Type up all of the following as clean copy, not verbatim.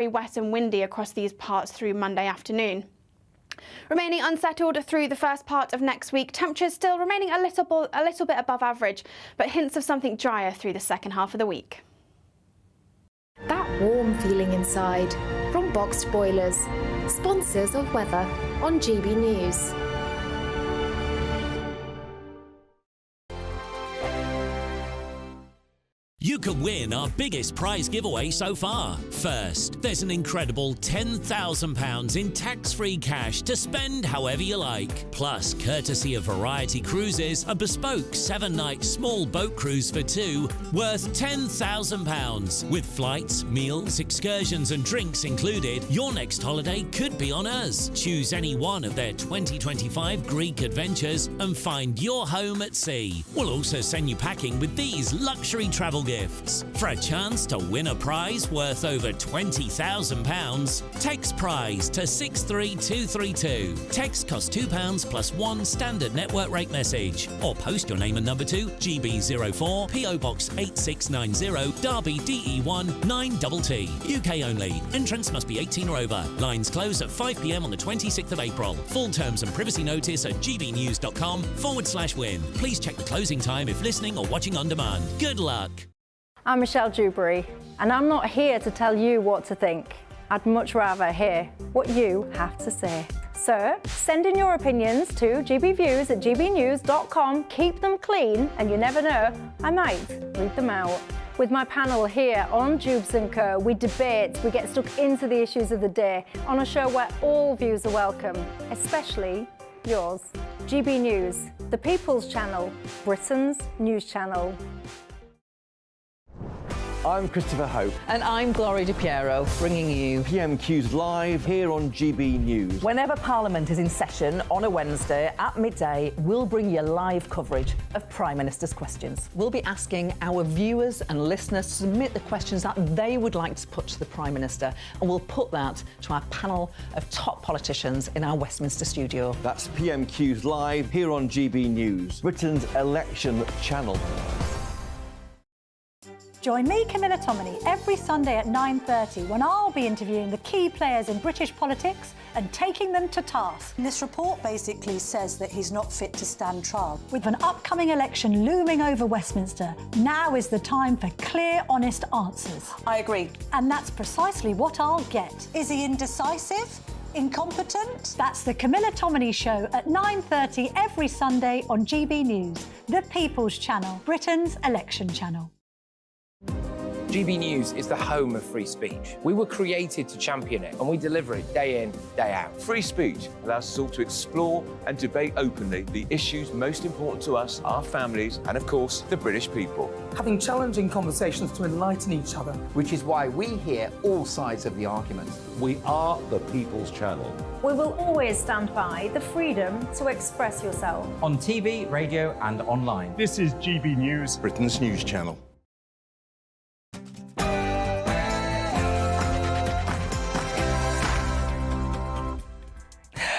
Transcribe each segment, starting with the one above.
Very wet and windy across these parts through Monday afternoon. Remaining unsettled through the first part of next week, temperatures still remaining a little bit above average, but hints of something drier through the second half of the week. That warm feeling inside from Boxed Boilers, sponsors of weather on GB News. You could win our biggest prize giveaway so far. First, there's an incredible £10,000 in tax-free cash to spend however you like. Plus, courtesy of Variety Cruises, a bespoke 7-night small boat cruise for two worth £10,000. With flights, meals, excursions and drinks included, your next holiday could be on us. Choose any one of their 2025 Greek adventures and find your home at sea. We'll also send you packing with these luxury travel gifts. For a chance to win a prize worth over £20,000, text prize to 63232. Text costs £2 plus one standard network rate message. Or post your name and number to GB04 PO Box 8690 Derby DE1 9TT. UK only. Entrance must be 18 or over. Lines close at 5 p.m. on the 26th of April. Full terms and privacy notice at gbnews.com/win. Please check the closing time if listening or watching on demand. Good luck. I'm Michelle Dewberry, and I'm not here to tell you what to think. I'd much rather hear what you have to say. So, send in your opinions to gbviews@gbnews.com. Keep them clean, and you never know, I might read them out. With my panel here on Jubes & Co, we debate, we get stuck into the issues of the day on a show where all views are welcome, especially yours. GB News, the People's Channel, Britain's news channel. I'm Christopher Hope. And I'm Gloria Di Piero, bringing you PMQ's live here on GB News. Whenever Parliament is in session on a Wednesday at midday, we'll bring you live coverage of Prime Minister's questions. We'll be asking our viewers and listeners to submit the questions that they would like to put to the Prime Minister, and we'll put that to our panel of top politicians in our Westminster studio. That's PMQ's live here on GB News, Britain's election channel. Join me, Camilla Tominey, every Sunday at 9:30 when I'll be interviewing the key players in British politics and taking them to task. This report basically says that he's not fit to stand trial. With an upcoming election looming over Westminster, now is the time for clear, honest answers. I agree. And that's precisely what I'll get. Is he indecisive? Incompetent? That's the Camilla Tominey Show at 9:30 every Sunday on GB News, the People's Channel, Britain's election channel. GB News is the home of free speech. We were created to champion it, and we deliver it day in, day out. Free speech allows us all to explore and debate openly the issues most important to us, our families, and of course, the British people. Having challenging conversations to enlighten each other. Which is why we hear all sides of the argument. We are the People's Channel. We will always stand by the freedom to express yourself. On TV, radio and online. This is GB News, Britain's news channel.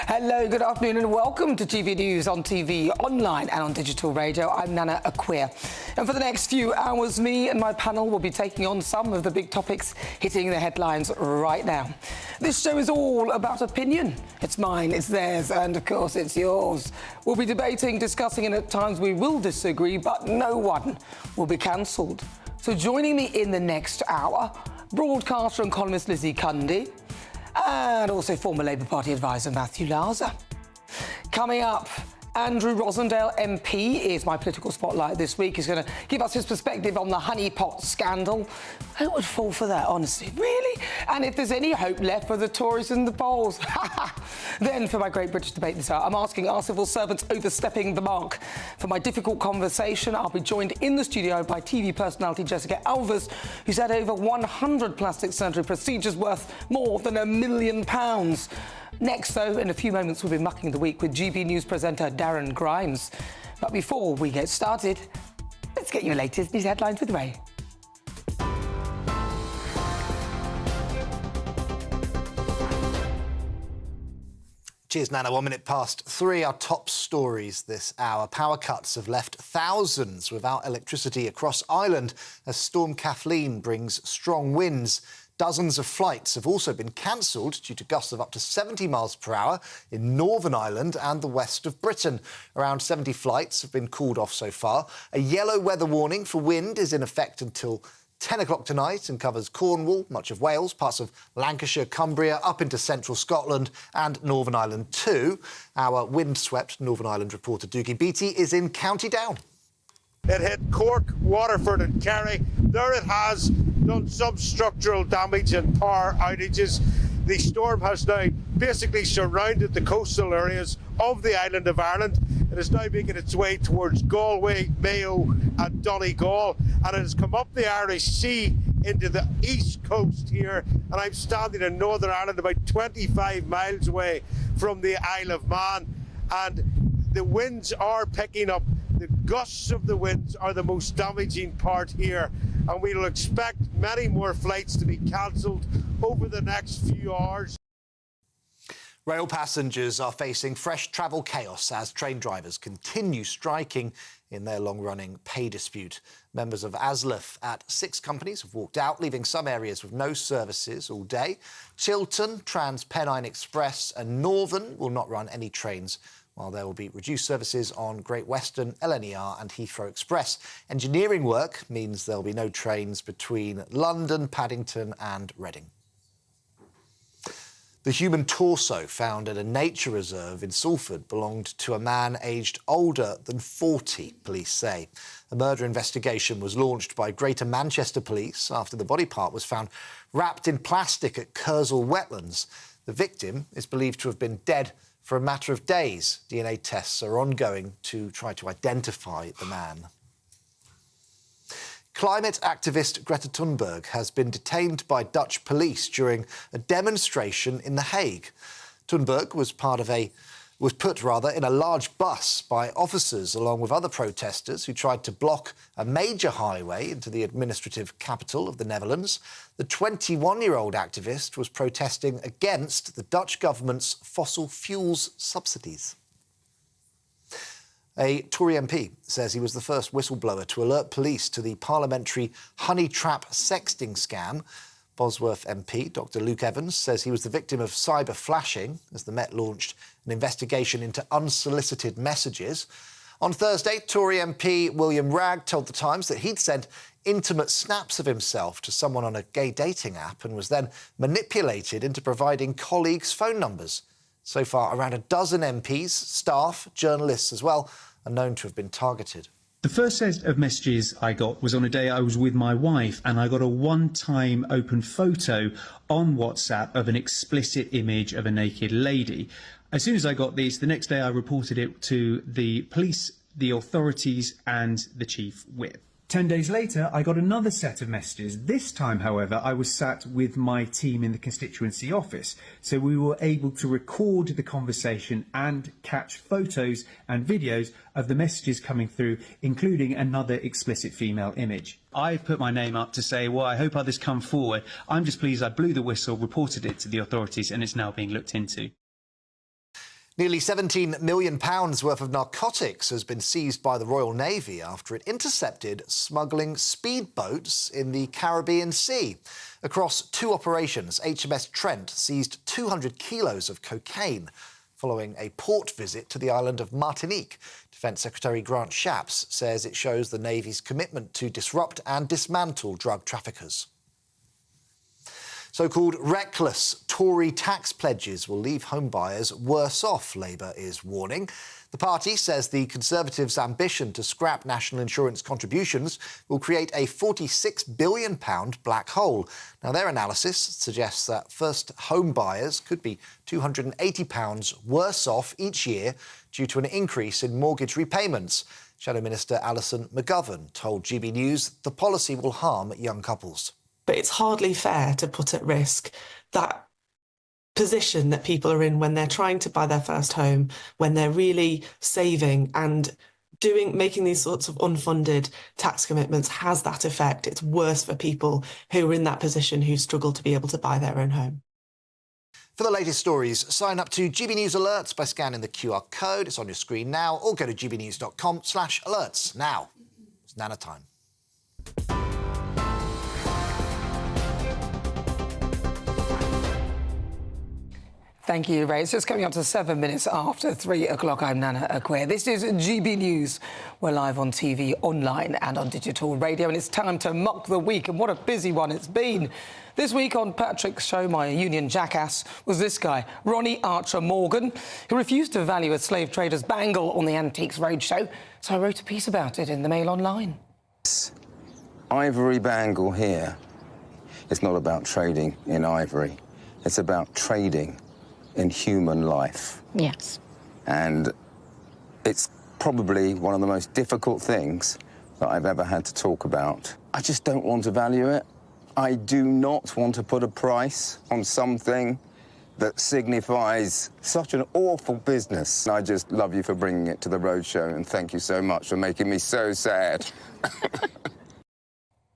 Hello, good afternoon and welcome to GB News on TV, online and on digital radio. I'm Nana Akua. And for the next few hours, me and my panel will be taking on some of the big topics hitting the headlines right now. This show is all about opinion. It's mine, it's theirs, and of course it's yours. We'll be debating, discussing, and at times we will disagree, but no one will be cancelled. So joining me in the next hour, broadcaster and columnist Lizzie Cundy, and also former Labour Party advisor Matthew Laza. Coming up, Andrew Rosendale MP is my political spotlight this week. He's going to give us his perspective on the honeypot scandal. Who would fall for that, honestly? Really? And if there's any hope left for the Tories in the polls. Then, for my Great British Debate this hour, I'm asking, are civil servants overstepping the mark? For my difficult conversation, I'll be joined in the studio by TV personality Jessica Alvers, who's had over 100 plastic surgery procedures worth more than £1 million. Next, though, in a few moments, we'll be mucking the week with GB News presenter Darren Grimes. But before we get started, let's get your latest news headlines with Ray. Cheers, Nana. 3:01. Our top stories this hour. Power cuts have left thousands without electricity across Ireland as Storm Kathleen brings strong winds. Dozens of flights have also been cancelled due to gusts of up to 70 miles per hour in Northern Ireland and the west of Britain. Around 70 flights have been called off so far. A yellow weather warning for wind is in effect until 10 o'clock tonight and covers Cornwall, much of Wales, parts of Lancashire, Cumbria, up into central Scotland and Northern Ireland too. Our windswept Northern Ireland reporter Doogie Beattie is in County Down. It hit Cork, Waterford and Kerry. There it has done some structural damage and power outages. The storm has now basically surrounded the coastal areas of the island of Ireland. It is now making its way towards Galway, Mayo and Donegal, and it has come up the Irish Sea into the east coast here, and I'm standing in Northern Ireland about 25 miles away from the Isle of Man, and the winds are picking up. The gusts of the winds are the most damaging part here, and we'll expect many more flights to be cancelled over the next few hours. Rail passengers are facing fresh travel chaos as train drivers continue striking in their long-running pay dispute. Members of ASLEF at 6 companies have walked out, leaving some areas with no services all day. Chiltern, TransPennine Express and Northern will not run any trains, while there will be reduced services on Great Western, LNER and Heathrow Express. Engineering work means there'll be no trains between London, Paddington and Reading. The human torso found at a nature reserve in Salford belonged to a man aged older than 40, police say. A murder investigation was launched by Greater Manchester Police after the body part was found wrapped in plastic at Kersal Wetlands. The victim is believed to have been dead for a matter of days. DNA tests are ongoing to try to identify the man. Climate activist Greta Thunberg has been detained by Dutch police during a demonstration in The Hague. Thunberg was put in a large bus by officers along with other protesters who tried to block a major highway into the administrative capital of the Netherlands. The 21-year-old activist was protesting against the Dutch government's fossil fuels subsidies. A Tory MP says he was the first whistleblower to alert police to the parliamentary honey trap sexting scam. Bosworth MP Dr Luke Evans says he was the victim of cyber flashing as the Met launched an investigation into unsolicited messages. On Thursday, Tory MP William Ragg told The Times that he'd sent intimate snaps of himself to someone on a gay dating app and was then manipulated into providing colleagues' phone numbers. So far, around a dozen MPs, staff, journalists as well, are known to have been targeted. The first set of messages I got was on a day I was with my wife, and I got a one-time open photo on WhatsApp of an explicit image of a naked lady. As soon as I got these, the next day I reported it to the police, the authorities and the chief whip. 10 days later, I got another set of messages. This time, however, I was sat with my team in the constituency office, so we were able to record the conversation and catch photos and videos of the messages coming through, including another explicit female image. I put my name up to say, well, I hope others come forward. I'm just pleased I blew the whistle, reported it to the authorities, and it's now being looked into. Nearly £17 million worth of narcotics has been seized by the Royal Navy after it intercepted smuggling speedboats in the Caribbean Sea. Across 2 operations, HMS Trent seized 200 kilos of cocaine following a port visit to the island of Martinique. Defence Secretary Grant Shapps says it shows the Navy's commitment to disrupt and dismantle drug traffickers. So-called reckless Tory tax pledges will leave homebuyers worse off, Labour is warning. The party says the Conservatives' ambition to scrap national insurance contributions will create a £46 billion black hole. Now, their analysis suggests that first home buyers could be £280 worse off each year due to an increase in mortgage repayments. Shadow Minister Alison McGovern told GB News the policy will harm young couples. But it's hardly fair to put at risk that position that people are in when they're trying to buy their first home, when they're really saving and making these sorts of unfunded tax commitments has that effect. It's worse for people who are in that position who struggle to be able to buy their own home. For the latest stories, sign up to GB News Alerts by scanning the QR code. It's on your screen now, or go to gbnews.com/alerts. Now, it's Nana time. Thank you, Ray. It's just coming up to 7 minutes after 3 o'clock. I'm Nana Akua. This is GB News. We're live on TV, online and on digital radio, and it's time to mock the week, and what a busy one it's been. This week on Patrick's show, my union jackass was this guy, Ronnie Archer Morgan, who refused to value a slave trader's bangle on the Antiques Roadshow, so I wrote a piece about it in the Mail Online. This ivory bangle here, it's not about trading in ivory. It's about trading in human life. Yes. And it's probably one of the most difficult things that I've ever had to talk about. I just don't want to value it. I do not want to put a price on something that signifies such an awful business. I just love you for bringing it to the roadshow, and thank you so much for making me so sad.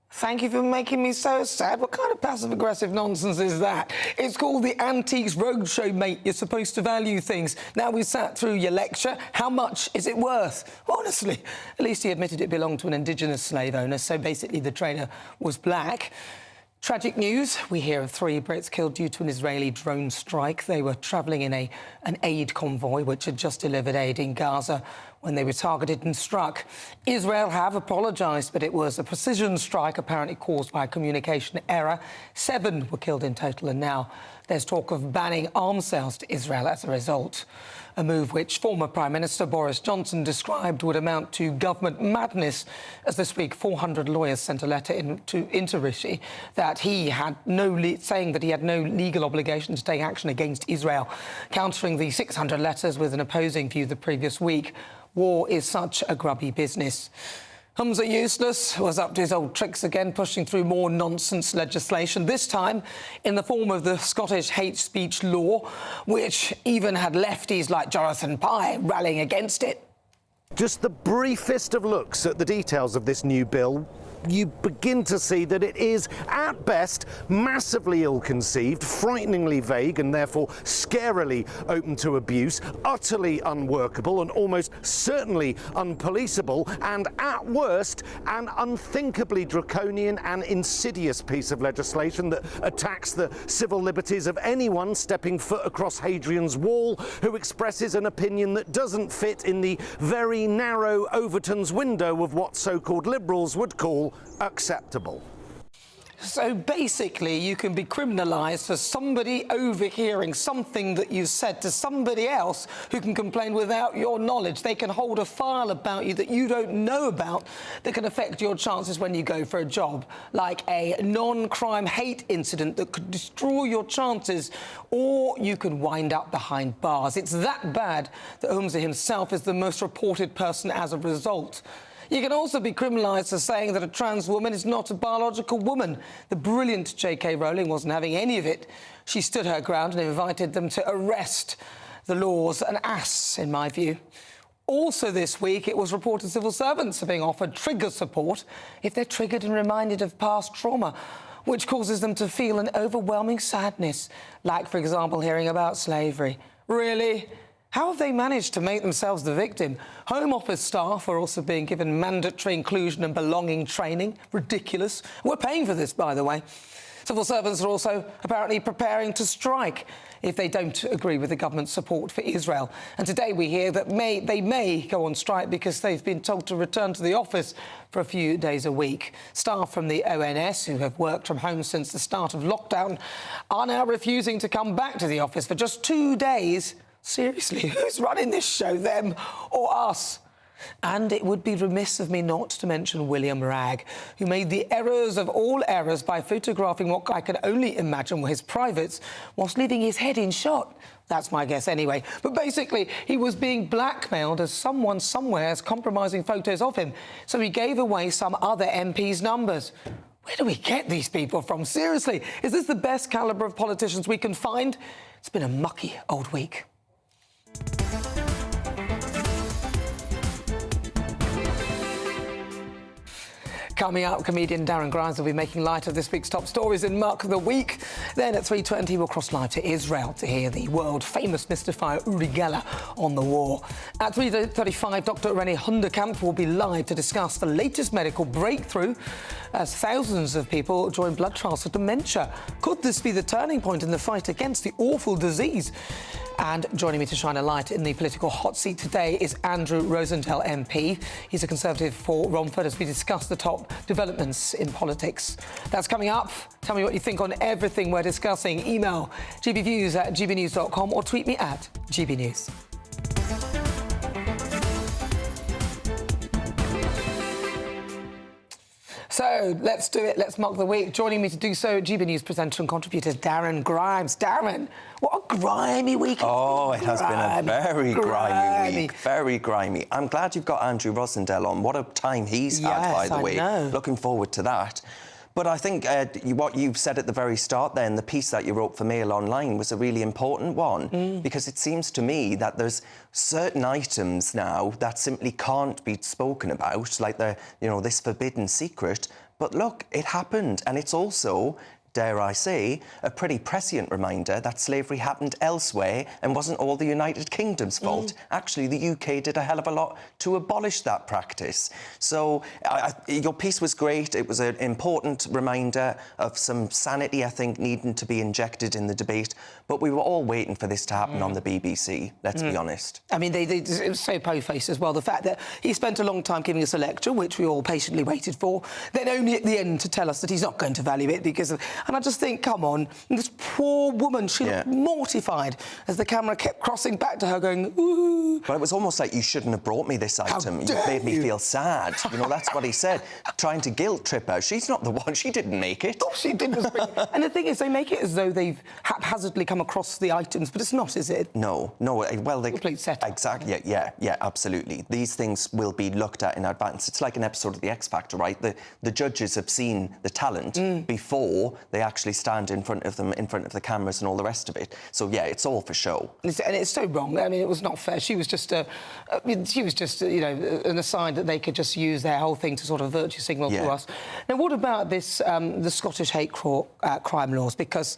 Thank you for making me so sad. What kind of passive-aggressive nonsense is that? It's called the Antiques Roadshow, mate. You're supposed to value things. Now we sat through your lecture. How much is it worth? Honestly, at least he admitted it belonged to an indigenous slave owner, so basically the trader was black. Tragic news. We hear of 3 Brits killed due to an Israeli drone strike. They were travelling in an aid convoy which had just delivered aid in Gaza when they were targeted and struck. Israel have apologised, but it was a precision strike apparently caused by a communication error. 7 were killed in total, and now there's talk of banning arms sales to Israel as a result. A move which former Prime Minister Boris Johnson described would amount to government madness, as this week 400 lawyers sent a letter into Rishi that saying that he had no legal obligation to take action against Israel, countering the 600 letters with an opposing view the previous week. War is such a grubby business. Humza Useless was up to his old tricks again, pushing through more nonsense legislation, this time in the form of the Scottish hate speech law, which even had lefties like Jonathan Pye rallying against it. Just the briefest of looks at the details of this new bill, you begin to see that it is, at best, massively ill-conceived, frighteningly vague and therefore scarily open to abuse, utterly unworkable and almost certainly unpoliceable, and at worst, an unthinkably draconian and insidious piece of legislation that attacks the civil liberties of anyone stepping foot across Hadrian's Wall who expresses an opinion that doesn't fit in the very narrow Overton's window of what so-called liberals would call acceptable. So basically, you can be criminalised for somebody overhearing something that you said to somebody else who can complain without your knowledge. They can hold a file about you that you don't know about that can affect your chances when you go for a job, like a non-crime hate incident that could destroy your chances, or you can wind up behind bars. It's that bad that Humza himself is the most reported person as a result. You can also be criminalised for saying that a trans woman is not a biological woman. The brilliant J.K. Rowling wasn't having any of it. She stood her ground and invited them to arrest the laws. An ass, in my view. Also this week, it was reported civil servants are being offered trigger support if they're triggered and reminded of past trauma, which causes them to feel an overwhelming sadness, like, for example, hearing about slavery. Really? How have they managed to make themselves the victim? Home Office staff are also being given mandatory inclusion and belonging training. Ridiculous. We're paying for this, by the way. Civil servants are also apparently preparing to strike if they don't agree with the government's support for Israel. And today we hear that they may go on strike because they've been told to return to the office for a few days a week. Staff from the ONS, who have worked from home since the start of lockdown, are now refusing to come back to the office for just 2 days. Seriously, who's running this show, them or us? And it would be remiss of me not to mention William Ragg, who made the errors of all errors by photographing what I can only imagine were his privates whilst leaving his head in shot. That's my guess anyway. But basically, he was being blackmailed as someone somewhere is compromising photos of him, so he gave away some other MP's numbers. Where do we get these people from? Seriously, is this the best calibre of politicians we can find? It's been a mucky old week. Coming up, comedian Darren Grimes will be making light of this week's top stories in Muck of the Week. Then at 3:20, we'll cross live to Israel to hear the world-famous mystifier Uri Geller on the war. At 3:35, Dr. René Hundekamp will be live to discuss the latest medical breakthrough as thousands of people join blood trials for dementia. Could this be the turning point in the fight against the awful disease? And joining me to shine a light in the political hot seat today is Andrew Rosenthal MP. He's a Conservative for Romford as we discuss the top developments in politics. That's coming up. Tell me what you think on everything we're discussing. Email gbviews@gbnews.com or tweet me at gbnews. So let's do it. Let's Muck the Week. Joining me to do so, GB News presenter and contributor Darren Grimes. Darren, what a grimy week. Oh, it has been a very grimy week. Very grimy. I'm glad you've got Andrew Rosendale on. What a time he's had, by the way. Know. Looking forward to that. But I think what you've said at the very start then, the piece that you wrote for Mail Online was a really important one, because it seems to me that there's certain items now that simply can't be spoken about, like this forbidden secret. But look, it happened, and it's also, dare I say, a pretty prescient reminder that slavery happened elsewhere and wasn't all the United Kingdom's fault. Actually, the UK did a hell of a lot to abolish that practice. So your piece was great. It was an important reminder of some sanity, I think, needing to be injected in the debate. But we were all waiting for this to happen on the BBC, let's be honest. I mean, it was so po-faced as well. The fact that he spent a long time giving us a lecture, which we all patiently waited for, then only at the end to tell us that he's not going to value it because of... And I just think, come on, this poor woman, she looked mortified as the camera kept crossing back to her going, ooh. But it was almost like, you shouldn't have brought me this item. You made me feel sad. You know, that's what he said. Trying to guilt trip her. She's not the one. She didn't make it. Oh, she didn't. And the thing is, they make it as though they've haphazardly come across the items, but it's not, is it? No. Well, they... Complete setup. Exactly, yeah, absolutely. These things will be looked at in advance. It's like an episode of The X Factor, right? The judges have seen the talent before they actually stand in front of them, in front of the cameras and all the rest of it. So, yeah, it's all for show. And it's so wrong. I mean, it was not fair. She was just, an aside that they could just use their whole thing to sort of virtue signal to us. Now, what about this, the Scottish hate crime laws? Because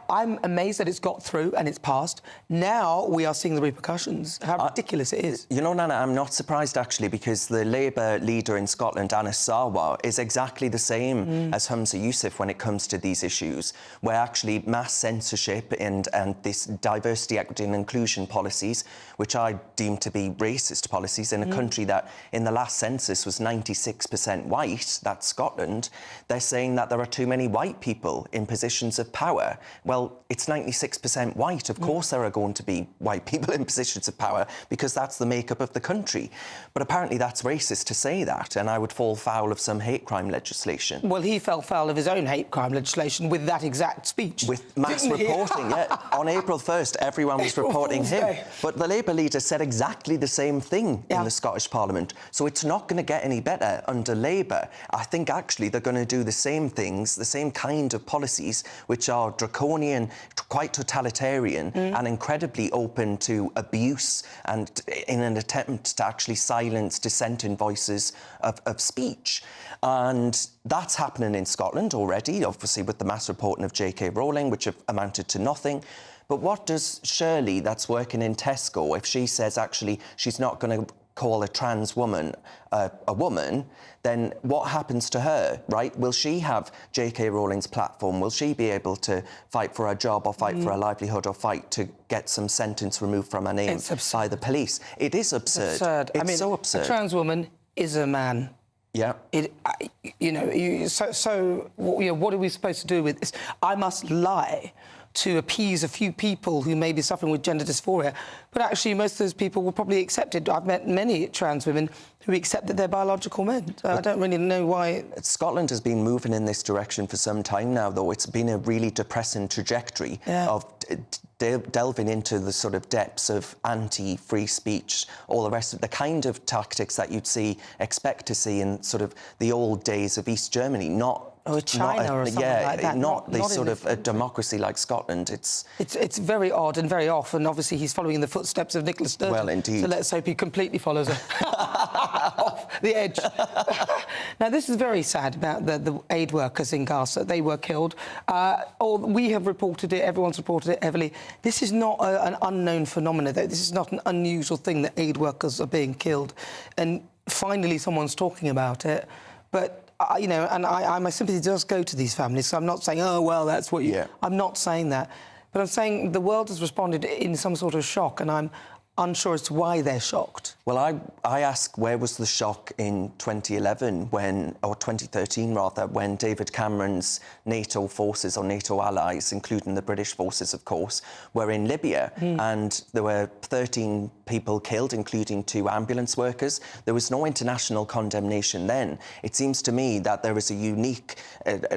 I'm amazed that it's got through and it's passed. Now we are seeing the repercussions. How ridiculous it is. You know, Nana, I'm not surprised, actually, because the Labour leader in Scotland, Anas Sarwar, is exactly the same as Humza Yousaf when it comes to these issues, where actually mass censorship and this diversity, equity and inclusion policies, which I deem to be racist policies in a country that in the last census was 96% white, that's Scotland, they're saying that there are too many white people in positions of power. Well, it's 96% white. Of course there are going to be white people in positions of power because that's the makeup of the country. But apparently that's racist to say that, and I would fall foul of some hate crime legislation. Well, he fell foul of his own hate crime legislation with that exact speech. With mass reporting, yeah. On April 1st, everyone was reporting him. But the Labour leader said exactly the same thing in the Scottish Parliament. So it's not going to get any better under Labour. I think, actually, they're going to do the same things, the same kind of policies, which are draconian, quite totalitarian and incredibly open to abuse, and in an attempt to actually silence dissenting voices of speech. And that's happening in Scotland already, obviously with the mass reporting of J.K. Rowling, which have amounted to nothing. But what does Shirley, that's working in Tesco, if she says actually she's not going to call a trans woman a woman, then what happens to her, right? Will she have J.K. Rowling's platform? Will she be able to fight for her job or fight for her livelihood or fight to get some sentence removed from her name by the police? It is absurd. It's so absurd. A trans woman is a man. Yeah. What are we supposed to do with this? I must lie to appease a few people who may be suffering with gender dysphoria, but actually most of those people will probably accept it. I've met many trans women who accept that they're biological men. So I don't really know why... Scotland has been moving in this direction for some time now, though. It's been a really depressing trajectory of delving into the sort of depths of anti-free speech, all the rest of the kind of tactics that you'd expect to see in sort of the old days of East Germany, not Or China or something like that. Not the not sort of a democracy like Scotland. It's very odd and very off, and obviously he's following in the footsteps of Nicola Sturgeon. Well, indeed. So let's hope he completely follows her off the edge. Now, this is very sad about the aid workers in Gaza. They were killed. Or we have reported it, everyone's reported it heavily. This is not an unknown phenomenon, though. This is not an unusual thing that aid workers are being killed. And finally, someone's talking about it. But you know, and my sympathy does go to these families. So I'm not saying, oh, well, that's what you... Yeah. I'm not saying that. But I'm saying the world has responded in some sort of shock, and I'm unsure as to why they're shocked. Well, I ask, where was the shock in 2011 or 2013 rather, when David Cameron's NATO forces or NATO allies, including the British forces, of course, were in Libya, and there were 13 people killed, including 2 ambulance workers. There was no international condemnation then. It seems to me that there is a unique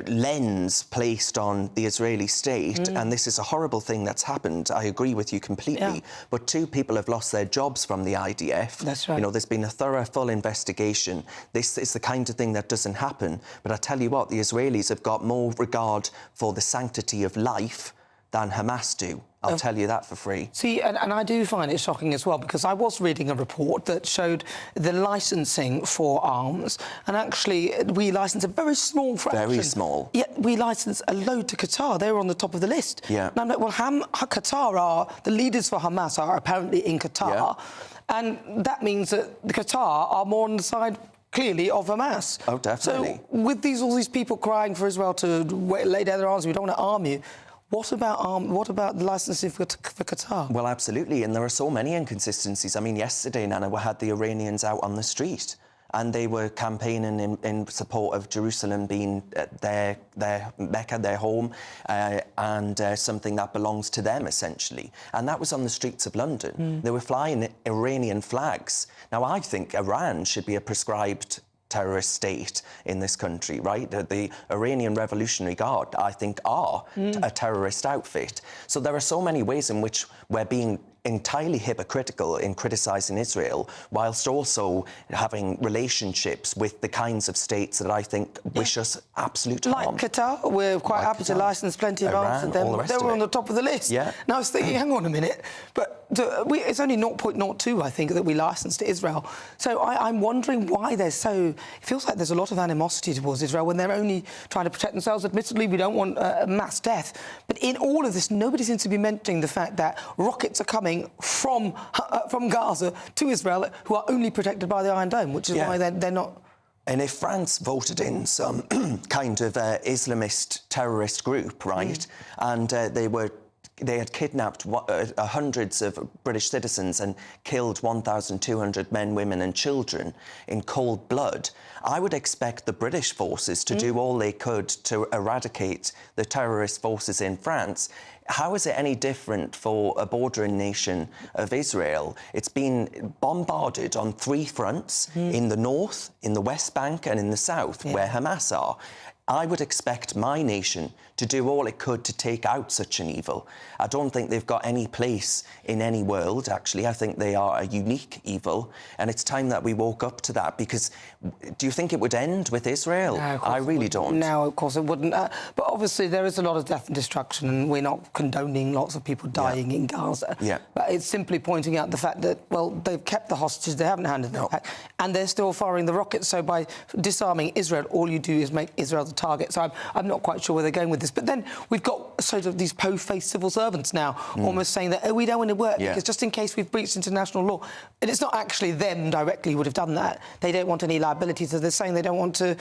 lens placed on the Israeli state, and this is a horrible thing that's happened. I agree with you completely. Yeah. But 2 people have lost their jobs from the IDF. That's right. You know, there's been a thorough, full investigation. This is the kind of thing that doesn't happen. But I tell you what, the Israelis have got more regard for the sanctity of life than Hamas do. I'll tell you that for free. See, and I do find it shocking as well, because I was reading a report that showed the licensing for arms, and actually we license a very small fraction. Very small. Yet we license a load to Qatar. They were on the top of the list. Yeah. And I'm like, well, the leaders for Hamas are apparently in Qatar, and that means that the Qatar are more on the side, clearly, of Hamas. Oh, definitely. So with all these people crying for Israel to lay down their arms, we don't want to arm you, what about the licensing for Qatar? Well, absolutely, and there are so many inconsistencies. I mean, yesterday, Nana, we had the Iranians out on the street, and they were campaigning in support of Jerusalem being their Mecca, their home, and something that belongs to them, essentially. And that was on the streets of London. They were flying Iranian flags. Now, I think Iran should be a prescribed terrorist state in this country, right? The Iranian Revolutionary Guard, I think, are a terrorist outfit. So there are so many ways in which we're being entirely hypocritical in criticising Israel, whilst also having relationships with the kinds of states that I think wish us absolute harm. Like Qatar, we're quite happy to license plenty of arms to them. They were on the top of the list. Yeah. Now I was thinking, hang on a minute, but it's only 0.02, I think, that we licensed to Israel. So I'm wondering why there's so... It feels like there's a lot of animosity towards Israel when they're only trying to protect themselves. Admittedly, we don't want mass death. But in all of this, nobody seems to be mentioning the fact that rockets are coming from Gaza to Israel, who are only protected by the Iron Dome, which is why they're not... And if France voted in some kind of Islamist terrorist group, right, and they had kidnapped hundreds of British citizens and killed 1,200 men, women and children in cold blood, I would expect the British forces to do all they could to eradicate the terrorist forces in France. How is it any different for a bordering nation of Israel? It's been bombarded on 3 fronts, in the north, in the West Bank and in the south, where Hamas are. I would expect my nation to do all it could to take out such an evil. I don't think they've got any place in any world, actually. I think they are a unique evil, and it's time that we woke up to that, because do you think it would end with Israel? No, I really don't. No, of course it wouldn't. But obviously there is a lot of death and destruction, and we're not condoning lots of people dying in Gaza. Yeah. But it's simply pointing out the fact that, well, they've kept the hostages, they haven't handed them back, and they're still firing the rockets. So by disarming Israel, all you do is make Israel the target. So I'm not quite sure where they're going with this. But then we've got sort of these po-faced civil servants now almost saying that, oh, we don't want to work because just in case we've breached international law. And it's not actually them directly who would have done that. They don't want any liability, so they're saying they don't want to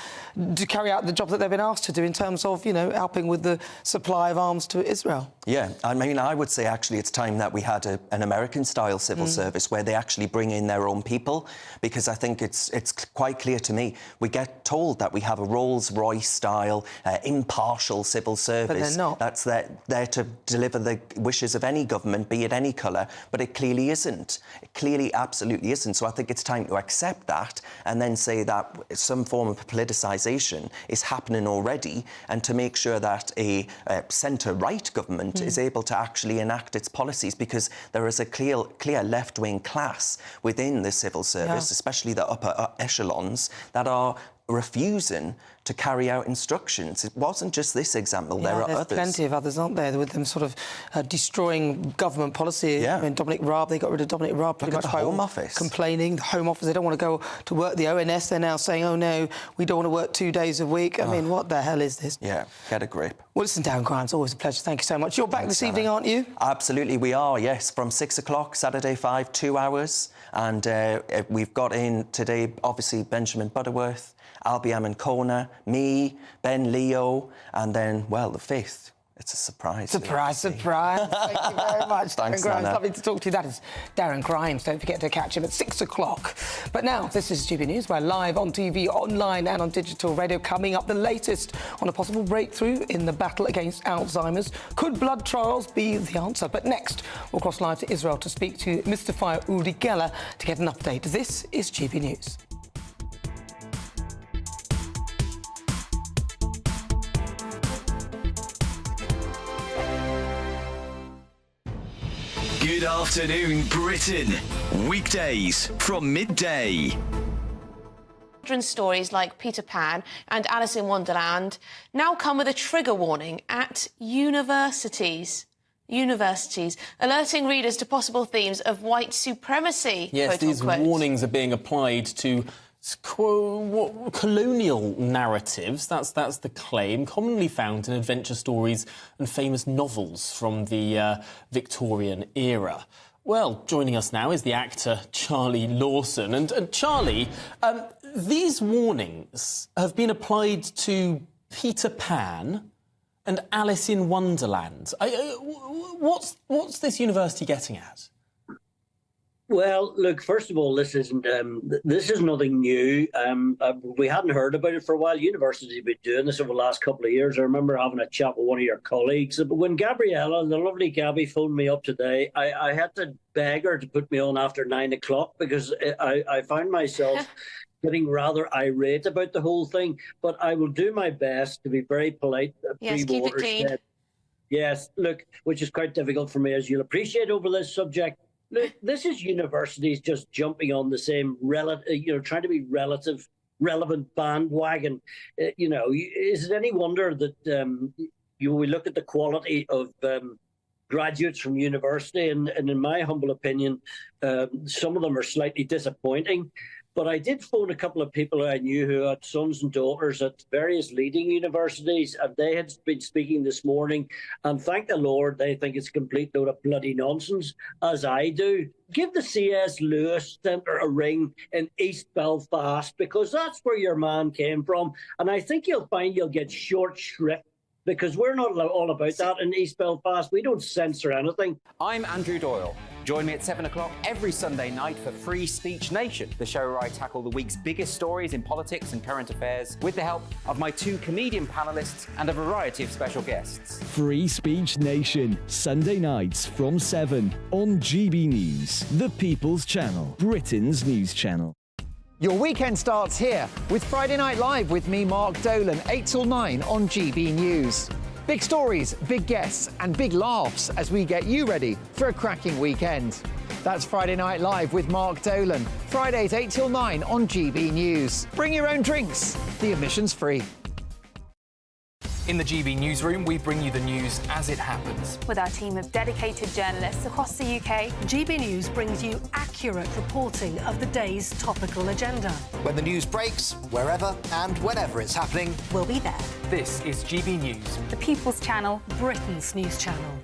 carry out the job that they've been asked to do in terms of, you know, helping with the supply of arms to Israel. Yeah, I mean, I would say actually it's time that we had an American-style civil service where they actually bring in their own people, because I think it's quite clear to me, we get told that we have a Rolls-Royce-style, impartial civil service. But they're not. That's there to deliver the wishes of any government, be it any colour, but it clearly isn't. It clearly absolutely isn't. So I think it's time to accept that and then say that some form of politicisation is happening already, and to make sure that a centre-right government is able to actually enact its policies, because there is a clear left-wing class within the civil service, especially the upper echelons, that are refusing to carry out instructions. It wasn't just this example, there are there's others. plenty of others, aren't there, with them sort of destroying government policy. I mean, Dominic Raab, they got rid of Dominic Raab pretty Look much at the by Home Office. complaining. The Home Office, they don't want to go to work. The ONS, they're now saying, oh no, we don't want to work 2 days a week. I mean, what the hell is this? Yeah, get a grip. Well, listen, Darren Graham, it's always a pleasure. Thank you so much. You're back this evening, aren't you? Absolutely, we are, yes, from 6 o'clock, Saturday 5, 2 hours. And we've got in today, obviously, Benjamin Butterworth, Albie Amoncona, me, Ben Leo, and then, well, the 5th. It's a surprise. Surprise. Thank you very much, Thanks, Darren Grimes. Nana. Lovely to talk to you. That is Darren Grimes. Don't forget to catch him at 6 o'clock. But now, this is GB News. We're live on TV, online and on digital radio. Coming up, the latest on a possible breakthrough in the battle against Alzheimer's. Could blood trials be the answer? But next, we'll cross live to Israel to speak to Mystifier Uri Geller to get an update. This is GB News. Good afternoon, Britain. Weekdays from midday. Children's stories like Peter Pan and Alice in Wonderland now come with a trigger warning at universities, alerting readers to possible themes of white supremacy. Yes, these warnings are being applied to colonial narratives. That's the claim, commonly found in adventure stories and famous novels from the Victorian era. Well, joining us now is the actor Charlie Lawson. And Charlie, these warnings have been applied to Peter Pan and Alice in Wonderland. What's this university getting at? Well, look, first of all, this is nothing new. We hadn't heard about it for a while. Universities have been doing this over the last couple of years. I remember having a chat with one of your colleagues. But when Gabriella, the lovely Gabby, phoned me up today, I had to beg her to put me on after 9 o'clock because I found myself getting rather irate about the whole thing. But I will do my best to be very polite. Yes, keep it clean. Yes, look, which is quite difficult for me, as you'll appreciate, over this subject. Look, this is universities just jumping on the same trying to be relevant bandwagon. Is it any wonder that we look at the quality of graduates from university, and in my humble opinion, some of them are slightly disappointing. But I did phone a couple of people I knew who had sons and daughters at various leading universities, and they had been speaking this morning. And thank the Lord, they think it's a complete load of bloody nonsense, as I do. Give the C.S. Lewis Centre a ring in East Belfast, because that's where your man came from. And I think you'll find you'll get short shrift, because we're not all about that in East Belfast. We don't censor anything. I'm Andrew Doyle. Join me at 7 o'clock every Sunday night for Free Speech Nation, the show where I tackle the week's biggest stories in politics and current affairs with the help of my 2 comedian panellists and a variety of special guests. Free Speech Nation, Sunday nights from 7 on GB News, the People's Channel, Britain's news channel. Your weekend starts here with Friday Night Live with me, Mark Dolan, 8 till 9 on GB News. Big stories, big guests and big laughs as we get you ready for a cracking weekend. That's Friday Night Live with Mark Dolan, Fridays 8 till 9 on GB News. Bring your own drinks, the admission's free. In the GB newsroom, we bring you the news as it happens. With our team of dedicated journalists across the UK, GB News brings you accurate reporting of the day's topical agenda. When the news breaks, wherever and whenever it's happening, we'll be there. This is GB News, the People's Channel, Britain's news channel.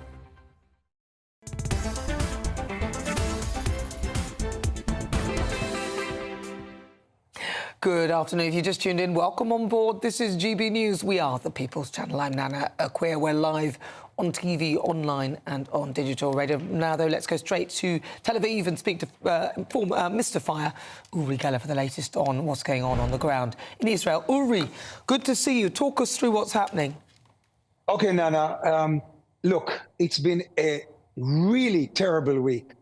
Good afternoon. If you just tuned in, welcome on board. This is GB News. We are the People's Channel. I'm Nana Akua. We're live on TV, online and on digital radio. Now, though, let's go straight to Tel Aviv and speak to former Mystifier Uri Geller for the latest on what's going on the ground in Israel. Uri, good to see you. Talk us through what's happening. OK, Nana. Look, it's been a really terrible week.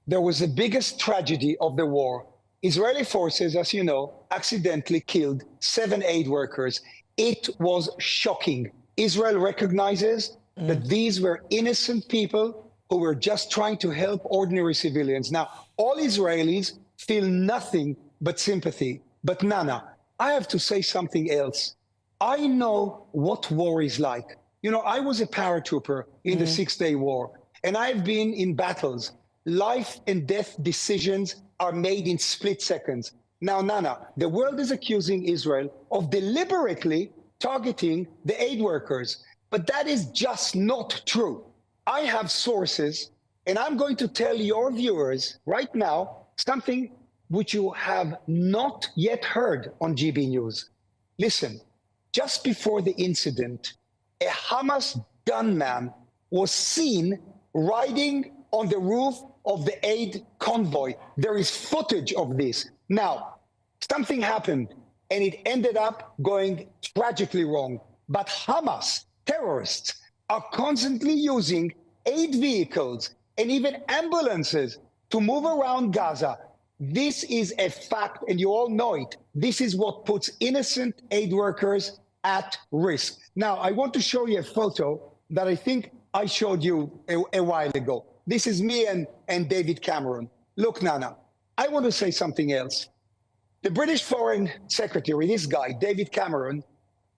There was the biggest tragedy of the war. Israeli forces, as you know, accidentally killed 7 aid workers. It was shocking. Israel recognizes that these were innocent people who were just trying to help ordinary civilians. Now, all Israelis feel nothing but sympathy. But Nana, I have to say something else. I know what war is like. You know, I was a paratrooper in the Six-Day War, and I've been in battles. Life and death decisions are made in split seconds. Now, Nana, the world is accusing Israel of deliberately targeting the aid workers, but that is just not true. I have sources, and I'm going to tell your viewers right now something which you have not yet heard on GB News. Listen, just before the incident, a Hamas gunman was seen riding on the roof of the aid convoy. There is footage of this. Now, something happened, and it ended up going tragically wrong. But Hamas terrorists are constantly using aid vehicles and even ambulances to move around Gaza. This is a fact, and you all know it. This is what puts innocent aid workers at risk. Now, I want to show you a photo that I think I showed you a while ago. This is me and David Cameron. Look, Nana, I want to say something else. The British Foreign Secretary, this guy, David Cameron,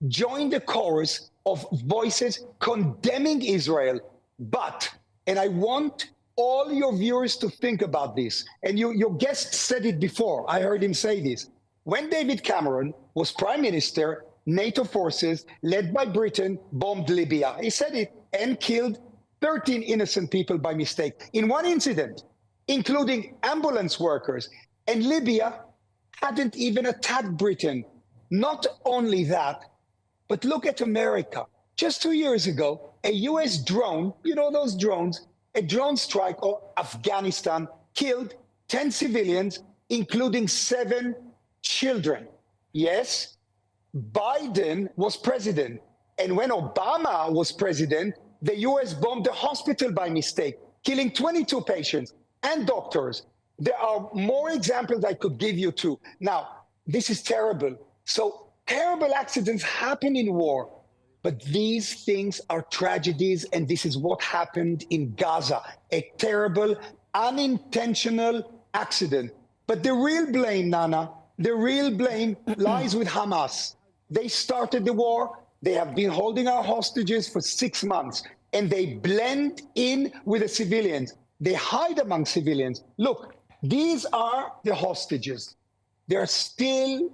joined the chorus of voices condemning Israel. But, and I want all your viewers to think about this, and your guest said it before, I heard him say this. When David Cameron was Prime Minister, NATO forces led by Britain bombed Libya. He said it, and killed 13 innocent people by mistake in one incident, including ambulance workers. And Libya hadn't even attacked Britain. Not only that, but look at America. Just 2 years ago, a US drone, you know those drones, a drone strike on Afghanistan killed 10 civilians, including 7 children. Yes, Biden was president. And when Obama was president, the US bombed a hospital by mistake, killing 22 patients and doctors. There are more examples I could give you too. Now, this is terrible. So terrible accidents happen in war, but these things are tragedies, and this is what happened in Gaza, a terrible, unintentional accident. But the real blame, Nana, the real blame lies with Hamas. They started the war. They have been holding our hostages for 6 months, and they blend in with the civilians. They hide among civilians. Look, these are the hostages. They're still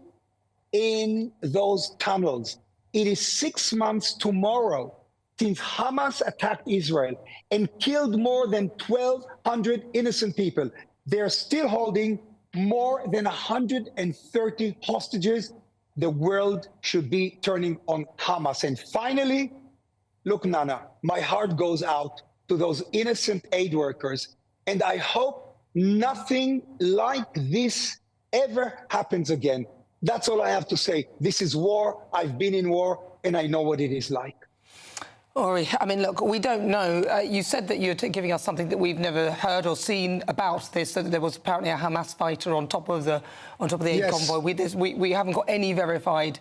in those tunnels. It is 6 months tomorrow since Hamas attacked Israel and killed more than 1,200 innocent people. They're still holding more than 130 hostages. The world should be turning on Hamas. And finally, look, Nana, my heart goes out to those innocent aid workers, and I hope nothing like this ever happens again. That's all I have to say. This is war. I've been in war, and I know what it is like. Uri, I mean, look, we don't know. You said that you're giving us something that we've never heard or seen about this, that there was apparently a Hamas fighter on top of the aid convoy. We haven't got any verified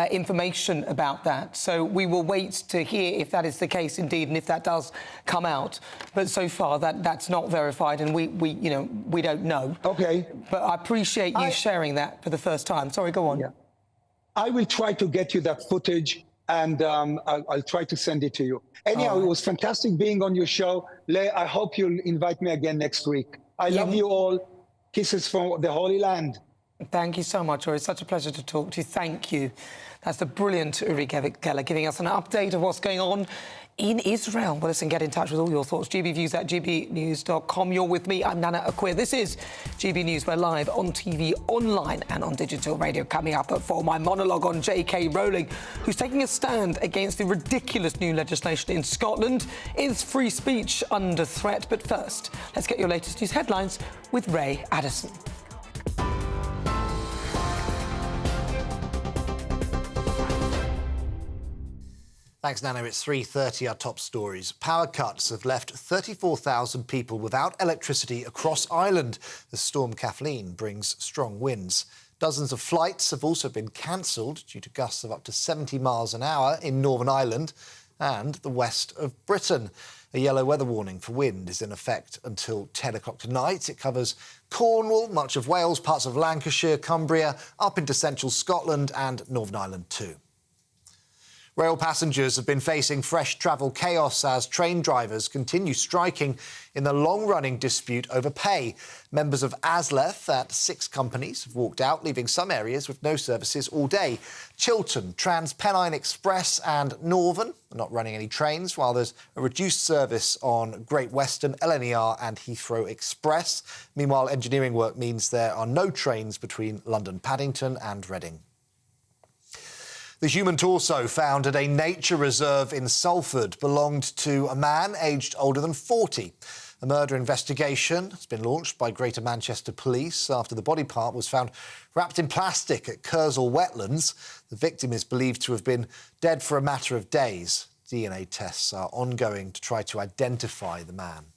information about that. So we will wait to hear if that is the case indeed, and if that does come out. But so far, that's not verified, and we don't know. Okay. But I appreciate you sharing that for the first time. Sorry, go on. Yeah. I will try to get you that footage, and I'll try to send it to you. Anyhow, It was fantastic being on your show. I hope you'll invite me again next week. I love you all. Kisses from the Holy Land. Thank you so much, Uri. It's such a pleasure to talk to you. Thank you. That's the brilliant Uri Geller giving us an update of what's going on in Israel. Well, listen, get in touch with all your thoughts. GBviews at gbnews.com. You're with me. I'm Nana Akua. This is GB News. We're live on TV, online and on digital radio. Coming up at 4, my monologue on J.K. Rowling, who's taking a stand against the ridiculous new legislation in Scotland. Is free speech under threat? But first, let's get your latest news headlines with Ray Addison. Thanks, Nana. It's 3:30, our top stories. Power cuts have left 34,000 people without electricity across Ireland as Storm Kathleen brings strong winds. Dozens of flights have also been cancelled due to gusts of up to 70 miles an hour in Northern Ireland and the west of Britain. A yellow weather warning for wind is in effect until 10 o'clock tonight. It covers Cornwall, much of Wales, parts of Lancashire, Cumbria, up into central Scotland and Northern Ireland too. Rail passengers have been facing fresh travel chaos as train drivers continue striking in the long-running dispute over pay. Members of ASLEF at 6 companies have walked out, leaving some areas with no services all day. Chiltern, TransPennine Express and Northern are not running any trains, while there's a reduced service on Great Western, LNER and Heathrow Express. Meanwhile, engineering work means there are no trains between London Paddington and Reading. The human torso found at a nature reserve in Salford belonged to a man aged older than 40. A murder investigation has been launched by Greater Manchester Police after the body part was found wrapped in plastic at Kersal Wetlands. The victim is believed to have been dead for a matter of days. DNA tests are ongoing to try to identify the man.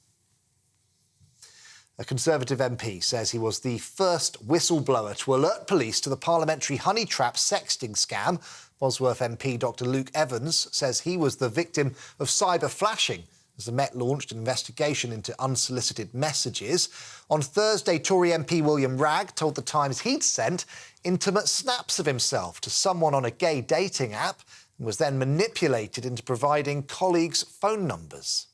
A Conservative MP says he was the first whistleblower to alert police to the parliamentary honey trap sexting scam. Bosworth MP Dr Luke Evans says he was the victim of cyber flashing as the Met launched an investigation into unsolicited messages. On Thursday, Tory MP William Ragg told The Times he'd sent intimate snaps of himself to someone on a gay dating app and was then manipulated into providing colleagues' phone numbers.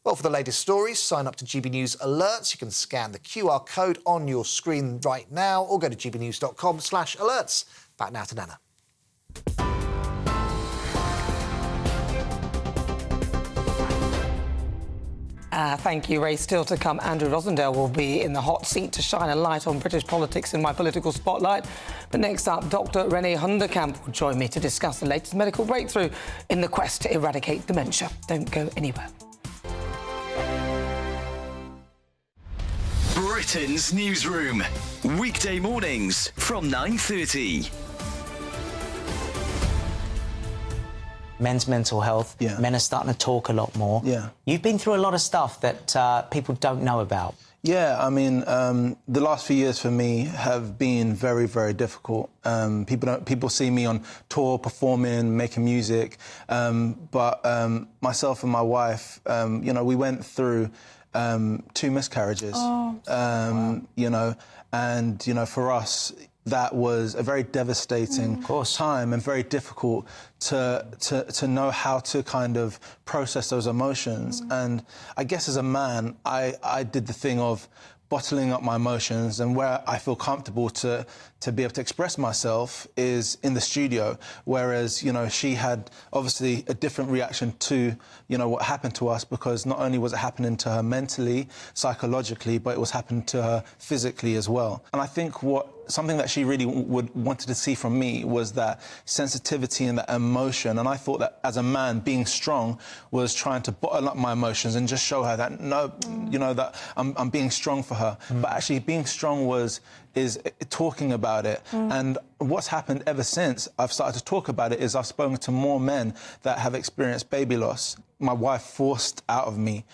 Well, for the latest stories, sign up to GB News Alerts. You can scan the QR code on your screen right now or go to gbnews.com/alerts. Back now to Nana. Thank you, Ray. Still to come, Andrew Rosendale will be in the hot seat to shine a light on British politics in my political spotlight. But next up, Dr René Hunderkamp will join me to discuss the latest medical breakthrough in the quest to eradicate dementia. Don't go anywhere. Britain's newsroom, weekday mornings from 9:30. Men's mental health. Yeah. Men are starting to talk a lot more. Yeah. You've been through a lot of stuff that people don't know about. Yeah, I mean, the last few years for me have been very, very difficult. People see me on tour, performing, making music, but myself and my wife, we went through 2 miscarriages. Oh. Wow. For us, that was a very devastating time and very difficult to know how to kind of process those emotions. And I guess as a man, I did the thing of bottling up my emotions, and where I feel comfortable to be able to express myself is in the studio, whereas, she had obviously a different reaction to, what happened to us, because not only was it happening to her mentally, psychologically, but it was happening to her physically as well. And I think something that she really wanted to see from me was that sensitivity and that emotion. And I thought that as a man, being strong was trying to bottle up my emotions and just show her that, that I'm being strong for her. But actually being strong is talking about it. And what's happened ever since I've started to talk about it is I've spoken to more men that have experienced baby loss. My wife forced out of me,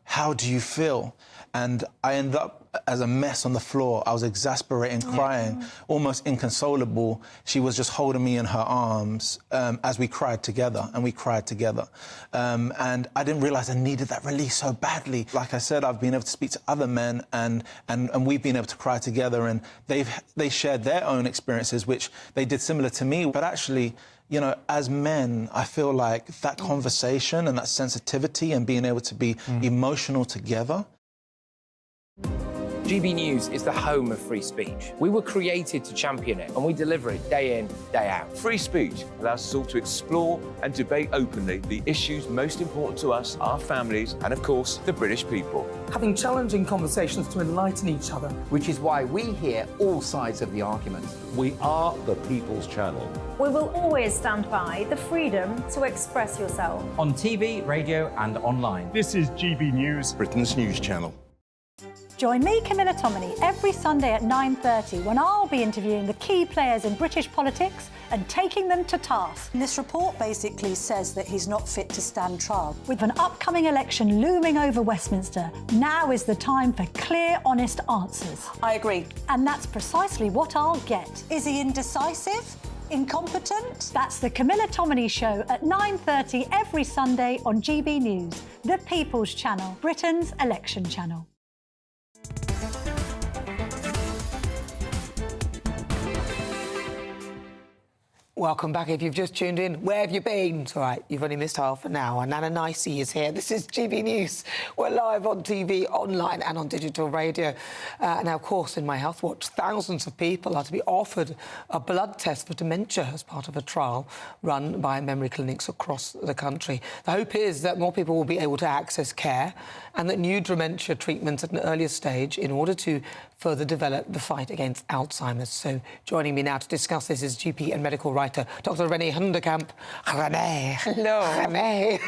how do you feel? And I ended up as a mess on the floor. I was exasperating, crying, almost inconsolable. She was just holding me in her arms as we cried together, and we cried together. And I didn't realise I needed that release so badly. Like I said, I've been able to speak to other men, and we've been able to cry together, and they shared their own experiences, which they did similar to me. But actually, as men, I feel like that conversation and that sensitivity and being able to be emotional together. GB News is the home of free speech. We were created to champion it, and we deliver it day in, day out. Free speech allows us all to explore and debate openly the issues most important to us, our families, and of course, the British people. Having challenging conversations to enlighten each other. Which is why we hear all sides of the argument. We are the People's Channel. We will always stand by the freedom to express yourself. On TV, radio and online. This is GB News, Britain's news channel. Join me, Camilla Tominey, every Sunday at 9:30 when I'll be interviewing the key players in British politics and taking them to task. This report basically says that he's not fit to stand trial. With an upcoming election looming over Westminster, now is the time for clear, honest answers. I agree. And that's precisely what I'll get. Is he indecisive? Incompetent? That's the Camilla Tominey Show at 9:30 every Sunday on GB News, the People's Channel, Britain's election channel. Welcome back. If you've just tuned in, where have you been? It's all right, you've only missed half an hour. Nana Akua is here. This is GB News. We're live on TV, online and on digital radio. Now, of course, in My Health Watch, thousands of people are to be offered a blood test for dementia as part of a trial run by memory clinics across the country. The hope is that more people will be able to access care and that new dementia treatments at an earlier stage in order to further develop the fight against Alzheimer's. So joining me now to discuss this is GP and medical writer Dr. Renee Hundekamp. Renee. Hello. Renee.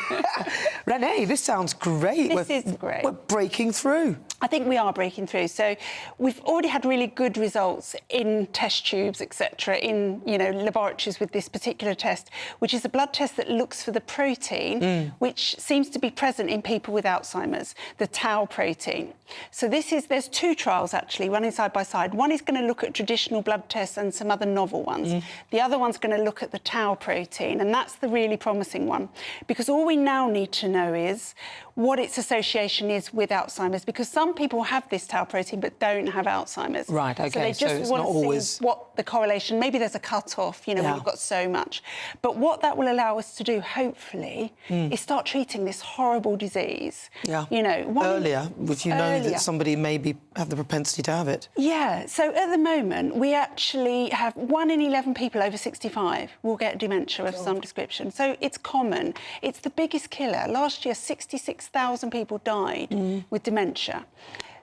Renee, this sounds great. This is great. We're breaking through. I think we are breaking through. So we've already had really good results in test tubes, etc., in laboratories with this particular test, which is a blood test that looks for the protein which seems to be present in people with Alzheimer's, the tau protein. So there's two trials actually running side by side. One is going to look at traditional blood tests and some other novel ones. The other one's going to look at the tau protein, and that's the really promising one, because all we now need to know is what its association is with Alzheimer's, because some people have this tau protein but don't have Alzheimer's. Right, OK, so they just it's want not to always... see what the correlation, maybe there's a cut-off, when you've got so much. But what that will allow us to do, hopefully, is start treating this horrible disease. Yeah. Earlier, if you know that somebody maybe have the propensity to have it. Yeah, so at the moment, we actually have 1 in 11 people over 65 will get dementia of some description. So it's common. It's the biggest killer. Last year, 66,000 people died with dementia.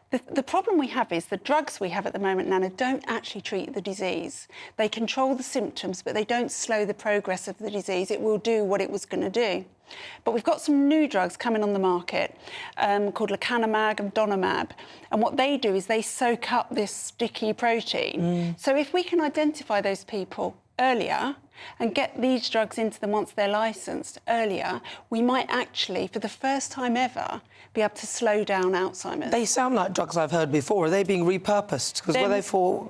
The problem we have is the drugs we have at the moment, Nana, don't actually treat the disease. They control the symptoms, but they don't slow the progress of the disease. It will do what it was going to do. But we've got some new drugs coming on the market called lecanemab and donanemab. And what they do is they soak up this sticky protein. So if we can identify those people earlier and get these drugs into them once they're licensed earlier, we might actually, for the first time ever, be able to slow down Alzheimer's. They sound like drugs I've heard before. Are they being repurposed? Because were they for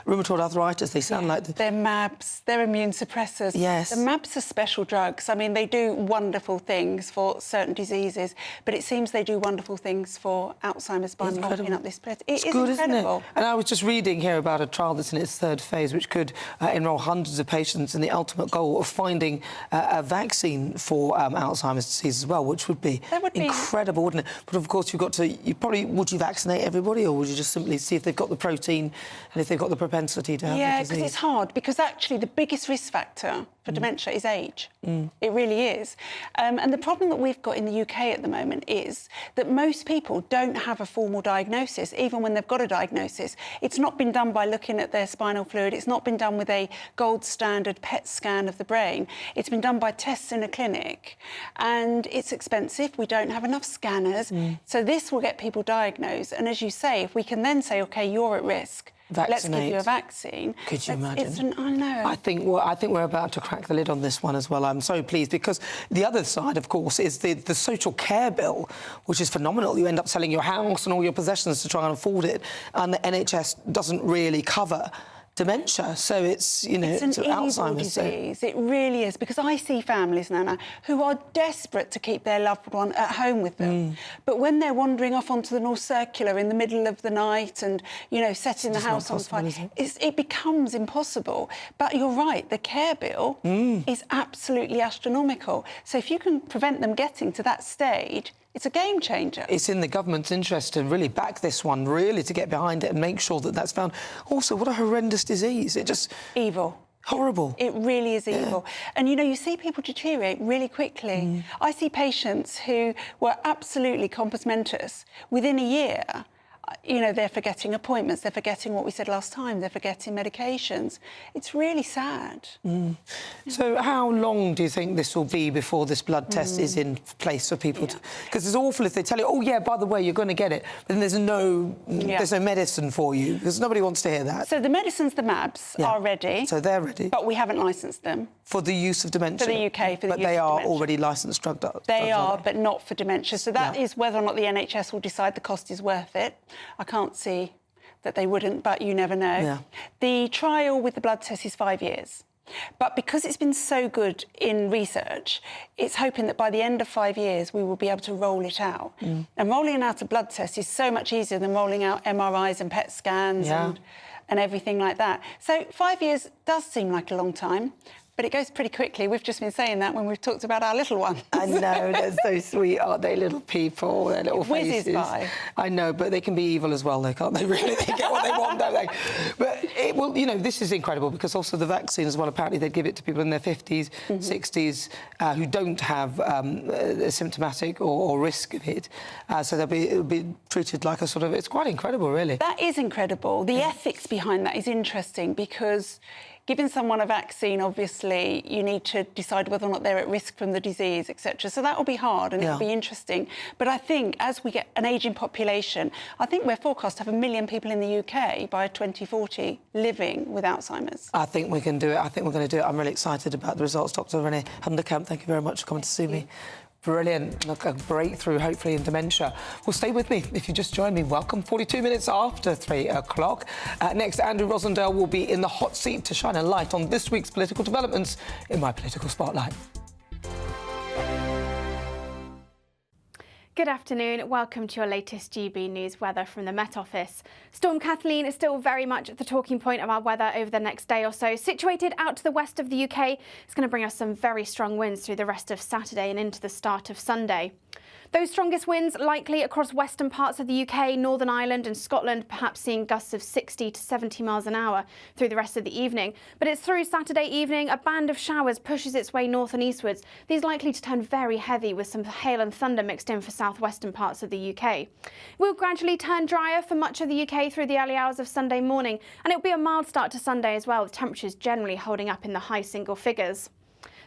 rheumatoid arthritis? They sound like... They're MABs, they're immune suppressors. Yes. The MABs are special drugs. I mean, they do wonderful things for certain diseases, but it seems they do wonderful things for Alzheimer's by mopping up this protein. It's good, isn't it? And I was just reading here about a trial that's in its third phase, which could enrol hundreds of patients in the ultimate goal of finding a vaccine for Alzheimer's disease as well, which would be incredible, wouldn't it? But of course, would you vaccinate everybody, or would you just simply see if they've got the protein and if they've got the propensity to have the disease? Yeah, because it's hard, because actually the biggest risk factor for dementia is age. It really is. And the problem that we've got in the UK at the moment is that most people don't have a formal diagnosis, even when they've got a diagnosis. It's not been done by looking at their spinal fluid. It's not been done with a gold standard PET scan of the brain. It's been done by tests in a clinic. And it's expensive. We don't have enough scanners. So this will get people diagnosed. And as you say, if we can then say, OK, you're at risk, let's give you a vaccine. Could you imagine? I know. I think we're about to crack the lid on this one as well. I'm so pleased, because the other side, of course, is the social care bill, which is phenomenal. You end up selling your house and all your possessions to try and afford it, and the NHS doesn't really cover dementia, so it's it's an Alzheimer's disease. It really is, because I see families, Nana, who are desperate to keep their loved one at home with them, but when they're wandering off onto the North Circular in the middle of the night and setting the house on fire, it becomes impossible. But you're right, the care bill is absolutely astronomical. So if you can prevent them getting to that stage, it's a game changer. It's in the government's interest to really back this one, really to get behind it and make sure that that's found. Also, what a horrendous disease. It just... Evil. Horrible. It really is evil. And, you see people deteriorate really quickly. I see patients who were absolutely compos mentis. Within a year, they're forgetting appointments, they're forgetting what we said last time, they're forgetting medications. It's really sad. So how long do you think this will be before this blood test is in place for people to... Because it's awful if they tell you, oh, yeah, by the way, you're going to get it, but then there's no medicine for you, because nobody wants to hear that. So the medicines, the MABs, are ready. So they're ready. But we haven't licensed them. For the use of dementia? For the UK, for the use of dementia. But they are already licensed drugs? They are, but not for dementia. So that is whether or not the NHS will decide the cost is worth it. I can't see that they wouldn't, but you never know. The trial with the blood test is 5 years. But because it's been so good in research, it's hoping that by the end of 5 years, we will be able to roll it out. And rolling out a blood test is so much easier than rolling out MRIs and PET scans and everything like that. So 5 years does seem like a long time, but it goes pretty quickly. We've just been saying that when we've talked about our little one. I know, they're so sweet, aren't they, little people, their little faces. Whizzes by. I know, but they can be evil as well, though, can't they? Really, they get what they want, don't they? But, well, you know, this is incredible because also the vaccine as well, apparently they'd give it to people in their 50s, 60s who don't have a symptomatic or risk of it. So it'll be treated like a sort of... It's quite incredible, really. That is incredible. The ethics behind that is interesting because... Giving someone a vaccine, obviously, you need to decide whether or not they're at risk from the disease, etc. So that will be hard and it'll be interesting. But I think as we get an ageing population, I think we're forecast to have 1 million people in the UK by 2040 living with Alzheimer's. I think we can do it. I think we're going to do it. I'm really excited about the results. Dr. René Hunderkamp, thank you very much for coming to see me. Brilliant. Look, a breakthrough, hopefully, in dementia. Well, stay with me if you just joined me. Welcome. 42 minutes after 3 o'clock. Next, Andrew Rosendale will be in the hot seat to shine a light on this week's political developments in my political spotlight. Good afternoon. Welcome to your latest GB News weather from the Met Office. Storm Kathleen is still very much the talking point of our weather over the next day or so. Situated out to the west of the UK, it's going to bring us some very strong winds through the rest of Saturday and into the start of Sunday. Those strongest winds likely across western parts of the UK, Northern Ireland and Scotland, perhaps seeing gusts of 60 to 70 miles an hour through the rest of the evening. But it's through Saturday evening, a band of showers pushes its way north and eastwards. These likely to turn very heavy with some hail and thunder mixed in for southwestern parts of the UK. We'll gradually turn drier for much of the UK through the early hours of Sunday morning, and it'll be a mild start to Sunday as well, with temperatures generally holding up in the high single figures.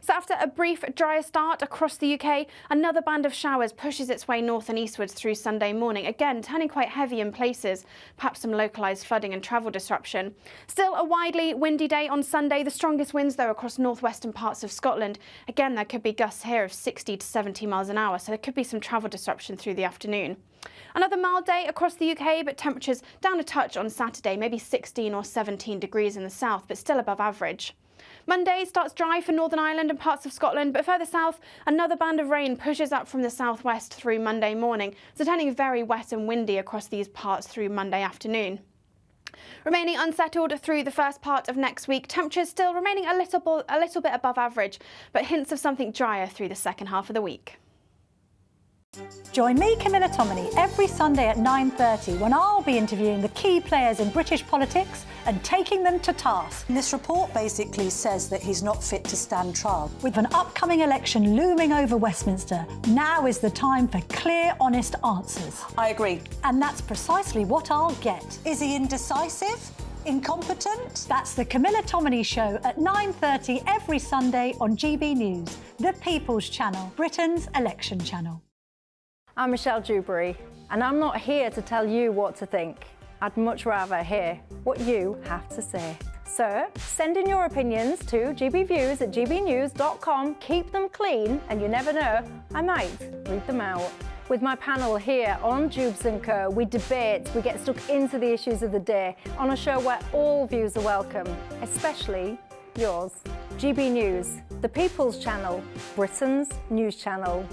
So after a brief drier start across the UK, another band of showers pushes its way north and eastwards through Sunday morning, again turning quite heavy in places, perhaps some localised flooding and travel disruption. Still a widely windy day on Sunday, the strongest winds though across northwestern parts of Scotland. Again, there could be gusts here of 60 to 70 miles an hour, so there could be some travel disruption through the afternoon. Another mild day across the UK, but temperatures down a touch on Saturday, maybe 16 or 17 degrees in the south, but still above average. Monday starts dry for Northern Ireland and parts of Scotland, but further south, another band of rain pushes up from the southwest through Monday morning, so turning very wet and windy across these parts through Monday afternoon. Remaining unsettled through the first part of next week, temperatures still remaining a little bit above average, but hints of something drier through the second half of the week. Join me, Camilla Tominey, every Sunday at 9:30 when I'll be interviewing the key players in British politics and taking them to task. And this report basically says that he's not fit to stand trial. With an upcoming election looming over Westminster, now is the time for clear, honest answers. I agree. And that's precisely what I'll get. Is he indecisive? Incompetent? That's the Camilla Tominey Show at 9:30 every Sunday on GB News, the People's Channel, Britain's election channel. I'm Michelle Dewberry, and I'm not here to tell you what to think. I'd much rather hear what you have to say. So send in your opinions to gbviews@gbnews.com. Keep them clean, and you never know, I might read them out. With my panel here on Jubes & Co, we debate, we get stuck into the issues of the day on a show where all views are welcome, especially yours. GB News, the People's Channel, Britain's news channel.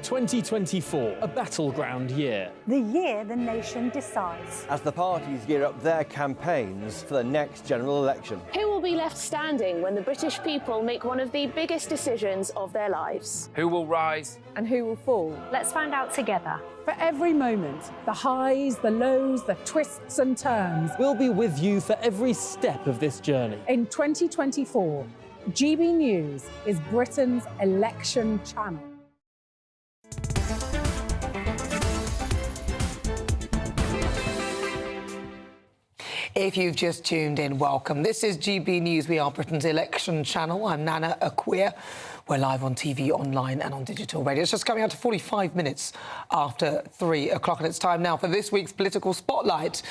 2024, a battleground year. The year the nation decides. As the parties gear up their campaigns for the next general election. Who will be left standing when the British people make one of the biggest decisions of their lives? Who will rise? And who will fall? Let's find out together. For every moment, the highs, the lows, the twists and turns. We'll be with you for every step of this journey. In 2024, GB News is Britain's election channel. If you've just tuned in, welcome. This is GB News. We are Britain's election channel. I'm Nana Akua. We're live on TV, online and on digital radio. It's just coming out to 45 minutes after 3 o'clock, and it's time now for this week's Political Spotlight.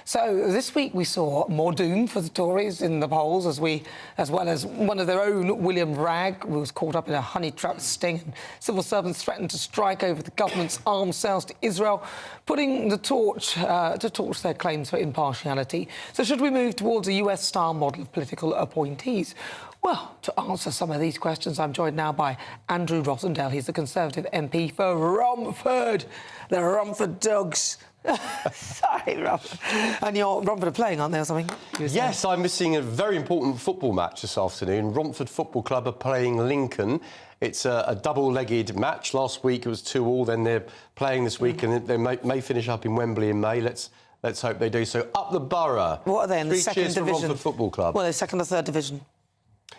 So this week we saw more doom for the Tories in the polls, as well as one of their own, William Bragg, who was caught up in a honey trap sting. And civil servants threatened to strike over the government's arms sales to Israel, putting the torch to torch their claims for impartiality. So should we move towards a US-style model of political appointees? Well, to answer some of these questions, I'm joined now by Andrew Rosendale. He's the Conservative MP for Romford. The Romford Dogs. Sorry, Romford. And your Romford are playing, aren't they, or something? Yes, I'm missing a very important football match this afternoon. Romford Football Club are playing Lincoln. It's a double-legged match. Last week it was 2-2, then they're playing this week, and they may finish up in Wembley in May. Let's hope they do so. Up the Borough. What are they in the second division? division? For Romford Football Club. Well, they're second or third division.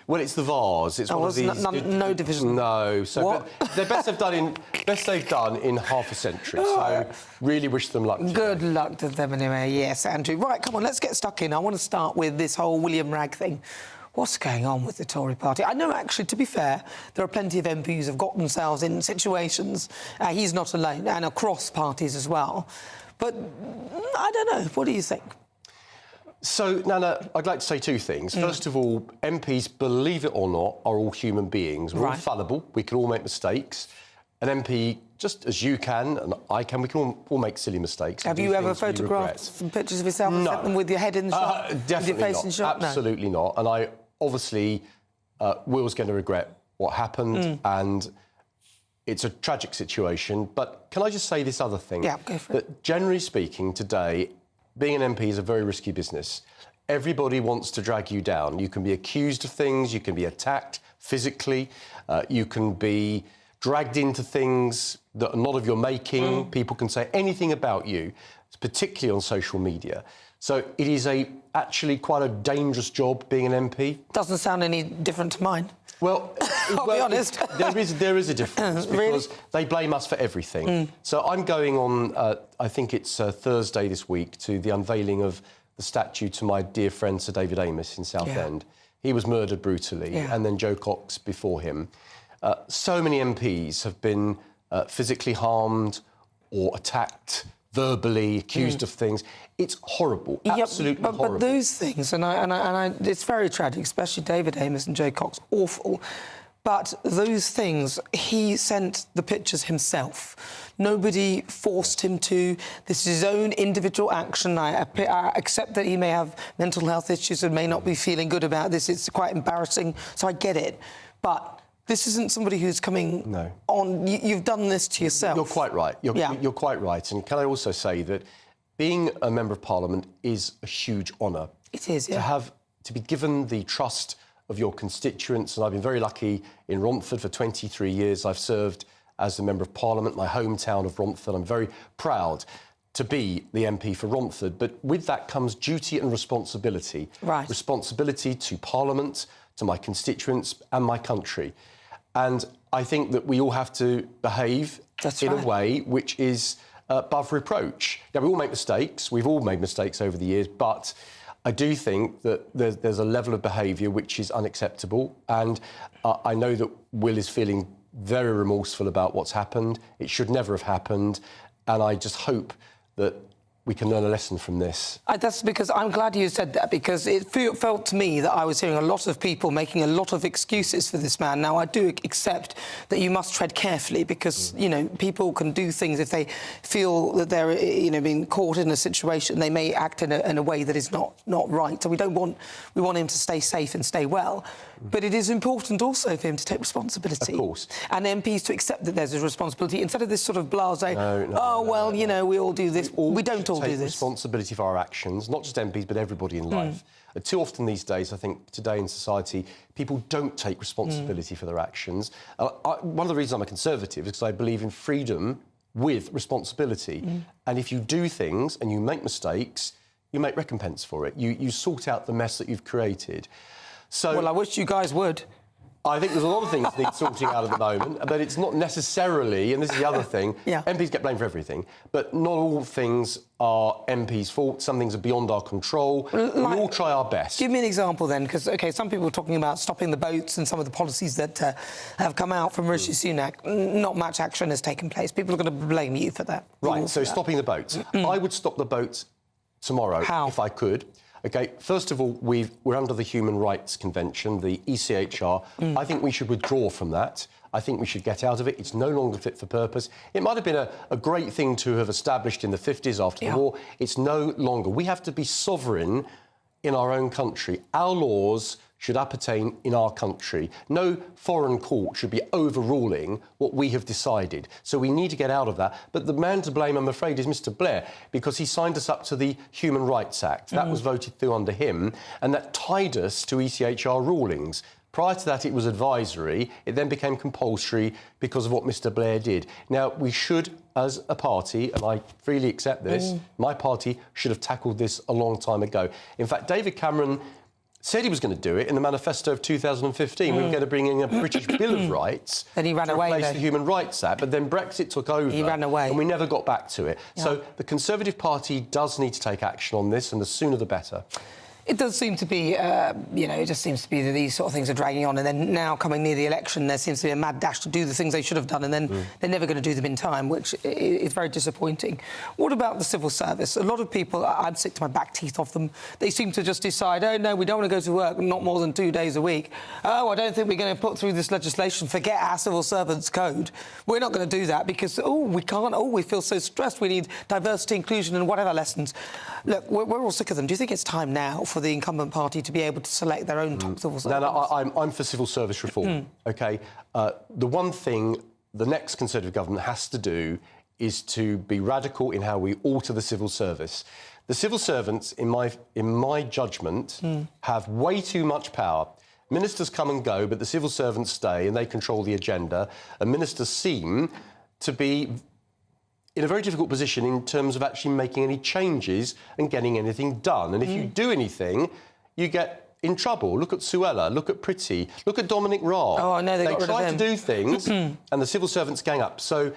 Well, it's the Vars. It's one of these. No division. No. So they're best they've done in half a century. So really wish them luck. Good luck to them anyway. Yes, Andrew. Right, come on, let's get stuck in. I want to start with this whole William Bragg thing. What's going on with the Tory party? I know, actually, to be fair, there are plenty of MPs who have got themselves in situations. He's not alone, and across parties as well. But I don't know. What do you think? So, Nana, I'd like to say two things. First of all, MPs, believe it or not, are all human beings. We're all fallible. We can all make mistakes. An MP, just as you can and I can, we can all make silly mistakes. Have you ever photographed some pictures of yourself and sent them with your head in the shot? Definitely with your face in shot? Absolutely not. And I obviously Will's going to regret what happened, and it's a tragic situation. But can I just say this other thing? Yeah, go for it. That generally speaking, today, being an MP is a very risky business. Everybody wants to drag you down. You can be accused of things, you can be attacked physically, you can be dragged into things that are not of your making. People can say anything about you, particularly on social media. So it is actually quite a dangerous job being an MP. Doesn't sound any different to mine. Well, I'll be honest. There is a difference because they blame us for everything. So I'm going on, I think it's Thursday this week, to the unveiling of the statue to my dear friend Sir David Amess in Southend. He was murdered brutally, and then Joe Cox before him. So many MPs have been physically harmed or attacked, verbally accused of things. It's horrible, absolutely horrible. But those things, and it's very tragic, especially David Amess and Joe Cox, awful. But those things, he sent the pictures himself. Nobody forced him to. This is his own individual action. I accept that he may have mental health issues and may not be feeling good about this. It's quite embarrassing, so I get it. But this isn't somebody who's coming on. You've done this to yourself. You're quite right. You're quite right. And can I also say that being a Member of Parliament is a huge honour. It is, To be given the trust of your constituents, and I've been very lucky in Romford for 23 years. I've served as a Member of Parliament, my hometown of Romford. I'm very proud to be the MP for Romford. But with that comes duty and responsibility. Right. Responsibility to Parliament, to my constituents and my country. And I think that we all have to behave in a way which is above reproach. Now, we all make mistakes. We've all made mistakes over the years, but I do think that there's a level of behaviour which is unacceptable. And I know that Will is feeling very remorseful about what's happened. It should never have happened. And I just hope that we can learn a lesson from this. That's because I'm glad you said that, because it felt to me that I was hearing a lot of people making a lot of excuses for this man. Now, I do accept that you must tread carefully because, you know, people can do things if they feel that they're, you know, being caught in a situation. They may act in a way that is not right. So we want him to stay safe and stay well. But it is important also for him to take responsibility. Of course. And MPs to accept that there's a responsibility instead of this sort of blasé, you know, we all do this. We don't all do this. Responsibility for our actions, not just MPs, but everybody in life. Too often these days, I think, today in society, people don't take responsibility for their actions. One of the reasons I'm a Conservative is because I believe in freedom with responsibility. And if you do things and you make mistakes, you make recompense for it. You sort out the mess that you've created. So, well, I wish you guys would. I think there's a lot of things that need sorting out at the moment, but it's not necessarily, and this is the other thing, MPs get blamed for everything, but not all things are MPs' fault. Some things are beyond our control. We all try our best. Give me an example then, because, OK, some people are talking about stopping the boats and some of the policies that have come out from Rishi Sunak. Not much action has taken place. People are going to blame you for that. Right, so stopping the boats. I would stop the boats tomorrow if I could. OK, first of all, we're under the Human Rights Convention, the ECHR. I think we should withdraw from that. I think we should get out of it. It's no longer fit for purpose. It might have been a great thing to have established in the 50s after the war. It's no longer. We have to be sovereign in our own country. Our laws should appertain in our country. No foreign court should be overruling what we have decided. So we need to get out of that. But the man to blame, I'm afraid, is Mr Blair, because he signed us up to the Human Rights Act. That was voted through under him, and that tied us to ECHR rulings. Prior to that, it was advisory. It then became compulsory because of what Mr Blair did. Now, we should, as a party, and I freely accept this, my party should have tackled this a long time ago. In fact, David Cameron said he was going to do it in the manifesto of 2015. We were going to bring in a British Bill of Rights then he ran away, replace the Human Rights Act, but then Brexit took over. He ran away. And we never got back to it. So the Conservative Party does need to take action on this, and the sooner the better. It does seem to be, it just seems to be that these sort of things are dragging on, and then now coming near the election, there seems to be a mad dash to do the things they should have done, and then they're never going to do them in time, which is very disappointing. What about the civil service? A lot of people, I'm sick to my back teeth of them. They seem to just decide, oh, no, we don't want to go to work not more than 2 days a week. Oh, I don't think we're going to put through this legislation. Forget our civil servants code. We're not going to do that because, we can't. We feel so stressed. We need diversity, inclusion and whatever lessons. Look, we're all sick of them. Do you think it's time now for the incumbent party to be able to select their own top civil servants? No, I'm for civil service reform, OK? The one thing the next Conservative government has to do is to be radical in how we alter the civil service. The civil servants, in my judgment, have way too much power. Ministers come and go, but the civil servants stay and they control the agenda. And ministers seem to be in a very difficult position in terms of actually making any changes and getting anything done. And if you do anything, you get in trouble. Look at Suella, look at Priti, look at Dominic Raab. Oh, I know, they try to do things and the civil servants gang up. So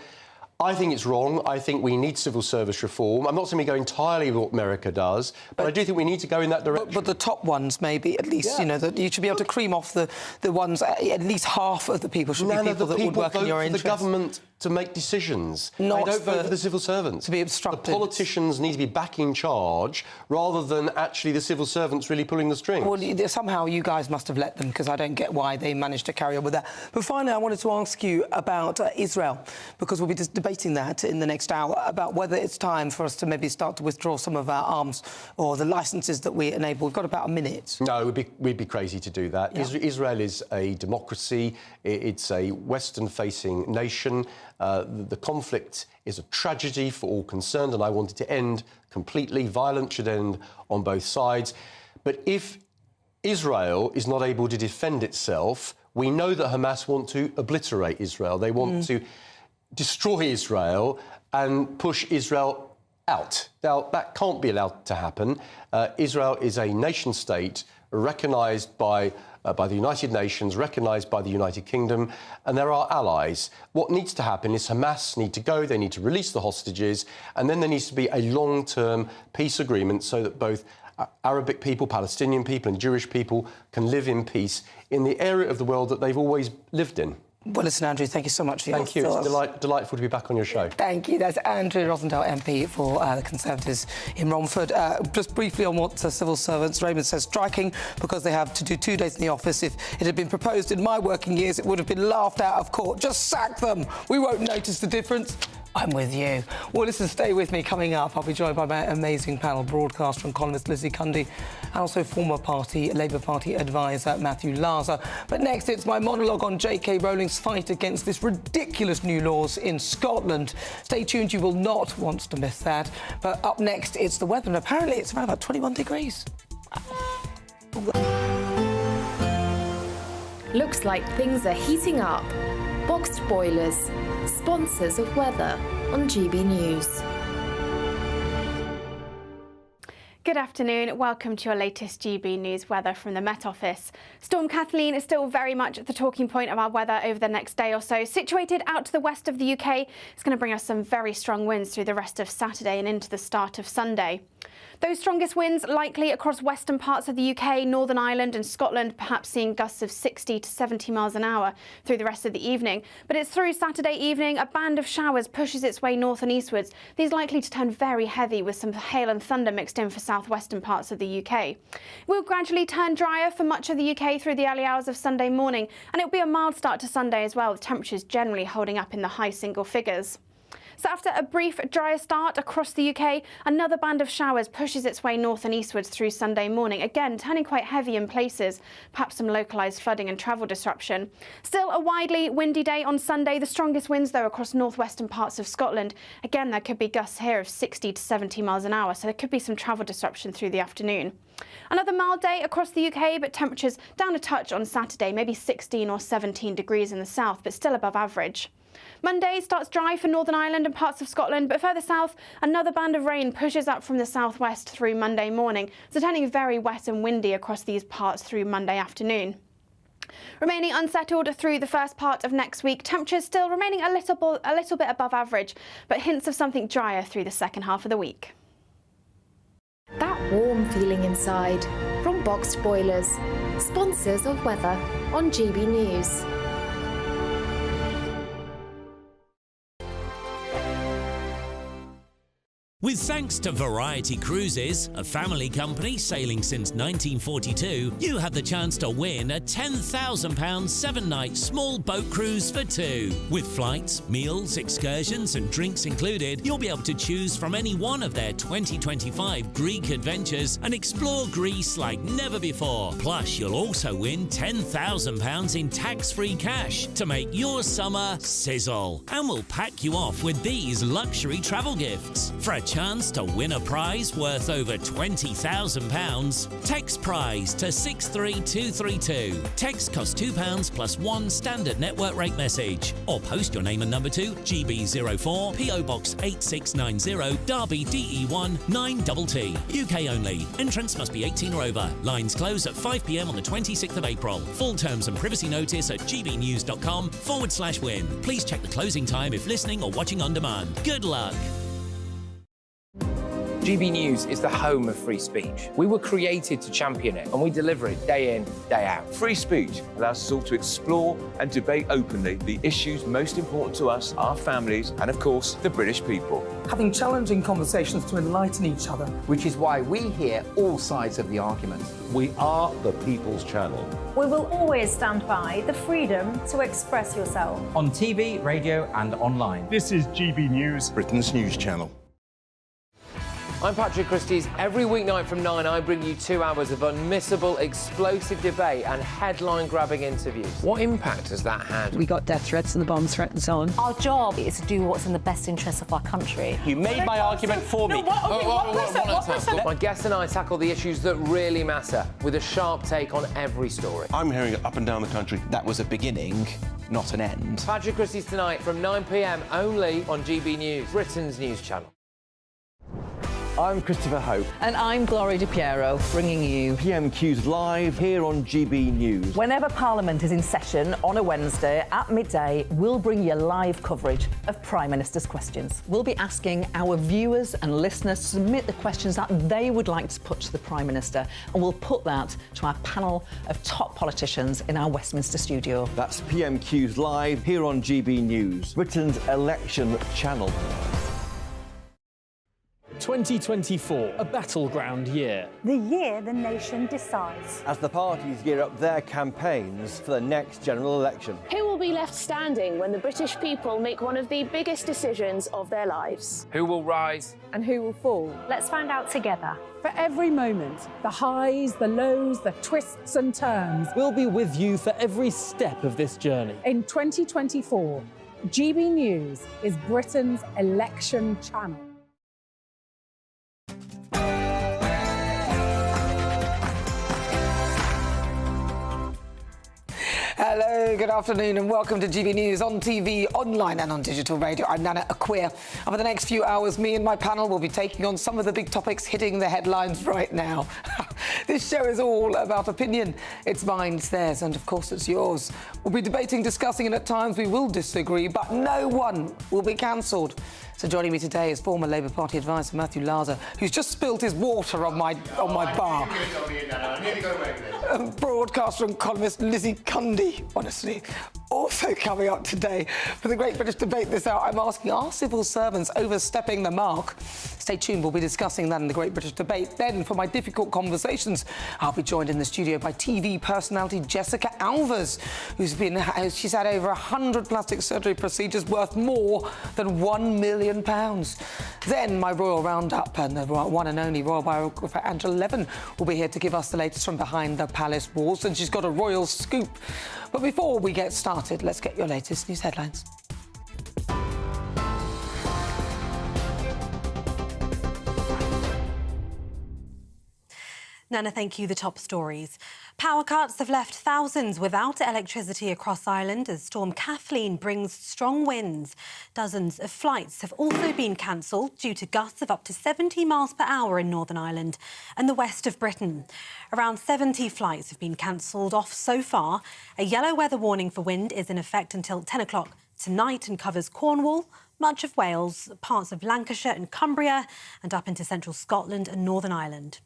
I think it's wrong. I think we need civil service reform. I'm not saying we go entirely with what America does, but I do think we need to go in that direction. But the top ones, maybe, at least, that you should be able to cream off the ones, at least half of the people should be people that would work in your interest. The government to make decisions. They don't vote for the civil servants. To be obstructed. The politicians need to be back in charge rather than actually the civil servants really pulling the strings. Well, somehow you guys must have let them, because I don't get why they managed to carry on with that. But finally, I wanted to ask you about Israel, because we'll be debating that in the next hour, about whether it's time for us to maybe start to withdraw some of our arms or the licences that we enable. We've got about a minute. No, we'd be crazy to do that. Yeah. Israel is a democracy. It's a Western-facing nation. The conflict is a tragedy for all concerned, and I want it to end completely. Violence should end on both sides. But if Israel is not able to defend itself, we know that Hamas want to obliterate Israel. They want to destroy Israel and push Israel out. Now, that can't be allowed to happen. Israel is a nation-state recognised by the United Nations, recognised by the United Kingdom, and they're our allies. What needs to happen is Hamas need to go, they need to release the hostages, and then there needs to be a long-term peace agreement so that both Arabic people, Palestinian people and Jewish people can live in peace in the area of the world that they've always lived in. Well, listen, Andrew, thank you so much for your thoughts. Thank you. It's delightful to be back on your show. Thank you. That's Andrew Rosendahl, MP for the Conservatives in Romford. Just briefly on what civil servants, Raymond says, striking because they have to do 2 days in the office. If it had been proposed in my working years, it would have been laughed out of court. Just sack them. We won't notice the difference. I'm with you. Well, listen, stay with me. Coming up, I'll be joined by my amazing panel, broadcaster and columnist Lizzie Cundy, and also former Labour Party advisor Matthew Larser. But next, it's my monologue on J.K. Rowling's fight against this ridiculous new laws in Scotland. Stay tuned, you will not want to miss that. But up next, it's the weather, and apparently it's around about 21 degrees. Looks like things are heating up. Boxed boilers, sponsors of weather on GB News. Good afternoon. Welcome to your latest GB News weather from the Met Office. Storm Kathleen is still very much the talking point of our weather over the next day or so. Situated out to the west of the UK, it's going to bring us some very strong winds through the rest of Saturday and into the start of Sunday. Those strongest winds likely across western parts of the UK, Northern Ireland and Scotland, perhaps seeing gusts of 60 to 70 miles an hour through the rest of the evening. But it's through Saturday evening, a band of showers pushes its way north and eastwards. These likely to turn very heavy with some hail and thunder mixed in for southwestern parts of the UK. We'll gradually turn drier for much of the UK through the early hours of Sunday morning, and it'll be a mild start to Sunday as well, with temperatures generally holding up in the high single figures. So after a brief drier start across the UK, another band of showers pushes its way north and eastwards through Sunday morning, again turning quite heavy in places, perhaps some localised flooding and travel disruption. Still a widely windy day on Sunday, the strongest winds though across northwestern parts of Scotland. Again, there could be gusts here of 60 to 70 miles an hour, so there could be some travel disruption through the afternoon. Another mild day across the UK, but temperatures down a touch on Saturday, maybe 16 or 17 degrees in the south, but still above average. Monday starts dry for Northern Ireland and parts of Scotland, but further south, another band of rain pushes up from the southwest through Monday morning, so turning very wet and windy across these parts through Monday afternoon. Remaining unsettled through the first part of next week, temperatures still remaining a little bit above average, but hints of something drier through the second half of the week. That warm feeling inside from Boxed Boilers, sponsors of weather on GB News. With thanks to Variety Cruises, a family company sailing since 1942, you have the chance to win a £10,000 7-night small boat cruise for two. With flights, meals, excursions and drinks included, you'll be able to choose from any one of their 2025 Greek adventures and explore Greece like never before. Plus, you'll also win £10,000 in tax-free cash to make your summer sizzle. And we'll pack you off with these luxury travel gifts. For a chance to win a prize worth over £20,000, text prize to 63232. Text costs £2 plus one standard network rate message. Or post your name and number to GB04 PO Box 8690 Derby DE1 9TT. UK only. Entrance must be 18 or over. Lines close at 5 p.m. on the 26th of April. Full terms and privacy notice at gbnews.com/win. Please check the closing time if listening or watching on demand. Good luck. GB News is the home of free speech. We were created to champion it, and we deliver it day in, day out. Free speech allows us all to explore and debate openly the issues most important to us, our families, and of course, the British people. Having challenging conversations to enlighten each other. Which is why we hear all sides of the argument. We are the People's Channel. We will always stand by the freedom to express yourself. On TV, radio and online. This is GB News, Britain's news channel. I'm Patrick Christie's. Every weeknight from 9, I bring you 2 hours of unmissable, explosive debate and headline-grabbing interviews. What impact has that had? We got death threats and the bomb threat and so on. Our job is to do what's in the best interest of our country. You made my argument for me. My guests and I tackle the issues that really matter, with a sharp take on every story. I'm hearing it up and down the country. That was a beginning, not an end. Patrick Christie's tonight from 9 p.m. only on GB News, Britain's news channel. I'm Christopher Hope. And I'm Gloria Di Piero, bringing you PMQ's live here on GB News. Whenever Parliament is in session on a Wednesday at midday, we'll bring you live coverage of Prime Minister's questions. We'll be asking our viewers and listeners to submit the questions that they would like to put to the Prime Minister, and we'll put that to our panel of top politicians in our Westminster studio. That's PMQ's live here on GB News, Britain's election channel. 2024, a battleground year. The year the nation decides. As the parties gear up their campaigns for the next general election. Who will be left standing when the British people make one of the biggest decisions of their lives? Who will rise? And who will fall? Let's find out together. For every moment, the highs, the lows, the twists and turns. We'll be with you for every step of this journey. In 2024, GB News is Britain's election channel. Hello, good afternoon and welcome to GB News on TV, online and on digital radio. I'm Nana Akua. And for the next few hours, me and my panel will be taking on some of the big topics hitting the headlines right now. This show is all about opinion. It's mine, it's theirs, and of course it's yours. We'll be debating, discussing, and at times we will disagree, but no one will be cancelled. So joining me today is former Labour Party advisor Matthew Laza, who's just spilled his water on my bar. Broadcaster and columnist Lizzie Cundy, honestly. Also coming up today for the Great British Debate this hour, I'm asking, are civil servants overstepping the mark? Stay tuned, we'll be discussing that in the Great British Debate. Then, for my difficult conversations, I'll be joined in the studio by TV personality Jessica Alvers, she's had over 100 plastic surgery procedures worth more than £1 million. Then, my Royal Roundup and the one and only royal biographer Angela Levin will be here to give us the latest from behind the palace walls, and she's got a royal scoop. But before we get started, let's get your latest news headlines. Nana, thank you. The top stories. Power cuts have left thousands without electricity across Ireland as Storm Kathleen brings strong winds. Dozens of flights have also been cancelled due to gusts of up to 70 miles per hour in Northern Ireland and the west of Britain. Around 70 flights have been cancelled off so far. A yellow weather warning for wind is in effect until 10 o'clock tonight and covers Cornwall, much of Wales, parts of Lancashire and Cumbria, and up into central Scotland and Northern Ireland.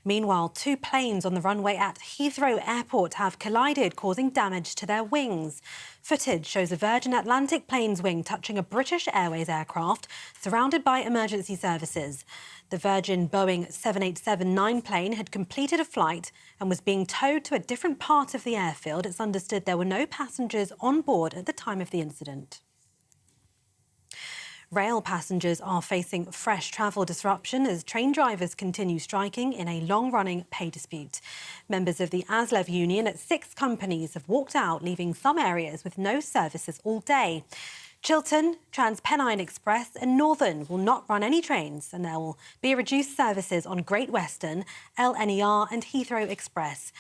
Meanwhile, two planes on the runway at Heathrow Airport have collided, causing damage to their wings. Footage shows a Virgin Atlantic plane's wing touching a British Airways aircraft surrounded by emergency services. The Virgin Boeing 787-9 plane had completed a flight and was being towed to a different part of the airfield. It's understood there were no passengers on board at the time of the incident. Rail passengers are facing fresh travel disruption as train drivers continue striking in a long-running pay dispute. Members of the ASLEV union at 6 companies have walked out, leaving some areas with no services all day. Chiltern, TransPennine Express and Northern will not run any trains, and there will be reduced services on Great Western, LNER and Heathrow Express.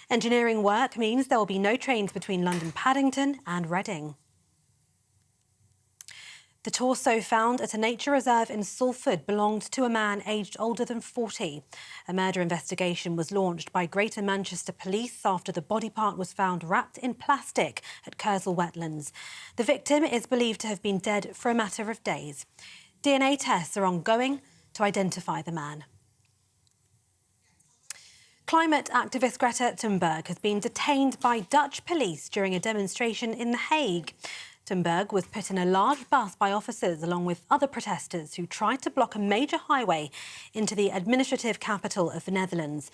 Engineering work means there will be no trains between London Paddington and Reading. The torso found at a nature reserve in Salford belonged to a man aged older than 40. A murder investigation was launched by Greater Manchester Police after the body part was found wrapped in plastic at Kersal Wetlands. The victim is believed to have been dead for a matter of days. DNA tests are ongoing to identify the man. Climate activist Greta Thunberg has been detained by Dutch police during a demonstration in The Hague. Thunberg was put in a large bus by officers along with other protesters who tried to block a major highway into the administrative capital of the Netherlands.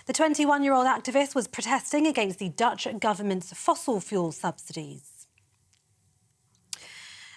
The 21-year-old activist was protesting against the Dutch government's fossil fuel subsidies.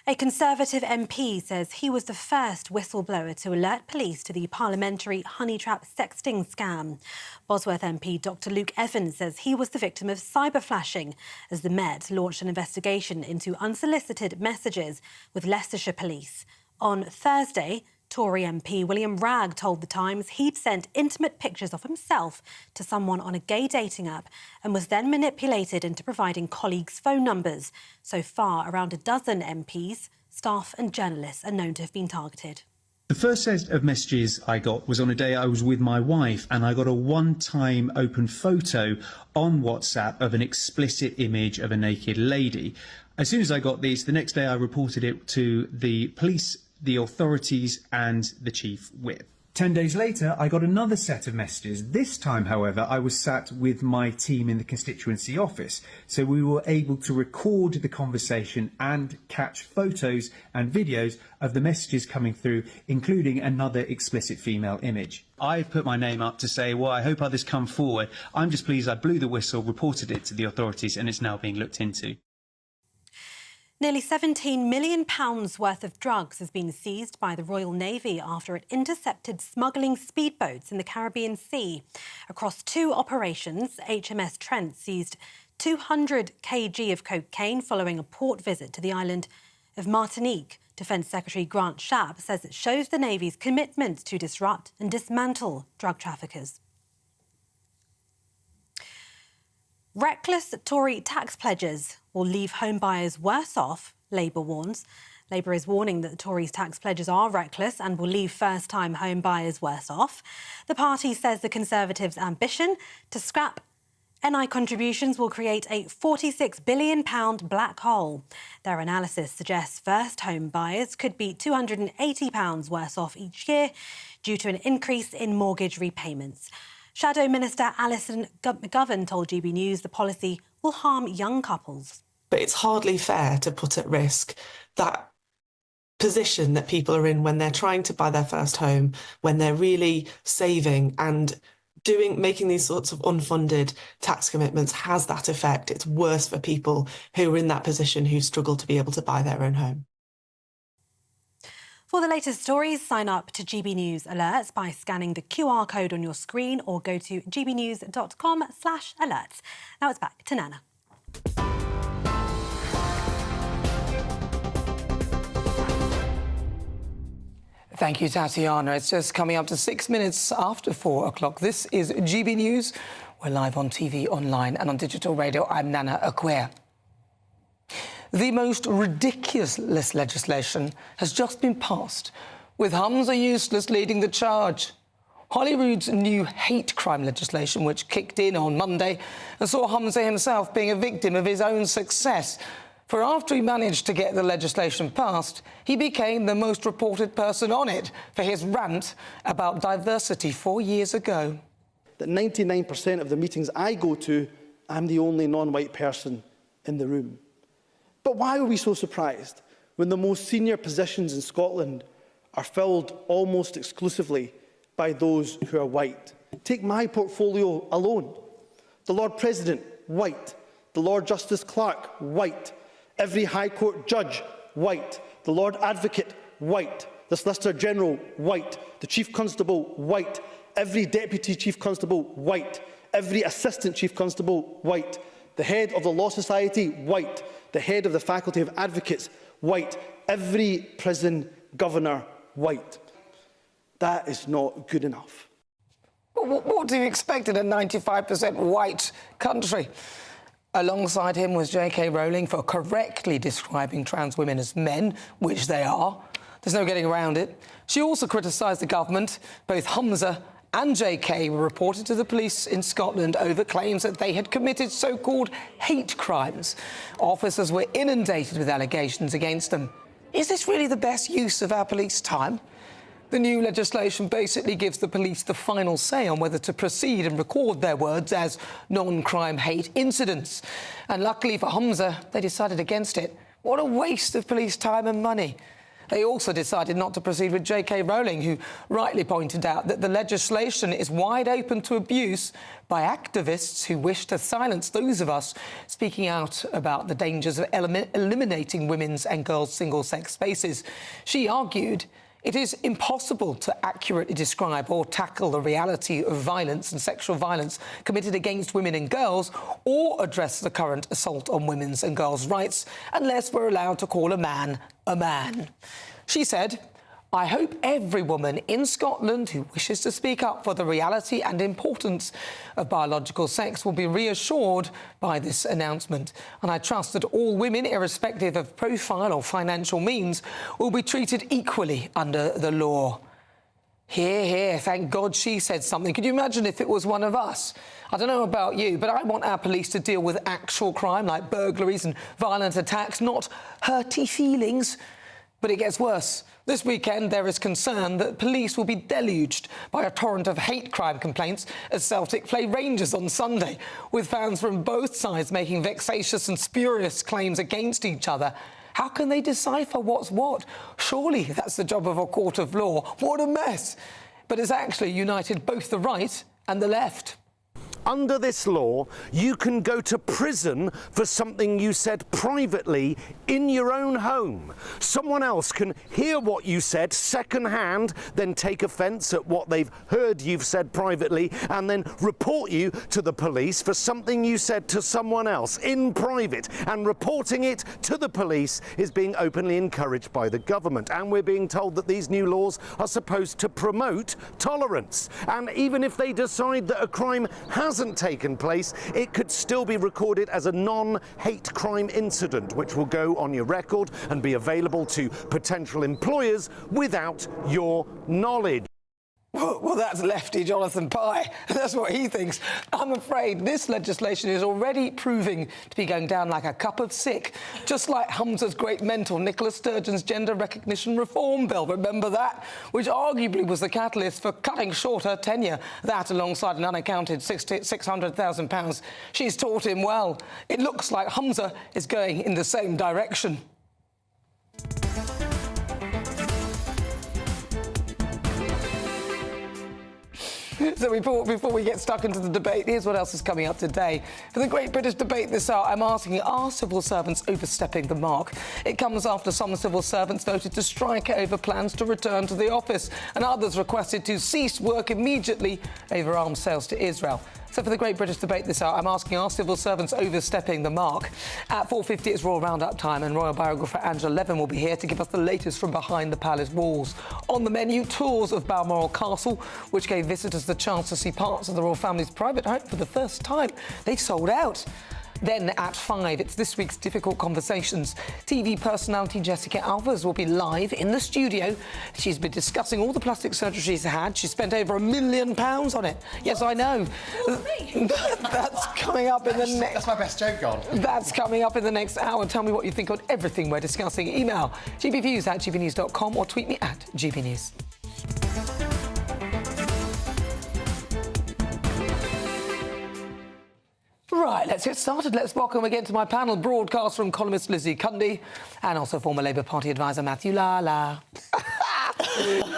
A Conservative MP says he was the first whistleblower to alert police to the parliamentary honey trap sexting scam. Bosworth MP Dr Luke Evans says he was the victim of cyber flashing as the Met launched an investigation into unsolicited messages with Leicestershire police. On Thursday, Tory MP William Ragg told The Times he'd sent intimate pictures of himself to someone on a gay dating app and was then manipulated into providing colleagues' phone numbers. So far, around a dozen MPs, staff and journalists are known to have been targeted. The first set of messages I got was on a day I was with my wife, and I got a one-time open photo on WhatsApp of an explicit image of a naked lady. As soon as I got these, the next day I reported it to the police, the authorities and the chief whip. 10 days later, I got another set of messages. This time, however, I was sat with my team in the constituency office, so we were able to record the conversation and catch photos and videos of the messages coming through, including another explicit female image. I've put my name up to say, well, I hope others come forward. I'm just pleased I blew the whistle, reported it to the authorities, and it's now being looked into. Nearly £17 million worth of drugs has been seized by the Royal Navy after it intercepted smuggling speedboats in the Caribbean Sea. Across 2 operations, HMS Trent seized 200 kg of cocaine following a port visit to the island of Martinique. Defence Secretary Grant Shapps says it shows the Navy's commitment to disrupt and dismantle drug traffickers. Reckless Tory tax pledges will leave home buyers worse off, Labour warns. Labour is warning that the Tories' tax pledges are reckless and will leave first-time home buyers worse off. The party says the Conservatives' ambition to scrap NI contributions will create a £46 billion black hole. Their analysis suggests first home buyers could be £280 worse off each year due to an increase in mortgage repayments. Shadow Minister Alison McGovern told GB News the policy will harm young couples. But it's hardly fair to put at risk that position that people are in when they're trying to buy their first home, when they're really saving and making these sorts of unfunded tax commitments has that effect. It's worse for people who are in that position who struggle to be able to buy their own home. For the latest stories, sign up to GB News Alerts by scanning the QR code on your screen or go to gbnews.com/alerts. Now it's back to Nana. Thank you, Tatiana. It's just coming up to 6 minutes after 4 o'clock. This is GB News. We're live on TV, online and on digital radio. I'm Nana Akua. The most ridiculous legislation has just been passed, with Humza Useless leading the charge. Holyrood's new hate crime legislation, which kicked in on Monday, and saw Humza himself being a victim of his own success. For after he managed to get the legislation passed, he became the most reported person on it for his rant about diversity 4 years ago. That 99% of the meetings I go to, I'm the only non-white person in the room. But why are we so surprised when the most senior positions in Scotland are filled almost exclusively by those who are white? Take my portfolio alone. The Lord President, white. The Lord Justice Clerk, white. Every High Court judge, white. The Lord Advocate, white. The Solicitor General, white. The Chief Constable, white. Every Deputy Chief Constable, white. Every Assistant Chief Constable, white. The Head of the Law Society, white. The Head of the Faculty of Advocates, white. Every prison governor, white. That is not good enough. What do you expect in a 95% white country? Alongside him was J.K. Rowling for correctly describing trans women as men, which they are. There's no getting around it. She also criticised the government. Both Humza and J.K. were reported to the police in Scotland over claims that they had committed so-called hate crimes. Officers were inundated with allegations against them. Is this really the best use of our police time? The new legislation basically gives the police the final say on whether to proceed and record their words as non-crime hate incidents. And luckily for Humza, they decided against it. What a waste of police time and money. They also decided not to proceed with J.K. Rowling, who rightly pointed out that the legislation is wide open to abuse by activists who wish to silence those of us speaking out about the dangers of eliminating women's and girls' single-sex spaces. She argued it is impossible to accurately describe or tackle the reality of violence and sexual violence committed against women and girls, or address the current assault on women's and girls' rights, unless we're allowed to call a man a man. She said, "I hope every woman in Scotland who wishes to speak up for the reality and importance of biological sex will be reassured by this announcement. And I trust that all women, irrespective of profile or financial means, will be treated equally under the law." Hear, hear. Thank God she said something. Could you imagine if it was one of us? I don't know about you, but I want our police to deal with actual crime like burglaries and violent attacks, not hurty feelings. But it gets worse. This weekend, there is concern that police will be deluged by a torrent of hate crime complaints as Celtic play Rangers on Sunday, with fans from both sides making vexatious and spurious claims against each other. How can they decipher what's what? Surely that's the job of a court of law. What a mess. But it's actually united both the right and the left. Under this law, you can go to prison for something you said privately in your own home. Someone else can hear what you said second-hand, then take offence at what they've heard you've said privately, and then report you to the police for something you said to someone else in private. And reporting it to the police is being openly encouraged by the government. And we're being told that these new laws are supposed to promote tolerance. And even if they decide that a crime has hasn't taken place, it could still be recorded as a non-hate crime incident, which will go on your record and be available to potential employers without your knowledge. Well, that's lefty Jonathan Pye. That's what he thinks. I'm afraid this legislation is already proving to be going down like a cup of sick, just like Humza's great mentor Nicola Sturgeon's gender recognition reform bill. Remember that? Which arguably was the catalyst for cutting short her tenure. That, alongside an unaccounted £600,000. She's taught him well. It looks like Humza is going in the same direction. So before we get stuck into the debate, here's what else is coming up today. For the Great British Debate this hour, I'm asking, are civil servants overstepping the mark? It comes after some civil servants voted to strike over plans to return to the office, and others requested to cease work immediately over arms sales to Israel. So for the Great British Debate this hour, I'm asking, are civil servants overstepping the mark? At 4:50, it's Royal Roundup time, and royal biographer Angela Levin will be here to give us the latest from behind the palace walls. On the menu, tours of Balmoral Castle, which gave visitors the chance to see parts of the royal family's private home for the first time. They sold out. Then at 5, it's this week's Difficult Conversations. TV personality Jessica Alvers will be live in the studio. She's been discussing all the plastic surgery she's had. She spent over £1 million on it. Yes, I know. That's coming up in the next... That's my best joke gone. That's coming up in the next hour. Tell me what you think on everything we're discussing. Email gbviews@gbnews.com or tweet me at gbnews. Right, let's get started. Let's welcome again to my panel broadcaster and columnist Lizzie Cundy and also former Labour Party advisor Matthew Lala.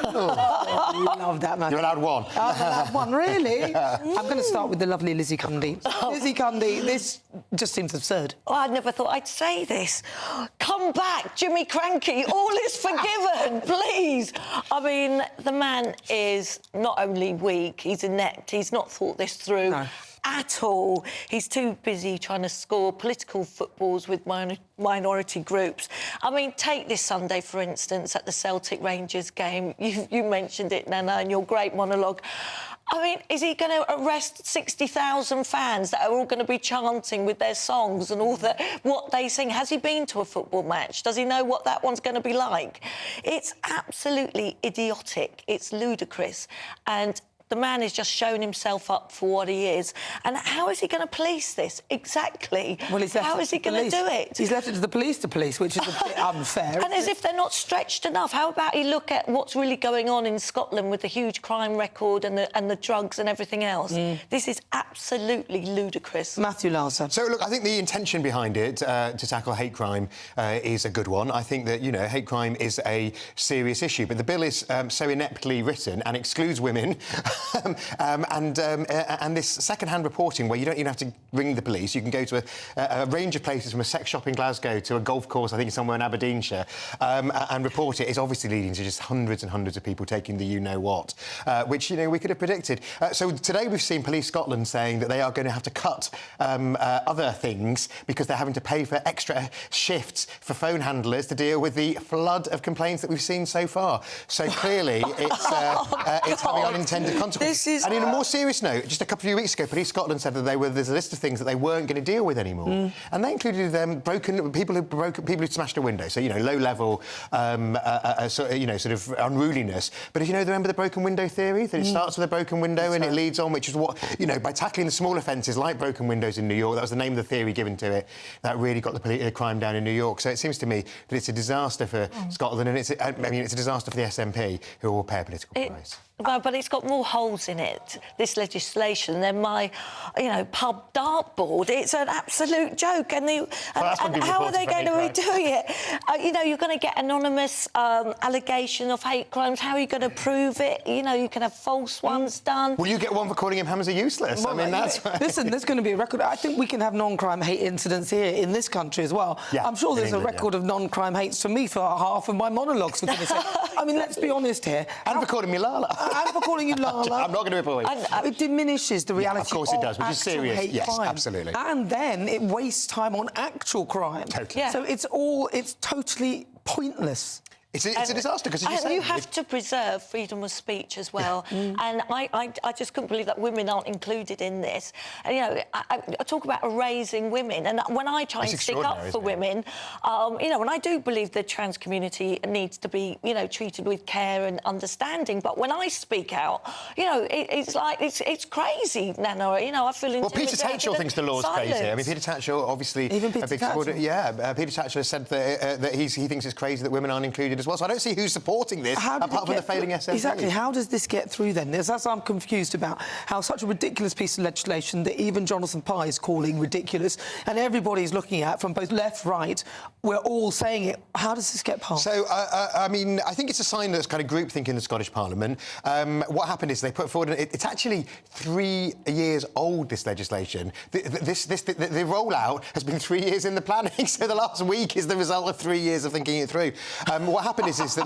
Oh, love that, Matthew. You're allowed one. I'm allowed one, really? I'm going to start with the lovely Lizzie Cundy. Lizzie Cundy, this just seems absurd. Oh, I never thought I'd say this. Come back, Jimmy Cranky. All is forgiven, please. I mean, the man is not only weak, he's inept. He's not thought this through. No. At all. He's too busy trying to score political footballs with minority groups. I mean, take this Sunday, for instance, at the Celtic Rangers game. You mentioned it, Nana, in your great monologue. I mean, is he going to arrest 60,000 fans that are all going to be chanting with their songs and all what they sing? Has he been to a football match? Does he know what that one's going to be like? It's absolutely idiotic. It's ludicrous. And the man has just shown himself up for what he is. And how is he going to police this? Exactly. Well, how is he going to do it? He's left it to the police to police, which is a bit unfair. And as if they're not stretched enough. How about you look at what's really going on in Scotland with the huge crime record and the drugs and everything else? This is absolutely ludicrous. Matthew Larson. So, look, I think the intention behind it to tackle hate crime is a good one. I think that, you know, hate crime is a serious issue, but the bill is so ineptly written and excludes women and this second-hand reporting where you don't even have to ring the police. You can go to a range of places, from a sex shop in Glasgow to a golf course, I think somewhere in Aberdeenshire, and report it is obviously leading to just hundreds and hundreds of people taking the you-know-what, which, you know, we could have predicted. So today we've seen Police Scotland saying that they are going to have to cut other things because they're having to pay for extra shifts for phone handlers to deal with the flood of complaints that we've seen so far. So clearly it's having unintended consequences. And in a more serious note, just a few weeks ago, Police Scotland said that there's a list of things that they weren't going to deal with anymore, and they included people who smashed a window. So, you know, low-level, sort of unruliness. But if you remember the broken window theory, that it starts with a broken window and it leads on, which is what, you know, by tackling the small offences like broken windows in New York, that was the name of the theory given to it, that really got the crime down in New York. So it seems to me that it's a disaster for Scotland, and it's a disaster for the SNP, who will pay a political price. Well, but it's got more holes in it, this legislation, than my, pub dartboard. It's an absolute joke. And how are they going to redo it? You're going to get anonymous allegation of hate crimes. How are you going to prove it? You can have false ones done. Will you get one for calling him Hamza useless? Well, listen, there's going to be a record. I think we can have non-crime hate incidents here in this country as well. Yeah, I'm sure there's a record of non-crime hates for me for half of my monologues, for goodness sake. I mean, let's be honest here. And for calling me Lala. And for calling you Lala. I'm not going to avoid. It diminishes the reality of course it does, which is serious. hate Yes, crime. absolutely. And then it wastes time on actual crime. Totally. Yeah. So it's totally pointless. It's a disaster because you have to preserve freedom of speech as well. Yeah. And I just couldn't believe that women aren't included in this. And, you know, I talk about erasing women, and when I try and stick up for women, you know, and I do believe the trans community needs to be, you know, treated with care and understanding. But when I speak out, you know, it's like it's crazy, Nana. You know, I feel intimidated. Well, Peter Tatchell thinks the law's crazy. I mean, Peter Tatchell, obviously, even Peter Tatchell. Peter Tatchell has said that he thinks it's crazy that women aren't included as well. So I don't see who's supporting this apart from the failing SNP. Exactly. How does this get through then? That's what I'm confused about. How such a ridiculous piece of legislation that even Jonathan Pye is calling ridiculous, and everybody's looking at from both left, right. We're all saying it. How does this get passed? So I mean, I think it's a sign that's kind of groupthink in the Scottish Parliament. What happened is they put forward. It's actually 3 years old. This legislation. The rollout has been 3 years in the planning. So the last week is the result of 3 years of thinking it through. What happened is that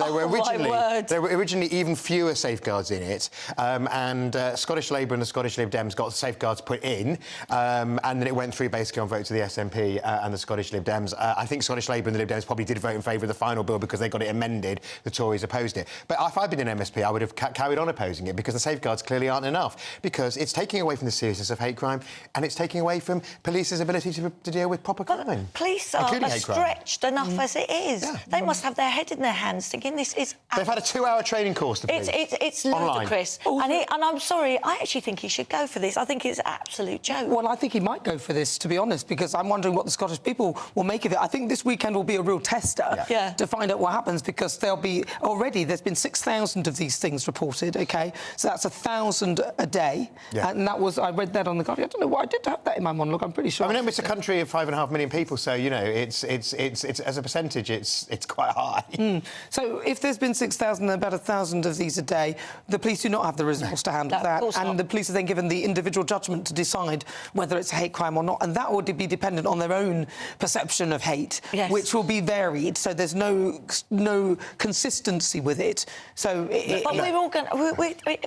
there were originally even fewer safeguards in it, and Scottish Labour and the Scottish Lib Dems got safeguards put in, and then it went through basically on vote to the SNP and the Scottish Lib Dems. I think Scottish Labour and the Lib Dems probably did vote in favour of the final bill because they got it amended. The Tories opposed it. But if I'd been an MSP, I would have carried on opposing it because the safeguards clearly aren't enough, because it's taking away from the seriousness of hate crime and it's taking away from police's ability to deal with proper crime. Police are stretched enough as it is. Yeah. They must have their head in their hands thinking this is... They've had a 2-hour training course, the police. It's ludicrous. And I'm sorry, I actually think he should go for this. I think it's an absolute joke. Well, I think he might go for this, to be honest, because I'm wondering what the Scottish people will make of it. I think this weekend will be a real tester to find out what happens, because there'll be... Already, there's been 6,000 of these things reported, OK? So that's 1,000 a day. Yeah. And that was... I read that on The Guardian. I don't know why I did have that in my monologue. I'm pretty sure. I mean, it's a country of 5.5 million people, so, you know, it's as a percentage, it's quite high. So if there's been 6,000 and about 1,000 of these a day, the police do not have the resource to handle that, and the police are then given the individual judgment to decide whether it's a hate crime or not, and that would be dependent on their own perception of hate, which will be varied. So there's no consistency with it. So but we're all going.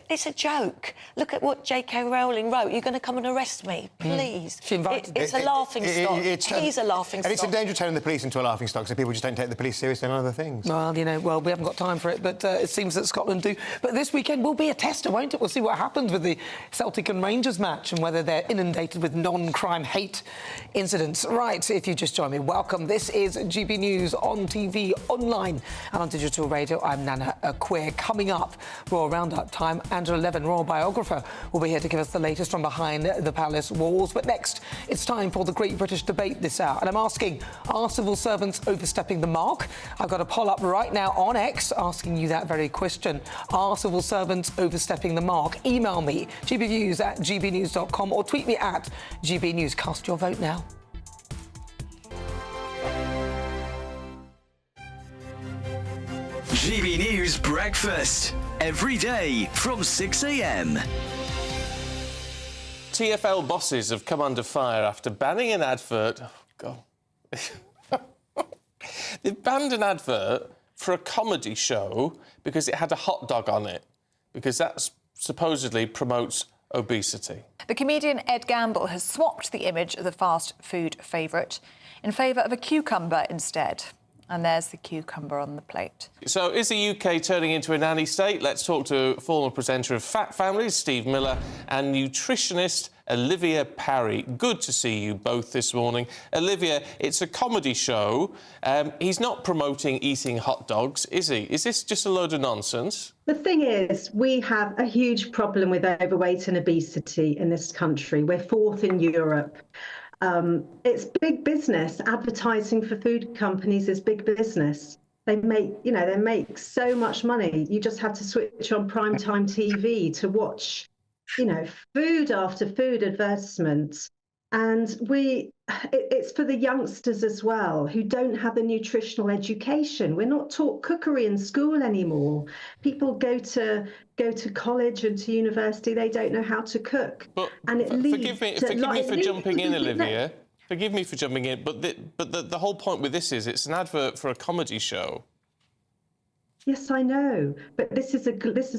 It's a joke. Look at what J.K. Rowling wrote. You're going to come and arrest me, please. She invited. It's a laughing stock. He's a laughing stock. And it's in danger of turning the police into a laughing stock, so people just don't take the police seriously on other things. Well, you know, we haven't got time for it, but it seems that Scotland do. But this weekend will be a tester, won't it? We'll see what happens with the Celtic and Rangers match and whether they're inundated with non-crime hate incidents. Right, if you just joined me, welcome. This is GB News on TV, online and on digital radio. I'm Nana Akua. Coming up, Royal Roundup time, and at 11, Royal Biographer will be here to give us the latest from behind the palace walls. But next, it's time for the Great British Debate this hour. And I'm asking, are civil servants overstepping the mark? I've got a poll up right now on X asking you that very question. Are civil servants overstepping the mark? Email me, gbnews@gbnews.com, or tweet me at gbnews. Cast your vote now. GB News Breakfast, every day from 6 a.m. TfL bosses have come under fire after banning an advert... Oh, God. They've banned an advert for a comedy show because it had a hot dog on it, because that supposedly promotes obesity. The comedian Ed Gamble has swapped the image of the fast food favourite in favour of a cucumber instead. And there's the cucumber on the plate. So is the UK turning into a nanny state? Let's talk to former presenter of Fat Families, Steve Miller, and nutritionist Olivia Parry. Good to see you both this morning. Olivia, it's a comedy show. He's not promoting eating hot dogs, is he? Is this just a load of nonsense? The thing is, we have a huge problem with overweight and obesity in this country. We're 4th in Europe. It's big business. Advertising for food companies is big business. They make so much money. You just have to switch on primetime TV to watch, food after food advertisements. And it's for the youngsters as well, who don't have the nutritional education. We're not taught cookery in school anymore. People go to college and to university, they don't know how to cook. But and it leads forgive me for jumping in, Olivia. Forgive me for jumping in, but the whole point with this is it's an advert for a comedy show. Yes, I know, but this is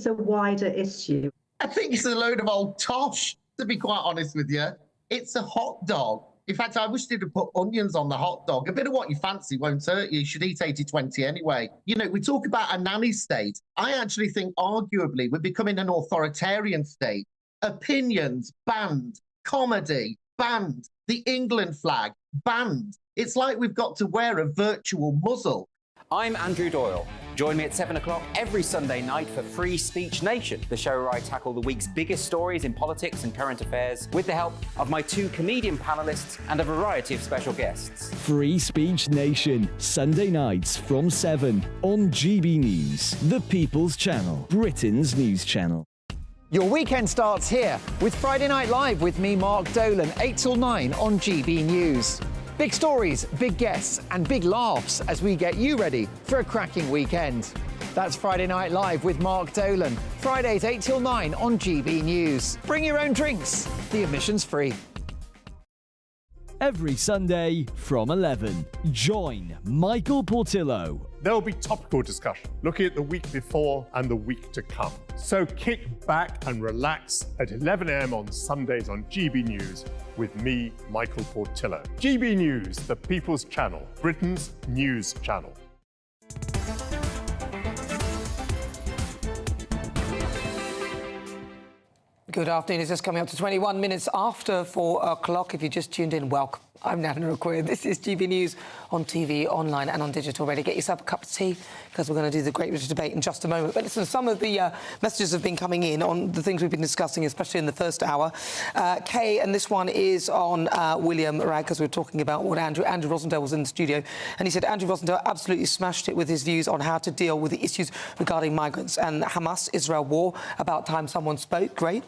a wider issue. I think it's a load of old tosh, to be quite honest with you. It's a hot dog. In fact, I wish they'd have put onions on the hot dog. A bit of what you fancy won't hurt you. You should eat 80-20 anyway. You know, we talk about a nanny state. I actually think, arguably, we're becoming an authoritarian state. Opinions banned, comedy banned, the England flag banned. It's like we've got to wear a virtual muzzle. I'm Andrew Doyle. Join me at 7 o'clock every Sunday night for Free Speech Nation, the show where I tackle the week's biggest stories in politics and current affairs with the help of my 2 comedian panellists and a variety of special guests. Free Speech Nation, Sunday nights from 7 on GB News, the People's Channel, Britain's news channel. Your weekend starts here with Friday Night Live with me, Mark Dolan, 8 till 9 on GB News. Big stories, big guests and big laughs as we get you ready for a cracking weekend. That's Friday Night Live with Mark Dolan. Fridays 8 till 9 on GB News. Bring your own drinks. The admission's free. Every Sunday from 11, join Michael Portillo. There will be topical discussion, looking at the week before and the week to come. So kick back and relax at 11 a.m. on Sundays on GB News with me, Michael Portillo. GB News, the People's Channel, Britain's news channel. Good afternoon. It's just coming up to 21 minutes after 4 o'clock. If you just tuned in, welcome. I'm Nana Akua. This is GB News on TV, online and on digital radio. Get yourself a cup of tea because we're going to do the Great British Debate in just a moment. But listen, some of the messages have been coming in on the things we've been discussing, especially in the first hour. Kay, and this one is on William Ragg, because we were talking about what Andrew Rosendale was in the studio, and he said Andrew Rosendale absolutely smashed it with his views on how to deal with the issues regarding migrants and Hamas-Israel war. About time someone spoke. Great.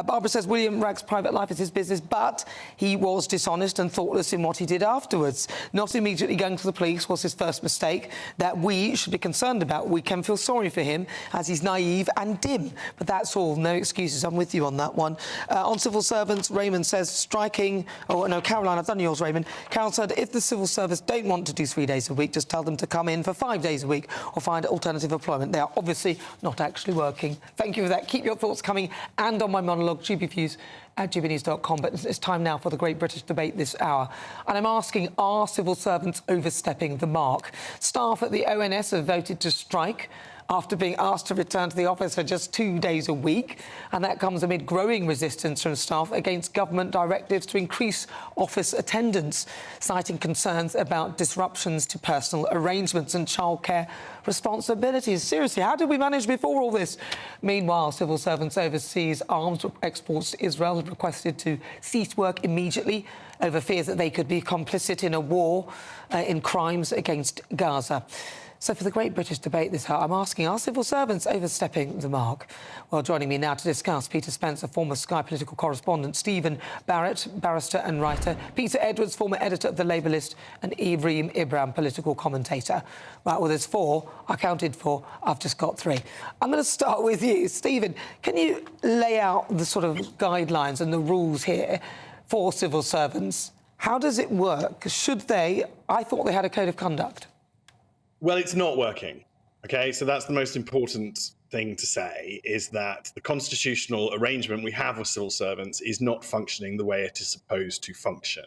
Barbara says William Ragg's private life is his business, but he was dishonest and thoughtless in what he did afterwards. Not immediately going to the police was his first mistake that we should be concerned about. We can feel sorry for him as he's naive and dim, but that's all. No excuses. I'm with you on that one. On civil servants, Raymond says striking... Oh, no, Caroline, I've done yours, Raymond. Carol said if the civil service don't want to do 3 days a week, just tell them to come in for 5 days a week or find alternative employment. They are obviously not actually working. Thank you for that. Keep your thoughts coming and on my monologue, GBViews at gbnews.com. But it's time now for the Great British Debate this hour. And I'm asking, are civil servants overstepping the mark? Staff at the ONS have voted to strike after being asked to return to the office for just 2 days a week. And that comes amid growing resistance from staff against government directives to increase office attendance, citing concerns about disruptions to personal arrangements and childcare responsibilities. Seriously, how did we manage before all this? Meanwhile, civil servants overseas arms exports to Israel have requested to cease work immediately over fears that they could be complicit in a war in crimes against Gaza. So for the Great British Debate this hour, I'm asking, are civil servants overstepping the mark? Well, joining me now to discuss, Peter Spencer, former Sky political correspondent, Stephen Barrett, barrister and writer, Peter Edwards, former editor of The Labour List, and Ibrahim Ibrahim, political commentator. Right, well, there's 4. I counted 4. I've just got 3. I'm going to start with you. Stephen, can you lay out the sort of guidelines and the rules here for civil servants? How does it work? Should they... I thought they had a code of conduct. Well, it's not working. OK, so that's the most important thing to say, is that the constitutional arrangement we have with civil servants is not functioning the way it is supposed to function.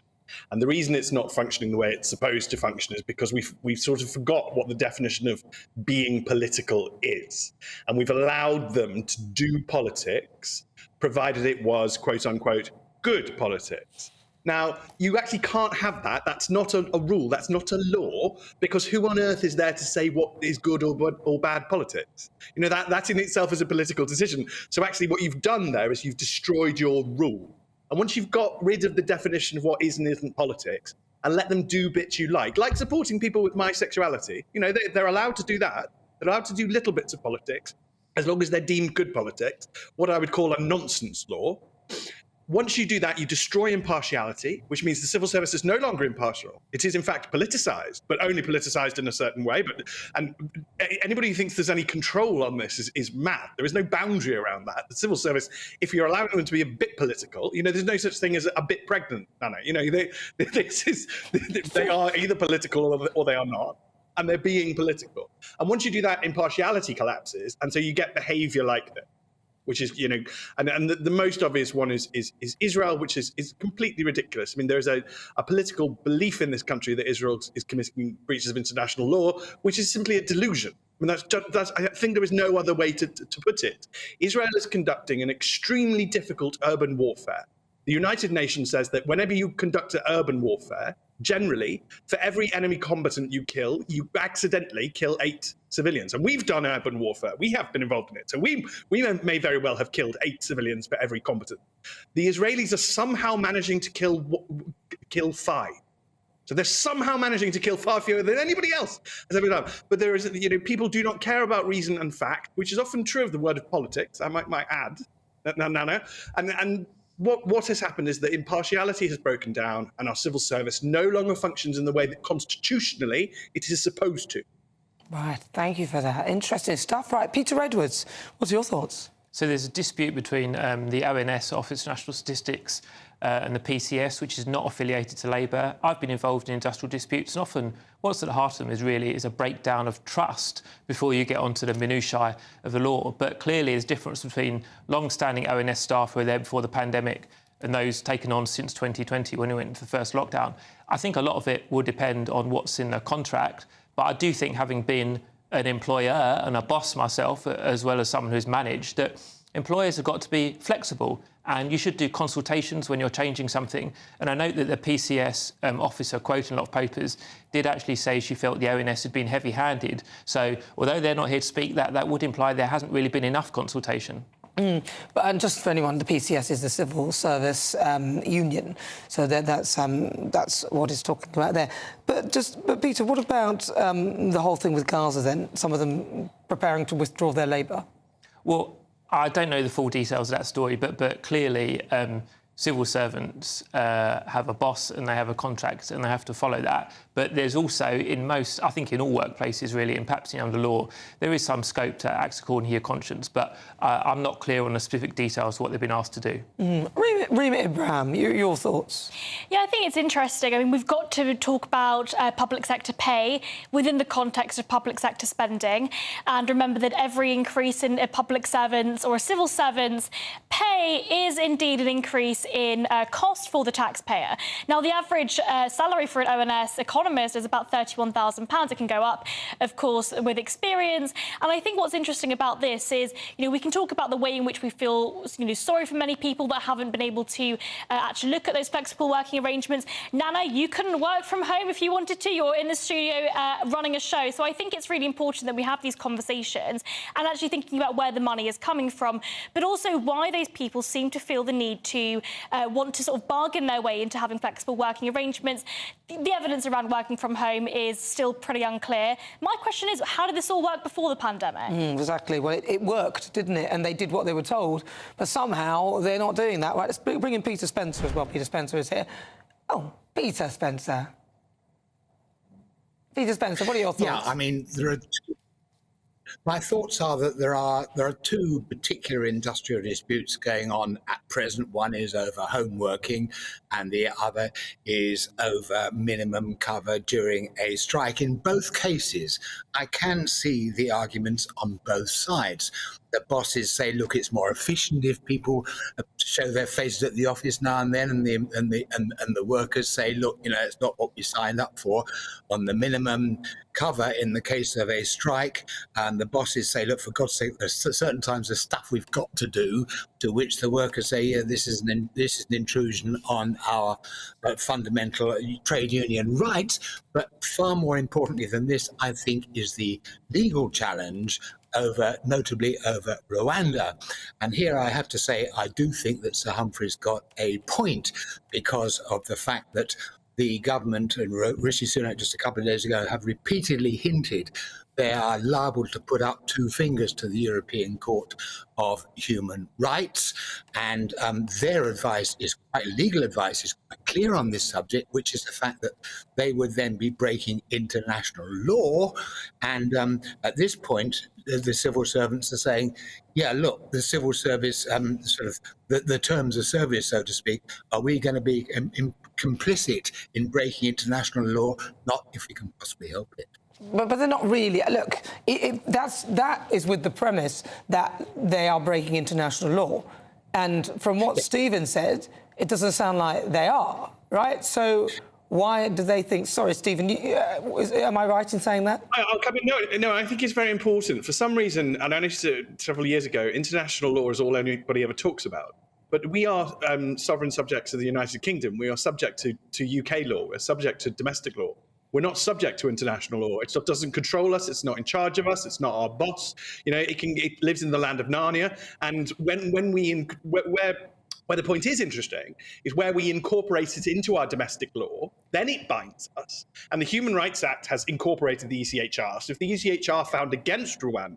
And the reason it's not functioning the way it's supposed to function is because we've sort of forgot what the definition of being political is. And we've allowed them to do politics, provided it was, quote unquote, good politics. Now, you actually can't have that. That's not a rule. That's not a law, because who on earth is there to say what is good or bad politics? You know, that in itself is a political decision. So actually what you've done there is you've destroyed your rule. And once you've got rid of the definition of what is and isn't politics and let them do bits you like supporting people with my sexuality, you know, they're allowed to do that. They're allowed to do little bits of politics as long as they're deemed good politics, what I would call a nonsense law. Once you do that, you destroy impartiality, which means the civil service is no longer impartial. It is, in fact, politicized, but only politicized in a certain way. And anybody who thinks there's any control on this is mad. There is no boundary around that. The civil service, if you're allowing them to be a bit political, you know, there's no such thing as a bit pregnant, Nana. You know, they are either political or they are not, and they're being political. And once you do that, impartiality collapses, and so you get behavior like this. which is, and the most obvious one is Israel, which is completely ridiculous. I mean, there's a political belief in this country that Israel is committing breaches of international law, which is simply a delusion. I mean, I think there is no other way to put it. Israel is conducting an extremely difficult urban warfare. The United Nations says that whenever you conduct an urban warfare, generally, for every enemy combatant you kill, you accidentally kill 8 civilians. And we've done urban warfare. We have been involved in it. So we may very well have killed 8 civilians for every combatant. The Israelis are somehow managing to kill 5. So they're somehow managing to kill far fewer than anybody else has ever done. But there is, people do not care about reason and fact, which is often true of the word of politics, I might add, Nana. And what has happened is that impartiality has broken down and our civil service no longer functions in the way that constitutionally it is supposed to. Right, thank you for that. Interesting stuff. Right, Peter Edwards, what's your thoughts? So there's a dispute between the ONS, Office for National Statistics, and the PCS, which is not affiliated to Labour. I've been involved in industrial disputes, and often what's at the heart of them is a breakdown of trust before you get onto the minutiae of the law. But clearly there's a difference between long-standing ONS staff who were there before the pandemic and those taken on since 2020 when we went into the first lockdown. I think a lot of it will depend on what's in the contract, but I do think, having been an employer and a boss myself, as well as someone who's managed, that employers have got to be flexible, and you should do consultations when you're changing something. And I note that the PCS officer, quoting a lot of papers, did actually say she felt the ONS had been heavy-handed. So although they're not here to speak, that would imply there hasn't really been enough consultation. And just for anyone, the PCS is the Civil Service Union, so that's what it's talking about there. But Peter, what about the whole thing with Gaza then? Some of them preparing to withdraw their labour. Well, I don't know the full details of that story, but clearly civil servants have a boss and they have a contract and they have to follow that. But there's also, I think in all workplaces really, and perhaps under law, there is some scope to act according to your conscience, but I'm not clear on the specific details of what they've been asked to do. Rima Ibrahim, your thoughts? Yeah, I think it's interesting. I mean, we've got to talk about public sector pay within the context of public sector spending, and remember that every increase in a public servant's or a civil servant's pay is indeed an increase in cost for the taxpayer. Now, the average salary for an ONS economist is about £31,000. It can go up, of course, with experience. And I think what's interesting about this is, we can talk about the way in which we feel, sorry for many people that haven't been able to actually look at those flexible working arrangements. Nana, you couldn't work from home if you wanted to. You're in the studio running a show. So I think it's really important that we have these conversations and actually thinking about where the money is coming from, but also why those people seem to feel the need to want to sort of bargain their way into having flexible working arrangements. The evidence around working from home is still pretty unclear. My question is, how did this all work before the pandemic? Exactly. Well, it worked, didn't it? And they did what they were told, but somehow they're not doing that. Right, let's bring in Peter Spencer as well. Peter Spencer is here. Oh, Peter Spencer. Peter Spencer, what are your thoughts? Yeah, I mean, my thoughts are that there are 2 particular industrial disputes going on at present. One is over home working and the other is over minimum cover during a strike. In both cases, I can see the arguments on both sides. The bosses say, look, it's more efficient if people show their faces at the office now and then, and the workers say, look, it's not what we signed up for on the minimum cover in the case of a strike. And the bosses say, look, for God's sake, there's certain times there's stuff we've got to do, to which the workers say, yeah, this is an intrusion on our fundamental trade union rights. But far more importantly than this, I think, is the legal challenge notably over Rwanda. And here I have to say, I do think that Sir Humphrey's got a point, because of the fact that the government and Rishi Sunak just a couple of days ago have repeatedly hinted they are liable to put up 2 fingers to the European Court of Human Rights. And their legal advice is quite clear on this subject, which is the fact that they would then be breaking international law. And at this point, the civil servants are saying, yeah, look, the civil service, the terms of service, so to speak, are we going to be complicit in breaking international law? Not if we can possibly help it. But they're not really. Look, that is with the premise that they are breaking international law. And from what Stephen said, it doesn't sound like they are, right? So why do they think... Sorry, Stephen, am I right in saying that? I'll come in. No, I think it's very important. For some reason, and I noticed it several years ago, international law is all anybody ever talks about. But we are sovereign subjects of the United Kingdom. We are subject to UK law. We're subject to domestic law. We're not subject to international law. It doesn't control us. It's not in charge of us. It's not our boss. You know, it lives in the land of Narnia. And where the point is interesting is where we incorporate it into our domestic law, then it binds us. And the Human Rights Act has incorporated the ECHR. So if the ECHR found against Rwanda,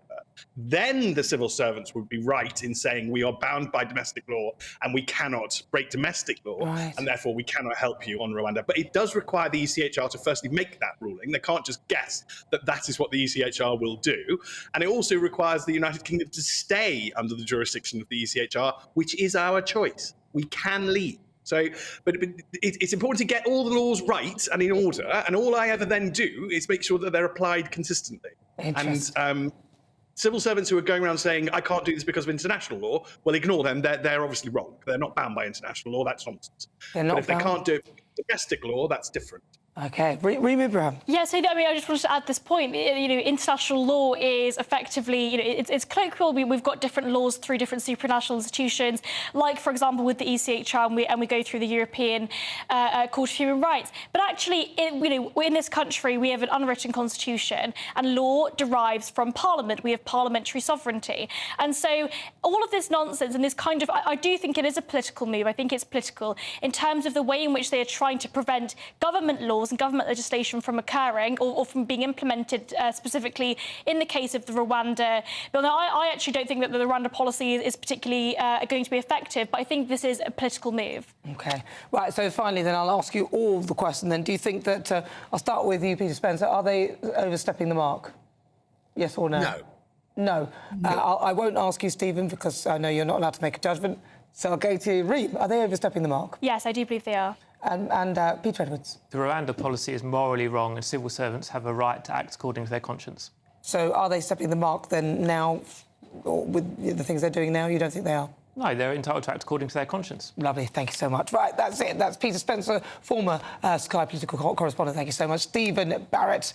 then the civil servants would be right in saying we are bound by domestic law and we cannot break domestic law, and therefore we cannot help you on Rwanda. But it does require the ECHR to firstly make that ruling. They can't just guess that that is what the ECHR will do. And it also requires the United Kingdom to stay under the jurisdiction of the ECHR, which is our choice. We can leave. So, but it's important to get all the laws right and in order. And all I ever then do is make sure that they're applied consistently. And civil servants who are going around saying, I can't do this because of international law, well, ignore them. They're obviously wrong. They're not bound by international law. That's nonsense. But if they can't do it for domestic law, that's different. OK. Reem Ibrahim. Yeah, so I mean, I just wanted to add this point. You know, international law is effectively, you know, it's colloquial. We've got different laws through different supranational institutions, like, for example, with the ECHR, and we go through the European Court of Human Rights. But actually, in this country, we have an unwritten constitution, and law derives from Parliament. We have parliamentary sovereignty. And so all of this nonsense and this kind of, I do think it is a political move. I think it's political in terms of the way in which they are trying to prevent government laws and government legislation from occurring or from being implemented specifically in the case of the Rwanda bill. Now, I actually don't think that the Rwanda policy is particularly going to be effective, but I think this is a political move. OK. Right, so finally, then, I'll ask you all the question, then. Do you think that... I'll start with you, Peter Spencer. Are they overstepping the mark? Yes or no? No. No. I won't ask you, Stephen, because I know you're not allowed to make a judgment. So I'll go to Reem. Are they overstepping the mark? Yes, I do believe they are. And Peter Edwards. The Rwanda policy is morally wrong, and civil servants have a right to act according to their conscience. So are they stepping the mark then now, or with the things they're doing now? You don't think they are? No, they're entitled to act according to their conscience. Lovely, thank you so much. Right, that's it. That's Peter Spencer, former Sky political correspondent. Thank you so much. Stephen Barrett,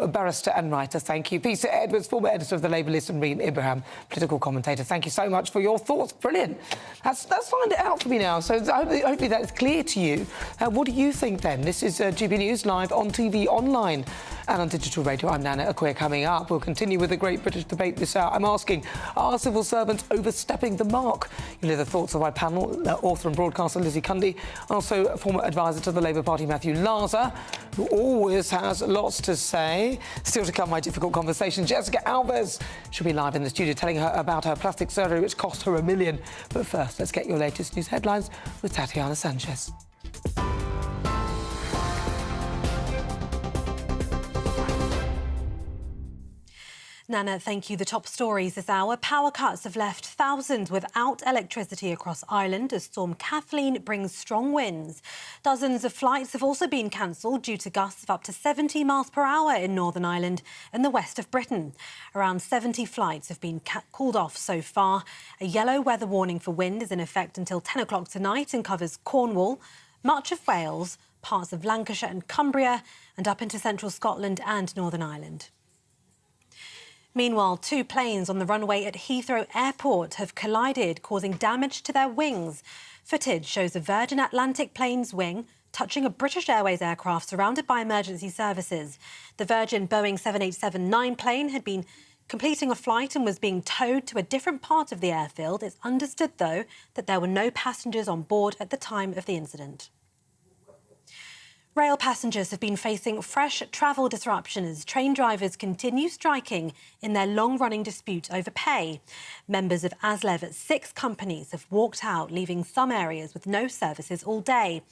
barrister and writer. Thank you. Peter Edwards, former editor of The Labour List, and Reem Ibrahim, political commentator. Thank you so much for your thoughts. Brilliant. That's lined it out for me now. So hopefully that is clear to you. What do you think then? This is GB News live on TV, online and on digital radio. I'm Nana Akua. Coming up, we'll continue with the Great British Debate this hour. I'm asking, are civil servants overstepping the mark? You'll hear the thoughts of my panel, author and broadcaster Lizzie Cundy, also former advisor to the Labour Party Matthew Laza, who always has lots to say. Still to come, my difficult conversation. Jessica Alves should be live in the studio telling her about her plastic surgery, which cost her $1 million. But first, let's get your latest news headlines with Tatiana Sanchez. Nana, thank you. The top stories this hour. Power cuts have left thousands without electricity across Ireland as Storm Kathleen brings strong winds. Dozens of flights have also been cancelled due to gusts of up to 70 miles per hour in Northern Ireland and the west of Britain. Around 70 flights have been called off so far. A yellow weather warning for wind is in effect until 10 o'clock tonight and covers Cornwall, much of Wales, parts of Lancashire and Cumbria, and up into central Scotland and Northern Ireland. Meanwhile, 2 planes on the runway at Heathrow Airport have collided, causing damage to their wings. Footage shows a Virgin Atlantic plane's wing touching a British Airways aircraft surrounded by emergency services. The Virgin Boeing 787-9 plane had been completing a flight and was being towed to a different part of the airfield. It's understood, though, that there were no passengers on board at the time of the incident. Rail passengers have been facing fresh travel disruption as train drivers continue striking in their long-running dispute over pay. Members of ASLEV at 6 companies have walked out, leaving some areas with no services all day.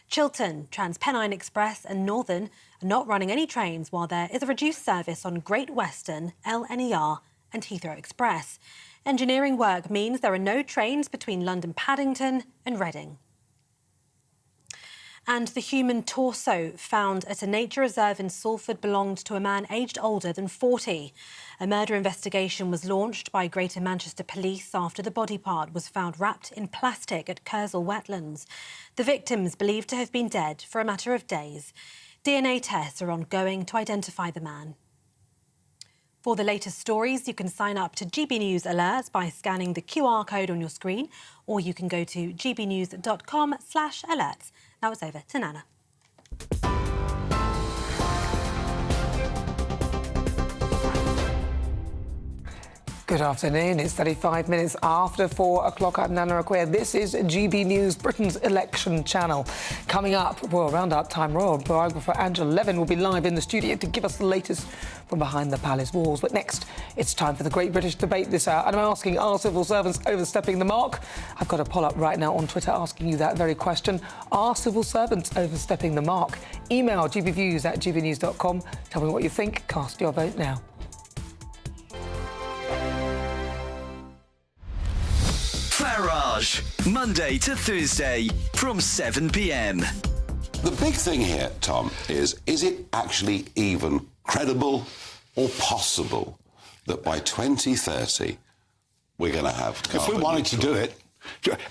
Chiltern, TransPennine Express and Northern are not running any trains, while there is a reduced service on Great Western, LNER and Heathrow Express. Engineering work means there are no trains between London Paddington and Reading. And the human torso found at a nature reserve in Salford belonged to a man aged older than 40. A murder investigation was launched by Greater Manchester Police after the body part was found wrapped in plastic at Kersal Wetlands. The victims believed to have been dead for a matter of days. DNA tests are ongoing to identify the man. For the latest stories, you can sign up to GB News alerts by scanning the QR code on your screen, or you can go to gbnews.com/alerts. Now it's over to Nana. Good afternoon. It's 35 minutes after 4 o'clock. I'm Nana Akua. This is GB News, Britain's election channel. Coming up, Royal Roundup time, Royal biographer Angela Levin will be live in the studio to give us the latest from behind the palace walls. But next, it's time for the Great British Debate this hour. And I'm asking, are civil servants overstepping the mark? I've got a poll up right now on Twitter asking you that very question. Are civil servants overstepping the mark? Email gbviews@gbnews.com. Tell me what you think. Cast your vote now. Farage, Monday to Thursday from 7 p.m. The big thing here, Tom, is it actually even credible or possible that by 2030 we're going to have carbon If we wanted to do it,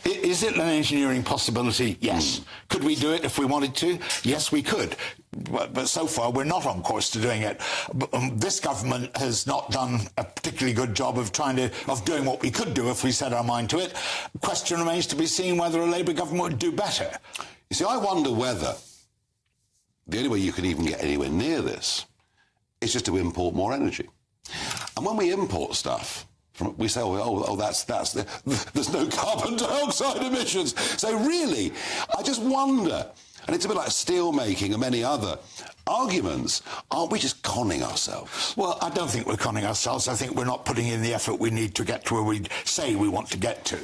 is it an engineering possibility? Yes. Could we do it if we wanted to? Yes, we could. But so far, we're not on course to doing it. This government has not done a particularly good job of doing what we could do if we set our mind to it. The question remains to be seen whether a Labour government would do better. You see, I wonder whether the only way you can even get anywhere near this is just to import more energy. And when we import stuff, we say, there's no carbon dioxide emissions. So really, I just wonder, and it's a bit like steel making and many other arguments, aren't we just conning ourselves? Well, I don't think we're conning ourselves. I think we're not putting in the effort we need to get to where we say we want to get to.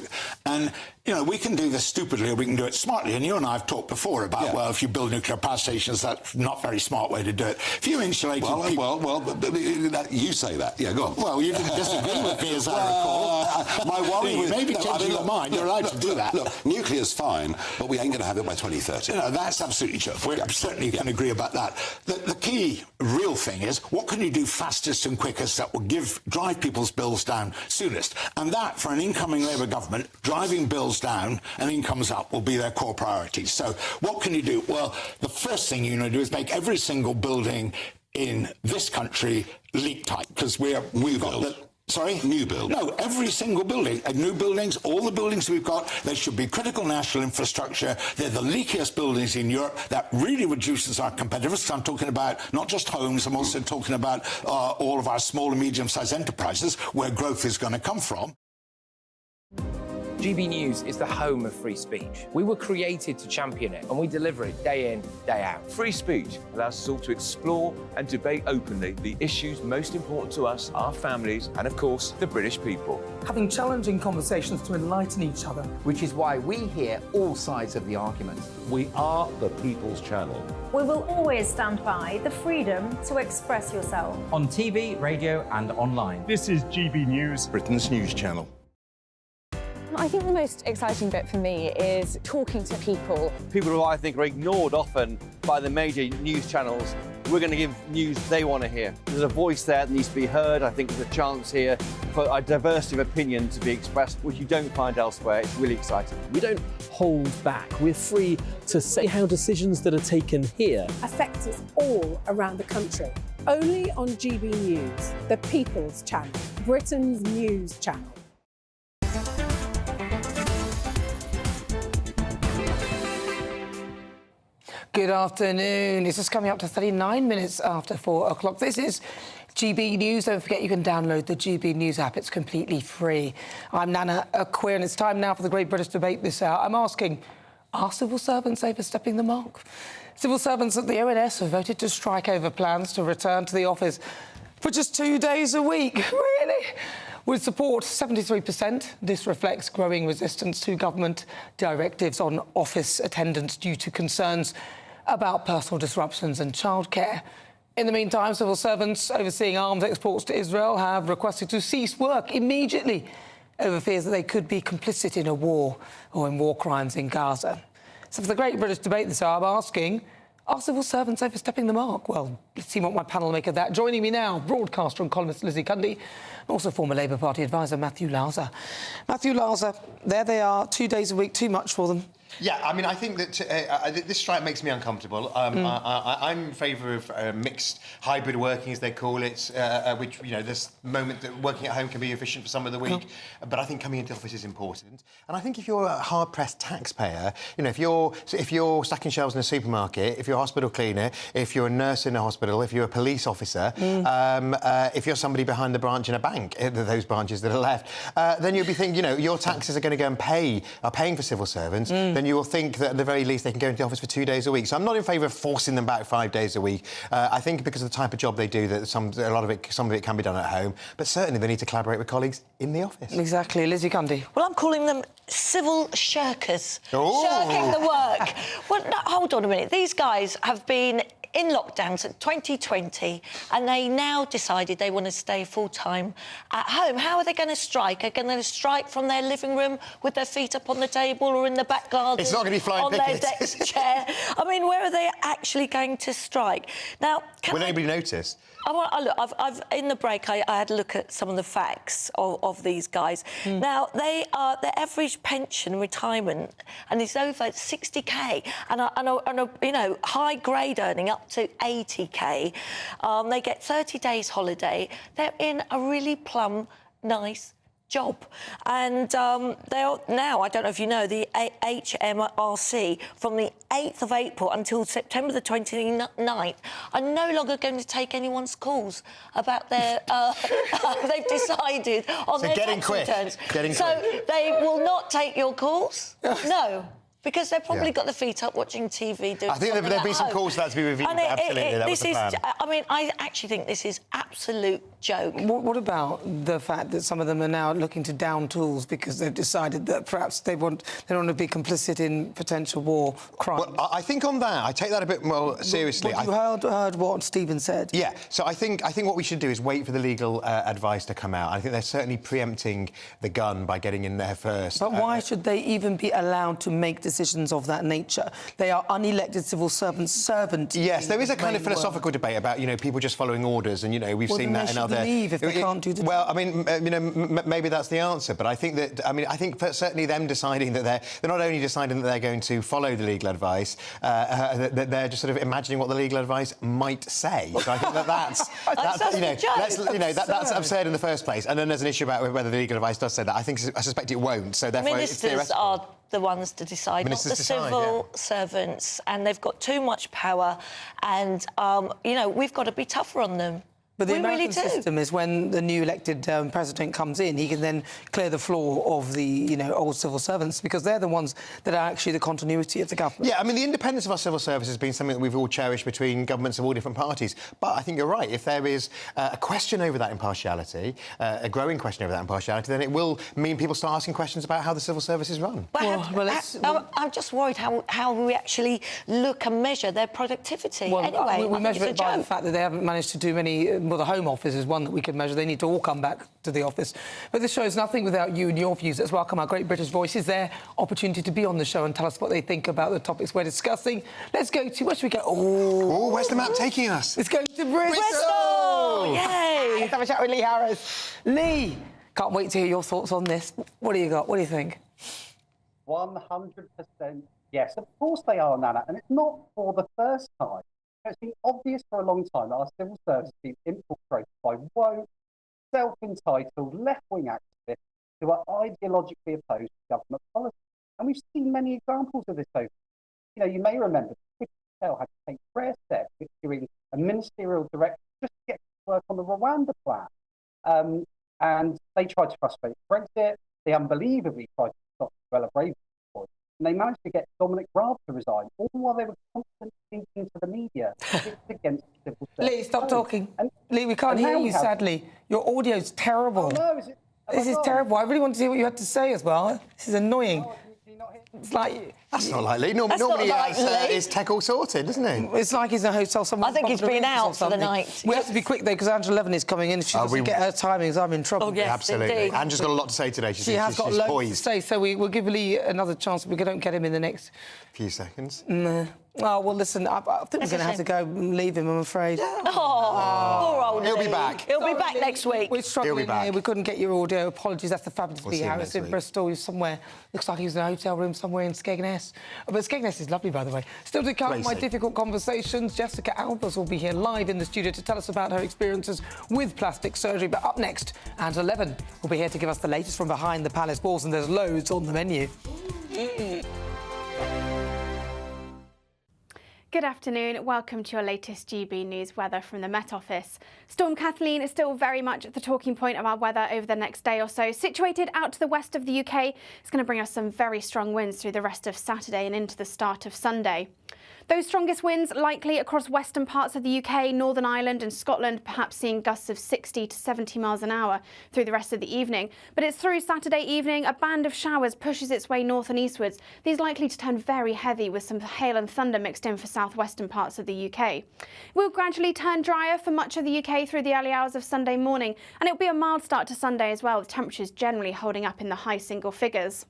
And, you know, we can do this stupidly or we can do it smartly. And you and I have talked before about, well, if you build nuclear power stations, that's not a very smart way to do it. If you insulated you say that. Yeah, go on. Well, you didn't disagree with me, as I recall. My worry with... Maybe changing your mind. You're allowed to do that. Look, nuclear's fine, but we ain't going to have it by 2030. No, that's absolutely true. We certainly can agree about that. The key, real thing is, what can you do fastest and quickest that will drive people's bills down soonest? And that, for an incoming Labour government, driving bills down and incomes up will be their core priority. So what can you do? Well, the first thing you need to do is make every single building in this country leak tight, because we've got the... Sorry? New build. No, every single building. New buildings, all the buildings we've got, they should be critical national infrastructure. They're the leakiest buildings in Europe. That really reduces our competitiveness. I'm talking about not just homes, I'm also talking about all of our small and medium-sized enterprises where growth is going to come from. GB News is the home of free speech. We were created to champion it, and we deliver it day in, day out. Free speech allows us all to explore and debate openly the issues most important to us, our families, and of course, the British people. Having challenging conversations to enlighten each other. Which is why we hear all sides of the argument. We are the People's Channel. We will always stand by the freedom to express yourself. On TV, radio, and online. This is GB News, Britain's news channel. I think the most exciting bit for me is talking to people. People who I think are ignored often by the major news channels. We're going to give news they want to hear. There's a voice there that needs to be heard. I think there's a chance here for a diversity of opinion to be expressed, which you don't find elsewhere. It's really exciting. We don't hold back. We're free to say how decisions that are taken here affect us all around the country. Only on GB News, the People's Channel, Britain's news channel. Good afternoon. It's just coming up to 39 minutes after 4 o'clock. This is GB News. Don't forget you can download the GB News app. It's completely free. I'm Nana Akua, and it's time now for the Great British Debate this hour. I'm asking, are civil servants overstepping the mark? Civil servants at the ONS have voted to strike over plans to return to the office for just 2 days a week. Really? With support 73%, this reflects growing resistance to government directives on office attendance due to concerns about personal disruptions and childcare. In the meantime, civil servants overseeing arms exports to Israel have requested to cease work immediately over fears that they could be complicit in a war or in war crimes in Gaza. So for the Great British Debate this hour, I'm asking, are civil servants overstepping the mark? Well, let's see what my panel make of that. Joining me now, broadcaster and columnist Lizzie Cundy, and also former Labour Party advisor Matthew Lauser. Matthew Lauser, there they are, 2 days a week, too much for them. Yeah, I mean, I think that this strike makes me uncomfortable. I'm in favour of mixed hybrid working, as they call it, which, you know, this moment that working at home can be efficient for some of the week, but I think coming into the office is important. And I think if you're a hard-pressed taxpayer, you know, if you're stacking shelves in a supermarket, if you're a hospital cleaner, if you're a nurse in a hospital, if you're a police officer, if you're somebody behind the branch in a bank, those branches that are left, then you'll be thinking, you know, your taxes are going to go and are paying for civil servants. Then you will think that at the very least they can go into the office for 2 days a week. So I'm not in favour of forcing them back 5 days a week. I think because of the type of job they do, that some of it can be done at home. But certainly they need to collaborate with colleagues in the office. Exactly. Lizzie Cundy. Well, I'm calling them civil shirkers. Oh. Shirking the work. Well, no, hold on a minute. These guys have been in lockdown since 2020 and they now decided they want to stay full-time at home. How are they going to strike? Are they going to strike from their living room with their feet up on the table or in the back garden? It's not going to be flying on pickets. their desk chair? I mean, where are they actually going to strike? Now, will anybody notice? I've in the break, I had a look at some of the facts of these guys. Now, their average pension retirement and is over 60k, and a you know, high grade earning up to 80k. They get 30 days holiday. They're in a really plum, nice job. And they're now, I don't know if you know, the HMRC from the 8th of April until September the 29th are no longer going to take anyone's calls about their... they've decided on their tax returns. So they will not take your calls? No. Because they've probably got their feet up watching TV. I think there'll be some calls for that to be reviewed. Absolutely, that was the plan. I mean, I actually think this is absolute joke. What about the fact that some of them are now looking to down tools because they've decided that perhaps they don't want to be complicit in potential war crimes? Well, I think on that, I take that a bit more seriously. But you heard what Stephen said. Yeah, so I think what we should do is wait for the legal advice to come out. I think they're certainly preempting the gun by getting in there first. But why should they even be allowed to make decisions of that nature? They are unelected civil servants. Yes, there is a kind of philosophical debate about, you know, people just following orders, and, you know, we've seen that in other... leave if they can't do the... Well, I mean, you know, maybe that's the answer, but I think that... I mean, I think certainly them deciding that they're not only deciding that they're going to follow the legal advice, that they're just sort of imagining what the legal advice might say. So I think that's absurd in the first place. And then there's an issue about whether the legal advice does say that. I suspect it won't. So therefore, it's theoretical. Are the ones to decide, not the civil servants, and they've got too much power, and you know, we've got to be tougher on them. But the American system is when the new elected president comes in, he can then clear the floor of the, you know, old civil servants, because they're the ones that are actually the continuity of the government. Yeah, I mean, the independence of our civil service has been something that we've all cherished between governments of all different parties. But I think you're right. If there is a question over that impartiality, a growing question over that impartiality, then it will mean people start asking questions about how the civil service is run. I'm just worried how we actually look and measure their productivity. Well, anyway, we measure it by the fact that they haven't managed to do many... Well, the Home Office is one that we could measure. They need to all come back to the office. But this show is nothing without you and your views. Let's welcome our great British voices, their opportunity to be on the show and tell us what they think about the topics we're discussing. Let's go to... Where should we go? Oh, where's the map taking us? Let's go to Bristol! Yay! Let's have a chat with Lee Harris. Lee, can't wait to hear your thoughts on this. What do you got? What do you think? 100% yes. Of course they are, Nana. And it's not for the first time. It's been obvious for a long time that our civil service has been infiltrated by woke, self-entitled, left-wing activists who are ideologically opposed to government policy. And we've seen many examples of this over. You know, you may remember that Patel had to take rare steps issuing a ministerial directive just to get to work on the Rwanda plan. And they tried to frustrate Brexit. They unbelievably tried to stop Uri Geller. And they managed to get Dominic Raab to resign, all while they were constantly speaking to the media against civil service. Lee, stop talking. Lee, we can't hear you, sadly. Your audio's terrible. Oh, no, this is terrible. I really want to hear what you had to say as well. This is annoying. Oh, can you not hear? It's like... That's not likely. That's Normally not he has likely. his tech all sorted, doesn't he? It's like he's in a hotel somewhere. I think he's been out for the night. We have to be quick, though, because Angela Levin is coming in. If she doesn't get her timings, I'm in trouble. Oh, yes, Absolutely. indeed. Angela's got a lot to say today. She has got she's loads poised. to say, so we'll give Lee another chance. We don't get him in the next... few seconds. No. Oh, well, listen, I think we're going to have to go and leave him, I'm afraid. Oh, poor old He'll be Lee. back. He'll be back next week. We're struggling He'll be back. here. We couldn't get your audio. Apologies, that's the fabulous We'll see him Harris next in week. Bristol. He was somewhere. Looks like he was in a hotel room somewhere in Skegness. But Skegness is lovely, by the way. Still to come, my difficult conversations. Jessica Albers will be here live in the studio to tell us about her experiences with plastic surgery. But up next, Angela Levin will be here to give us the latest from behind the palace walls, and there's loads on the menu. Good afternoon. Welcome to your latest GB News weather from the Met Office. Storm Kathleen is still very much the talking point of our weather over the next day or so. Situated out to the west of the UK, it's going to bring us some very strong winds through the rest of Saturday and into the start of Sunday. Those strongest winds likely across western parts of the UK, Northern Ireland and Scotland, perhaps seeing gusts of 60 to 70 miles an hour through the rest of the evening. But it's through Saturday evening, a band of showers pushes its way north and eastwards. These likely to turn very heavy with some hail and thunder mixed in for southwestern parts of the UK. It will gradually turn drier for much of the UK through the early hours of Sunday morning, and it'll be a mild start to Sunday as well, with temperatures generally holding up in the high single figures.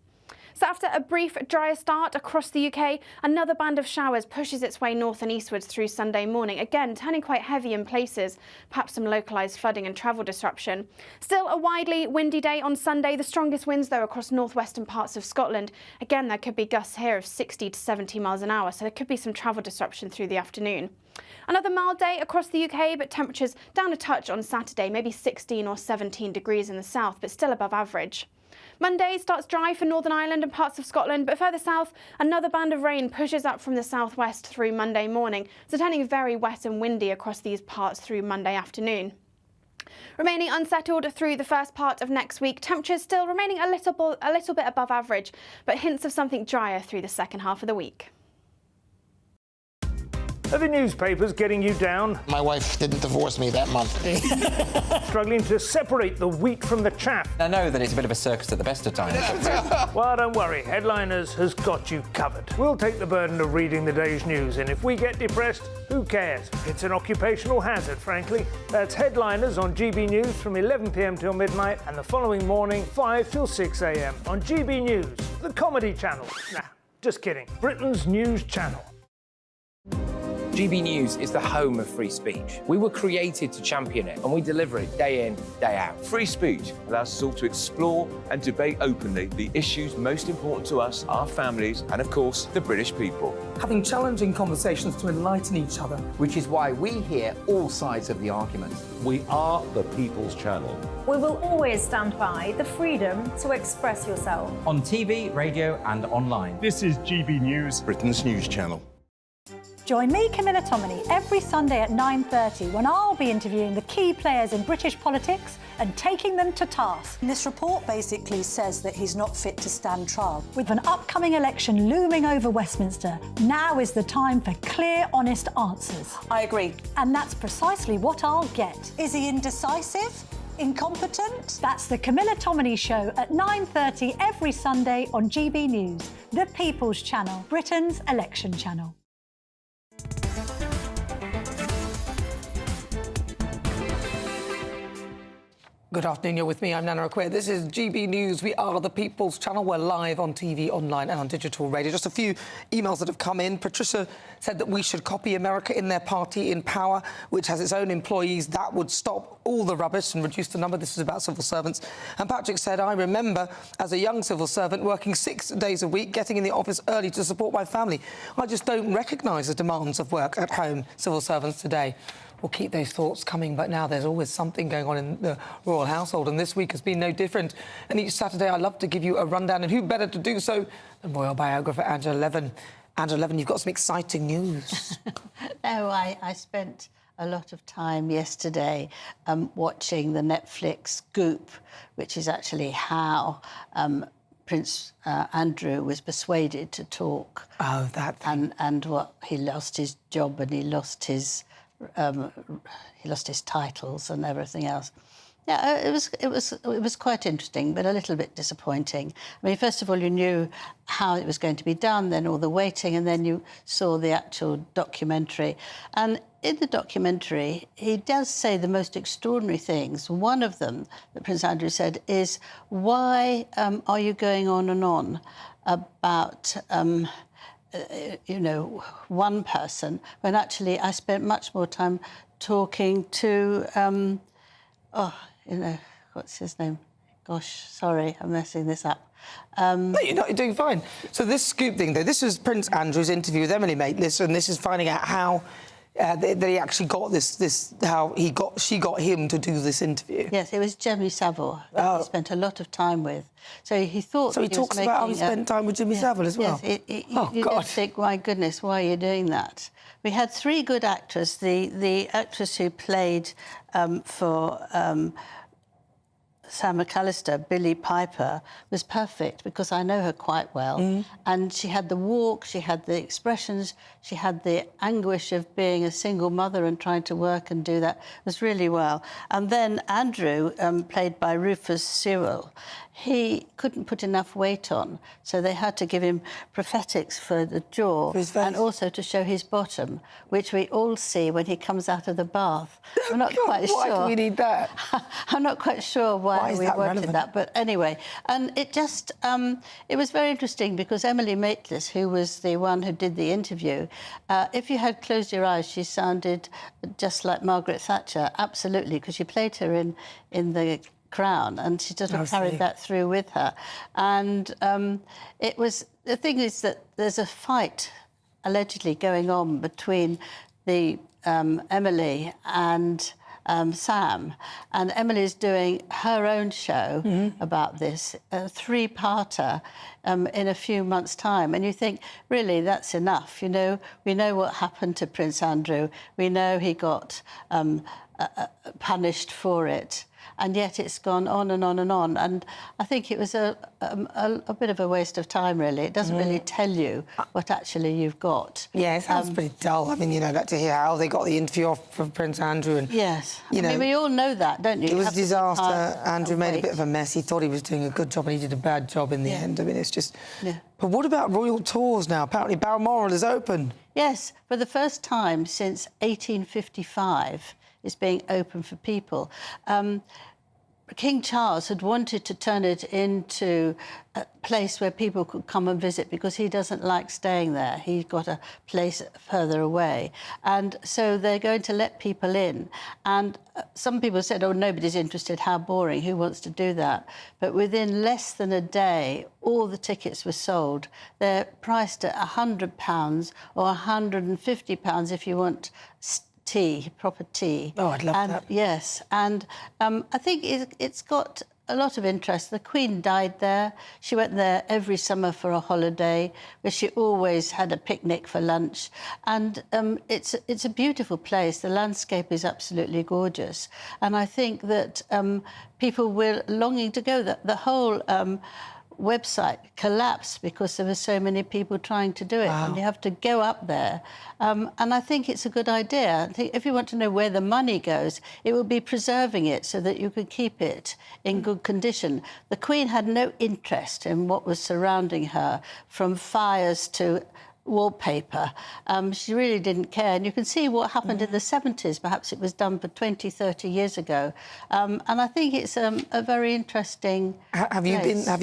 So after a brief drier start across the UK, another band of showers pushes its way north and eastwards through Sunday morning, again turning quite heavy in places, perhaps some localised flooding and travel disruption. Still a widely windy day on Sunday, the strongest winds though across northwestern parts of Scotland. Again, there could be gusts here of 60 to 70 miles an hour, so there could be some travel disruption through the afternoon. Another mild day across the UK, but temperatures down a touch on Saturday, maybe 16 or 17 degrees in the south, but still above average. Monday starts dry for Northern Ireland and parts of Scotland, but further south, another band of rain pushes up from the southwest through Monday morning, so turning very wet and windy across these parts through Monday afternoon. Remaining unsettled through the first part of next week, temperatures still remaining a little bit above average, but hints of something drier through the second half of the week. Are the newspapers getting you down? My wife didn't divorce me that month. Struggling to separate the wheat from the chaff? I know that it's a bit of a circus at the best of times. Well, don't worry, Headliners has got you covered. We'll take the burden of reading the day's news, and if we get depressed, who cares? It's an occupational hazard, frankly. That's Headliners on GB News from 11 p.m. till midnight, and the following morning, 5 till 6 a.m. on GB News, the comedy channel. Nah, just kidding. Britain's news channel. GB News is the home of free speech. We were created to champion it, and we deliver it day in, day out. Free speech allows us all to explore and debate openly the issues most important to us, our families, and of course, the British people. Having challenging conversations to enlighten each other. Which is why we hear all sides of the argument. We are the People's Channel. We will always stand by the freedom to express yourself. On TV, radio and online. This is GB News, Britain's news channel. Join me, Camilla Tominey, every Sunday at 9:30 when I'll be interviewing the key players in British politics and taking them to task. This report basically says that he's not fit to stand trial. With an upcoming election looming over Westminster, now is the time for clear, honest answers. I agree. And that's precisely what I'll get. Is he indecisive? Incompetent? That's the Camilla Tominey Show at 9:30 every Sunday on GB News, the People's Channel, Britain's election channel. Good afternoon, you're with me, I'm Nana Akua. This is GB News. We are the People's Channel. We're live on TV, online and on digital radio. Just a few emails that have come in. Patricia said that we should copy America in their party in power, which has its own employees. That would stop all the rubbish and reduce the number. This is about civil servants. And Patrick said, I remember as a young civil servant working 6 days a week, getting in the office early to support my family. I just don't recognise the demands of work at home, civil servants today. We'll keep those thoughts coming, but now there's always something going on in the royal household, and this week has been no different. And each Saturday I love to give you a rundown, and who better to do so than royal biographer Angela Levin. Angela Levin, you've got some exciting news. No, I spent a lot of time yesterday watching the Netflix Goop, which is actually how Prince Andrew was persuaded to talk. Oh, that thing. And what he lost his job and he lost his titles and everything else. Yeah, it was quite interesting, but a little bit disappointing. I mean, first of all, you knew how it was going to be done, then all the waiting, and then you saw the actual documentary. And in the documentary, he does say the most extraordinary things. One of them that Prince Andrew said is, "Why are you going on and on about?" You know, one person, when actually I spent much more time talking to, you know, what's his name? Gosh, sorry, I'm messing this up. No, you're doing fine. So this scoop thing, though, this was Prince Andrew's interview with Emily Maitlis, and this is finding out how that he actually got how she got him to do this interview. Yes, it was Jimmy Savile that he spent a lot of time with. So he thought. So he talks about how he spent time with Jimmy Savile as well. Yes, you God. just think, my goodness, why are you doing that? We had three good actors. The actress who played for Sam McAllister, Billie Piper, was perfect because I know her quite well. And she had the walk, she had the expressions, she had the anguish of being a single mother and trying to work and do that. It was really well. And then Andrew, played by Rufus Sewell, he couldn't put enough weight on, so they had to give him prosthetics for the jaw and also to show his bottom, which we all see when he comes out of the bath. I'm not quite sure. Why do we need that? I'm not quite sure why we wanted that, but anyway. And it just, it was very interesting because Emily Maitlis, who was the one who did the interview, if you had closed your eyes, she sounded just like Margaret Thatcher, absolutely, because she played her in the Crown, and she sort of carried that through with her. And it was, the thing is that there's a fight allegedly going on between the Emily and Sam, and Emily's doing her own show about this, a three-parter in a few months' time. And you think, really, that's enough. You know, we know what happened to Prince Andrew. We know he got punished for it. And yet it's gone on and on and on. And I think it was a bit of a waste of time, really. It doesn't really tell you what actually you've got. Yeah, it sounds pretty dull. I mean, you know, to hear how they got the interview off from Prince Andrew. And, yes. You know, I mean, we all know that, don't you? It was a disaster. Andrew made a bit of a mess. He thought he was doing a good job and he did a bad job in the end. I mean, it's just... Yeah. But what about royal tours now? Apparently Balmoral is open. Yes, for the first time since 1855, it's being open for people. King Charles had wanted to turn it into a place where people could come and visit because he doesn't like staying there. He's got a place further away. And so they're going to let people in. And some people said, oh, nobody's interested, how boring, who wants to do that? But within less than a day, all the tickets were sold. They're priced at £100 or £150 if you want tea, proper tea. Oh, I'd love that. Yes, and I think it's got a lot of interest. The Queen died there. She went there every summer for a holiday, where she always had a picnic for lunch. And it's a beautiful place. The landscape is absolutely gorgeous. And I think that people were longing to go. The whole website collapsed because there were so many people trying to do it. Wow. And you have to go up there. And I think it's a good idea. I think if you want to know where the money goes, it would be preserving it so that you could keep it in good condition. The Queen had no interest in what was surrounding her, from fires to wallpaper. She really didn't care. And you can see what happened in the 70s. Perhaps it was done for 20, 30 years ago. And I think it's a very interesting Have you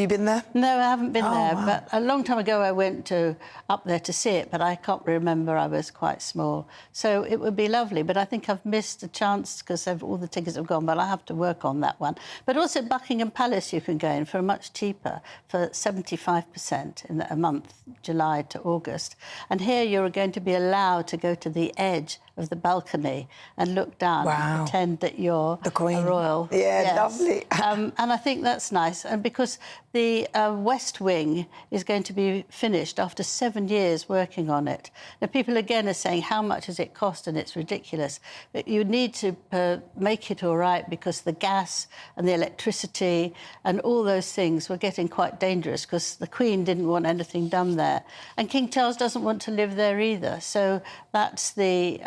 been there? No, I haven't been there. Wow. But a long time ago I went up there to see it, but I can't remember. I was quite small. So it would be lovely. But I think I've missed a chance because all the tickets have gone. But I have to work on that one. But also Buckingham Palace you can go in for much cheaper, for 75% in a month, July to August. And here you're going to be allowed to go to the edge of the balcony and look down and pretend that you're the Queen. A royal. Yeah, yes. Lovely. And I think that's nice. And because the West Wing is going to be finished after 7 years working on it. Now, people again are saying, how much does it cost? And it's ridiculous. But you need to make it all right because the gas and the electricity and all those things were getting quite dangerous because the Queen didn't want anything done there. And King Charles doesn't want to live there either. So that's the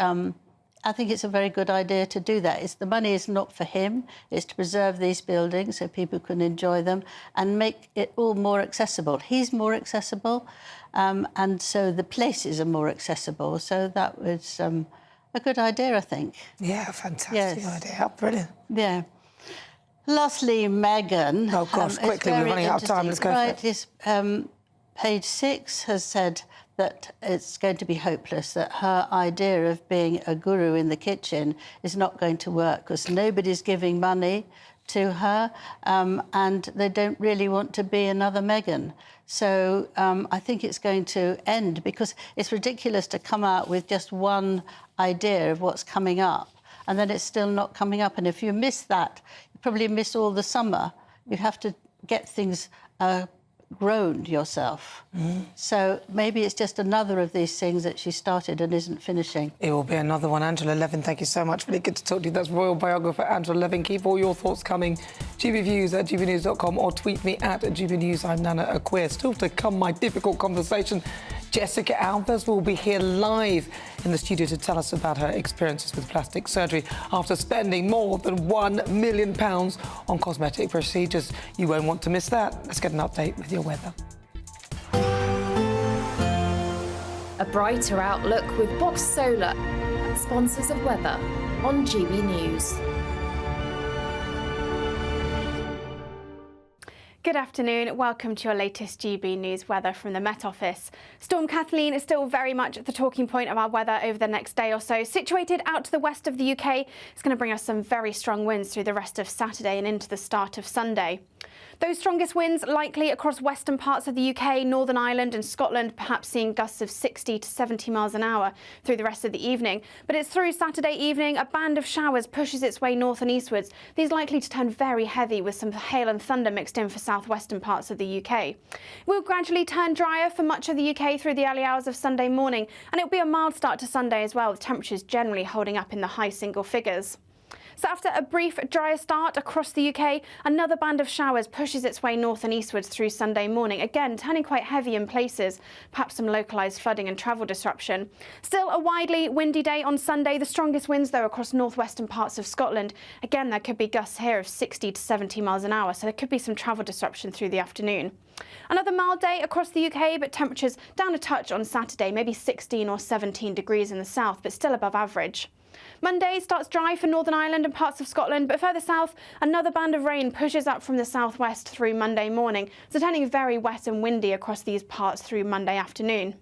I think it's a very good idea to do that. The money is not for him. It's to preserve these buildings so people can enjoy them and make it all more accessible. He's more accessible, and so the places are more accessible. So that was a good idea, I think. Yeah, fantastic idea. Brilliant. Yeah. Lastly, Meghan. Oh, gosh, quickly, we're running out of time. Let's go for it. Yes, Page 6 has said that it's going to be hopeless, that her idea of being a guru in the kitchen is not going to work because nobody's giving money to her, and they don't really want to be another Meghan. So I think it's going to end, because it's ridiculous to come out with just one idea of what's coming up and then it's still not coming up. And if you miss that, you probably miss all the summer. You have to get things grown yourself. So maybe it's just another of these things that she started and isn't finishing. It will be another one. Angela Levin, thank you so much. Really good to talk to you. That's royal biographer Angela Levin. Keep all your thoughts coming. gbviews@gbnews.com or tweet me at GBNews. I'm Nana Akua. Still to come, my difficult conversation. Jessica Alves will be here live in the studio to tell us about her experiences with plastic surgery after spending more than £1 million on cosmetic procedures. You won't want to miss that. Let's get an update with your weather. A brighter outlook with Box Solar, sponsors of weather on GB News. Good afternoon. Welcome to your latest GB News weather from the Met Office. Storm Kathleen is still very much the talking point of our weather over the next day or so. Situated out to the west of the UK, it's going to bring us some very strong winds through the rest of Saturday and into the start of Sunday. Those strongest winds likely across western parts of the UK, Northern Ireland and Scotland, perhaps seeing gusts of 60 to 70 miles an hour through the rest of the evening. But it's through Saturday evening, a band of showers pushes its way north and eastwards. These likely to turn very heavy with some hail and thunder mixed in for southwestern parts of the UK. It will gradually turn drier for much of the UK through the early hours of Sunday morning, and it will be a mild start to Sunday as well, with temperatures generally holding up in the high single figures. So after a brief drier start across the UK, another band of showers pushes its way north and eastwards through Sunday morning, again turning quite heavy in places, perhaps some localised flooding and travel disruption. Still a widely windy day on Sunday, the strongest winds though across northwestern parts of Scotland. Again, there could be gusts here of 60 to 70 miles an hour, so there could be some travel disruption through the afternoon. Another mild day across the UK, but temperatures down a touch on Saturday, maybe 16 or 17 degrees in the south, but still above average. Monday starts dry for Northern Ireland and parts of Scotland, but further south, another band of rain pushes up from the southwest through Monday morning, so turning very wet and windy across these parts through Monday afternoon.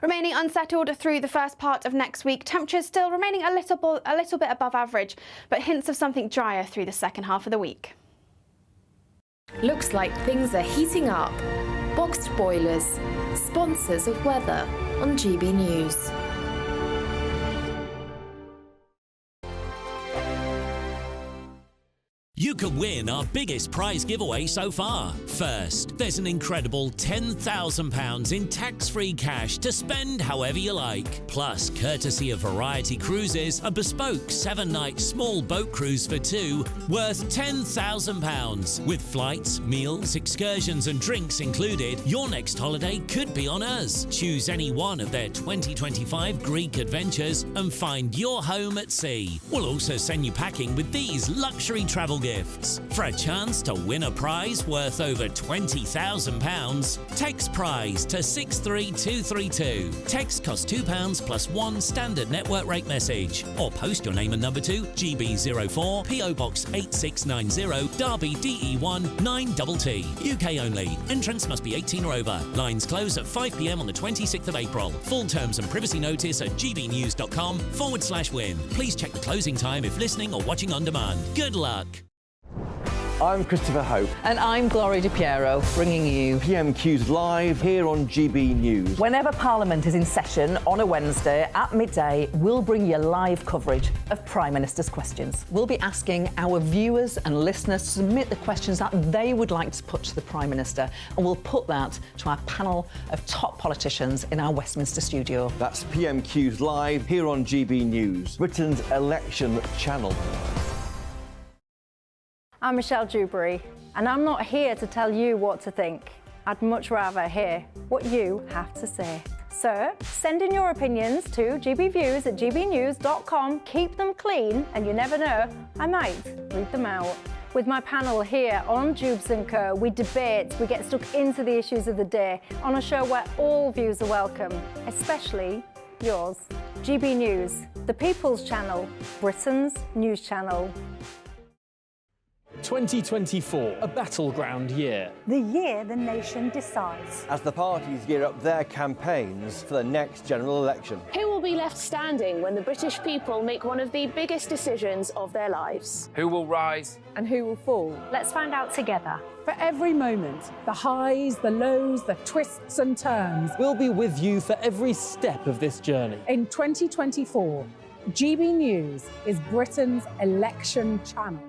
Remaining unsettled through the first part of next week, temperatures still remaining a little bit above average, but hints of something drier through the second half of the week. Looks like things are heating up. Boxed boilers, sponsors of weather on GB News. You could win our biggest prize giveaway so far. First, there's an incredible £10,000 in tax-free cash to spend however you like. Plus, courtesy of Variety Cruises, a bespoke 7-night small boat cruise for two worth £10,000. With flights, meals, excursions and drinks included, your next holiday could be on us. Choose any one of their 2025 Greek adventures and find your home at sea. We'll also send you packing with these luxury travel gifts. For a chance to win a prize worth over £20,000, text prize to 63232. Text costs £2 plus one standard network rate message, or post your name and number to GB04 PO Box 8690 Derby DE1 9TT. UK only. Entrance must be 18 or over. Lines close at 5 p.m. on the 26th of April. Full terms and privacy notice at gbnews.com/win. Please check the closing time if listening or watching on demand. Good luck. I'm Christopher Hope. And I'm Gloria Di Piero, bringing you PMQs live here on GB News. Whenever Parliament is in session on a Wednesday at midday, we'll bring you live coverage of Prime Minister's questions. We'll be asking our viewers and listeners to submit the questions that they would like to put to the Prime Minister, and we'll put that to our panel of top politicians in our Westminster studio. That's PMQs live here on GB News, Britain's election channel. I'm Michelle Dewberry, and I'm not here to tell you what to think. I'd much rather hear what you have to say. So send in your opinions to gbviews@gbnews.com. Keep them clean, and you never know, I might read them out. With my panel here on Jubes & Co, we debate, we get stuck into the issues of the day on a show where all views are welcome, especially yours. GB News, the People's Channel, Britain's news channel. 2024, a battleground year. The year the nation decides. As the parties gear up their campaigns for the next general election. Who will be left standing when the British people make one of the biggest decisions of their lives? Who will rise? And who will fall? Let's find out together. For every moment, the highs, the lows, the twists and turns. We'll be with you for every step of this journey. In 2024, GB News is Britain's election channel.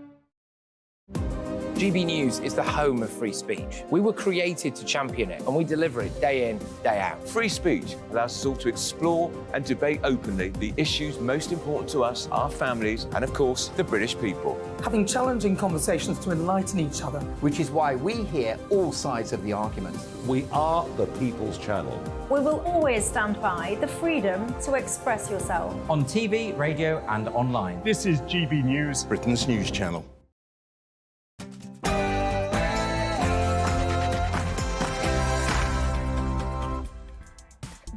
GB News is the home of free speech. We were created to champion it, and we deliver it day in, day out. Free speech allows us all to explore and debate openly the issues most important to us, our families, and of course, the British people. Having challenging conversations to enlighten each other. Which is why we hear all sides of the argument. We are the People's Channel. We will always stand by the freedom to express yourself. On TV, radio and online. This is GB News, Britain's news channel.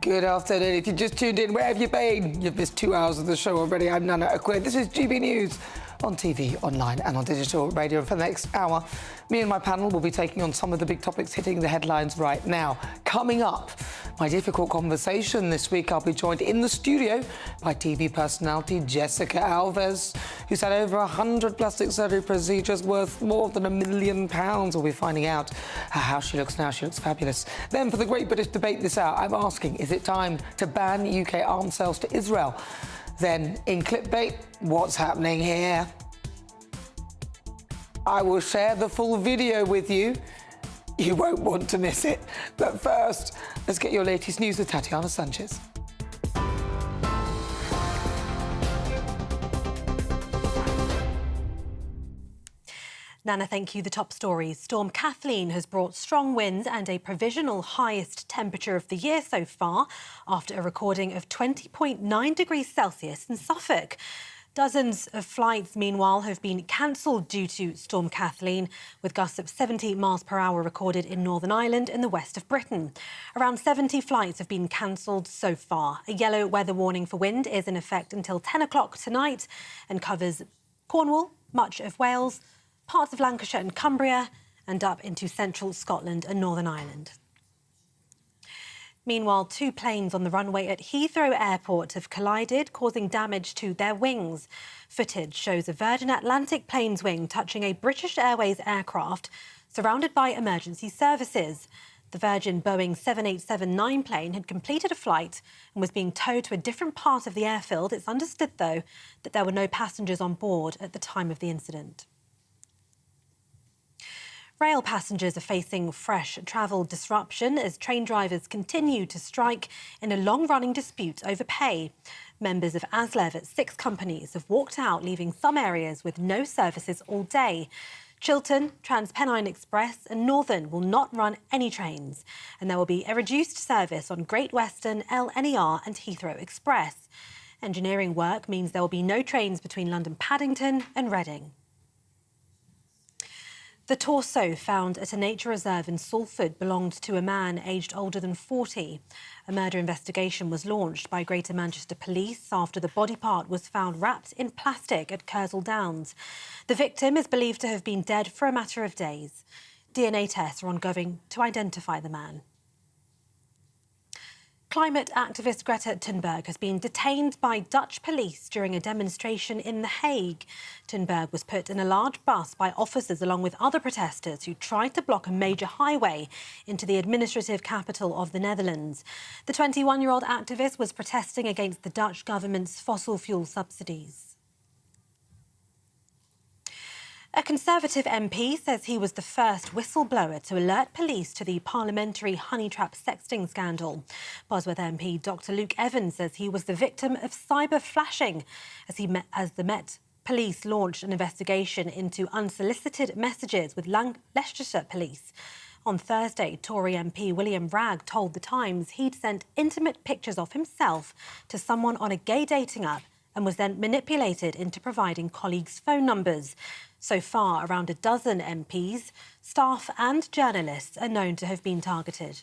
Good afternoon. If you just tuned in, where have you been? You've missed 2 hours of the show already. I'm Nana Akua. This is GB News on TV, online and on digital radio. For the next hour, me and my panel will be taking on some of the big topics hitting the headlines right now. Coming up, my difficult conversation this week. I'll be joined in the studio by TV personality Jessica Alves, who's had over 100 plastic surgery procedures worth more than £1 million. We'll be finding out how she looks now. She looks fabulous. Then for the Great British Debate this hour, I'm asking, is it time to ban UK arms sales to Israel? Then in clickbait, what's happening here? I will share the full video with you. You won't want to miss it. But first, let's get your latest news with Tatiana Sanchez. Nana, thank you. The top stories. Storm Kathleen has brought strong winds and a provisional highest temperature of the year so far after a recording of 20.9 degrees Celsius in Suffolk. Dozens of flights, meanwhile, have been cancelled due to Storm Kathleen, with gusts of 70 miles per hour recorded in Northern Ireland and the west of Britain. Around 70 flights have been cancelled so far. A yellow weather warning for wind is in effect until 10 o'clock tonight and covers Cornwall, much of Wales, parts of Lancashire and Cumbria, and up into central Scotland and Northern Ireland. Meanwhile, 2 planes on the runway at Heathrow Airport have collided, causing damage to their wings. Footage shows a Virgin Atlantic plane's wing touching a British Airways aircraft surrounded by emergency services. The Virgin Boeing 787-9 plane had completed a flight and was being towed to a different part of the airfield. It's understood, though, that there were no passengers on board at the time of the incident. Rail passengers are facing fresh travel disruption as train drivers continue to strike in a long-running dispute over pay. Members of ASLEV at 6 companies have walked out, leaving some areas with no services all day. Chiltern, TransPennine Express and Northern will not run any trains, and there will be a reduced service on Great Western, LNER and Heathrow Express. Engineering work means there will be no trains between London Paddington and Reading. The torso found at a nature reserve in Salford belonged to a man aged older than 40. A murder investigation was launched by Greater Manchester Police after the body part was found wrapped in plastic at Kersal Downs. The victim is believed to have been dead for a matter of days. DNA tests are ongoing to identify the man. Climate activist Greta Thunberg has been detained by Dutch police during a demonstration in The Hague. Thunberg was put in a large bus by officers along with other protesters who tried to block a major highway into the administrative capital of the Netherlands. The 21-year-old activist was protesting against the Dutch government's fossil fuel subsidies. A Conservative MP says he was the first whistleblower to alert police to the parliamentary honey trap sexting scandal. Bosworth MP Dr Luke Evans says he was the victim of cyber flashing as the Met Police launched an investigation into unsolicited messages with Leicestershire Police. On Thursday, Tory MP William Bragg told The Times he'd sent intimate pictures of himself to someone on a gay dating app and was then manipulated into providing colleagues' phone numbers. So far, around a dozen MPs, staff and journalists are known to have been targeted.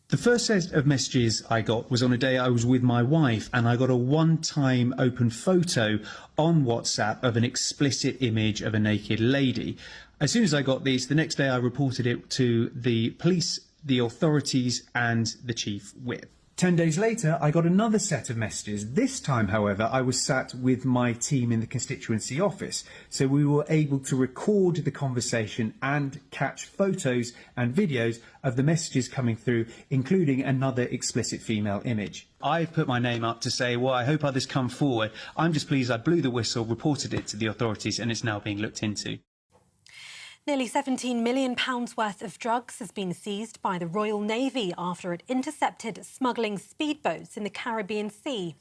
The first set of messages I got was on a day I was with my wife, and I got a one-time open photo on WhatsApp of an explicit image of a naked lady. As soon as I got these, the next day I reported it to the police, the authorities and the chief whip. 10 days later, I got another set of messages. This time, however, I was sat with my team in the constituency office, so we were able to record the conversation and catch photos and videos of the messages coming through, including another explicit female image. I've put my name up to say, well, I hope others come forward. I'm just pleased I blew the whistle, reported it to the authorities, and it's now being looked into. Nearly £17 million worth of drugs has been seized by the Royal Navy after it intercepted smuggling speedboats in the Caribbean Sea.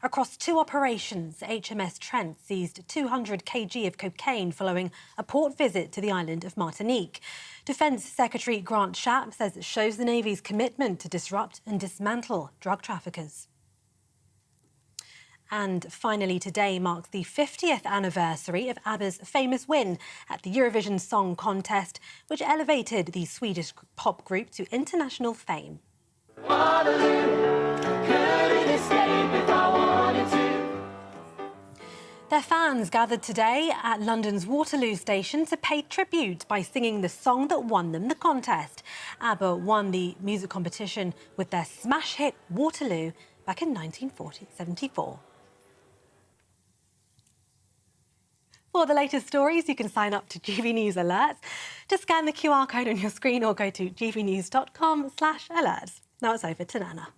Across 2 operations, HMS Trent seized 200 kg of cocaine following a port visit to the island of Martinique. Defence Secretary Grant Shapps says it shows the Navy's commitment to disrupt and dismantle drug traffickers. And finally, today marks the 50th anniversary of ABBA's famous win at the Eurovision Song Contest, which elevated the Swedish pop group to international fame. Their fans gathered today at London's Waterloo station to pay tribute by singing the song that won them the contest. ABBA won the music competition with their smash hit Waterloo back in 1974. For the latest stories, you can sign up to GB News Alerts. Just scan the QR code on your screen or go to gbnews.com/alerts. Now it's over to Nana.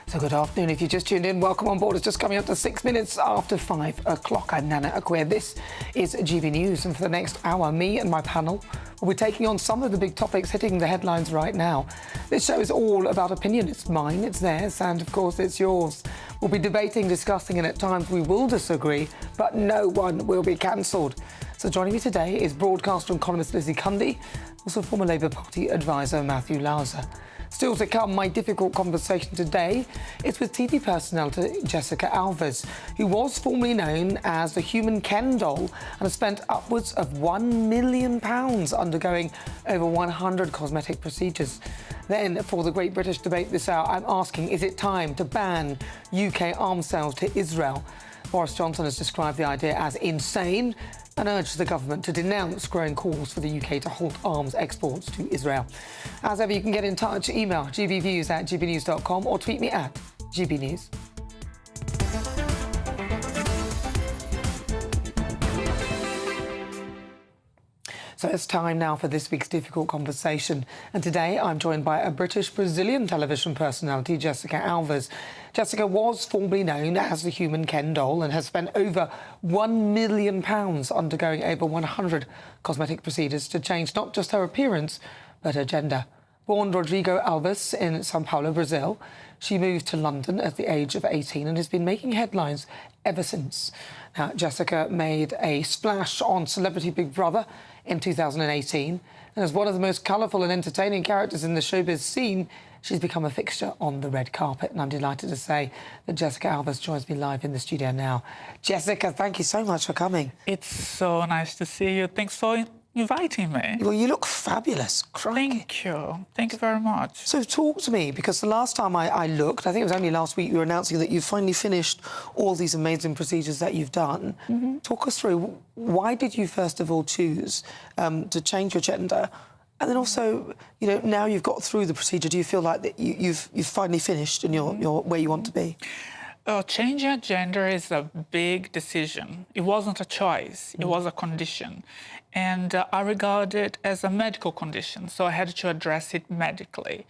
So good afternoon. If you just tuned in, welcome on board. It's just coming up to 6 minutes after 5 o'clock. I'm Nana Akua. This is GB News, and for the next hour, me and my panel will be taking on some of the big topics hitting the headlines right now. This show is all about opinion. It's mine, it's theirs, and of course it's yours. We'll be debating, discussing, and at times we will disagree, but no one will be cancelled. So joining me today is broadcaster and columnist Lizzie Cundy, also former Labour Party advisor Matthew Lauser. Still to come, my difficult conversation today is with TV personality Jessica Alves, who was formerly known as the Human Ken doll and has spent upwards of £1 million undergoing over 100 cosmetic procedures. Then, for the Great British Debate this hour, I'm asking, is it time to ban UK arms sales to Israel? Boris Johnson has described the idea as insane and urged the government to denounce growing calls for the UK to halt arms exports to Israel. As ever, you can get in touch, email gbviews@gbnews.com or tweet me at gbnews. So it's time now for this week's difficult conversation. And today I'm joined by a British-Brazilian television personality, Jessica Alves. Jessica was formerly known as the Human Ken doll and has spent over £1 million undergoing over 100 cosmetic procedures to change not just her appearance, but her gender. Born Rodrigo Alves in Sao Paulo, Brazil, she moved to London at the age of 18 and has been making headlines ever since. Now, Jessica made a splash on Celebrity Big Brother in 2018, and as one of the most colourful and entertaining characters in the showbiz scene, she's become a fixture on the red carpet, and I'm delighted to say that Jessica Alves joins me live in the studio now. Jessica, thank you so much for coming. It's so nice to see you. Thanks for inviting me. Well, you look fabulous. Crikey. Thank you. Thank you very much. So talk to me, because the last time I looked, I think it was only last week, you were announcing that you finally finished all these amazing procedures that you've done. Mm-hmm. Talk us through, why did you first of all choose to change your gender? And then also, you know, now you've got through the procedure, do you feel like that you've finally finished and you're where you want to be? Changing gender is a big decision. It wasn't a choice, it was a condition. And I regard it as a medical condition, so I had to address it medically.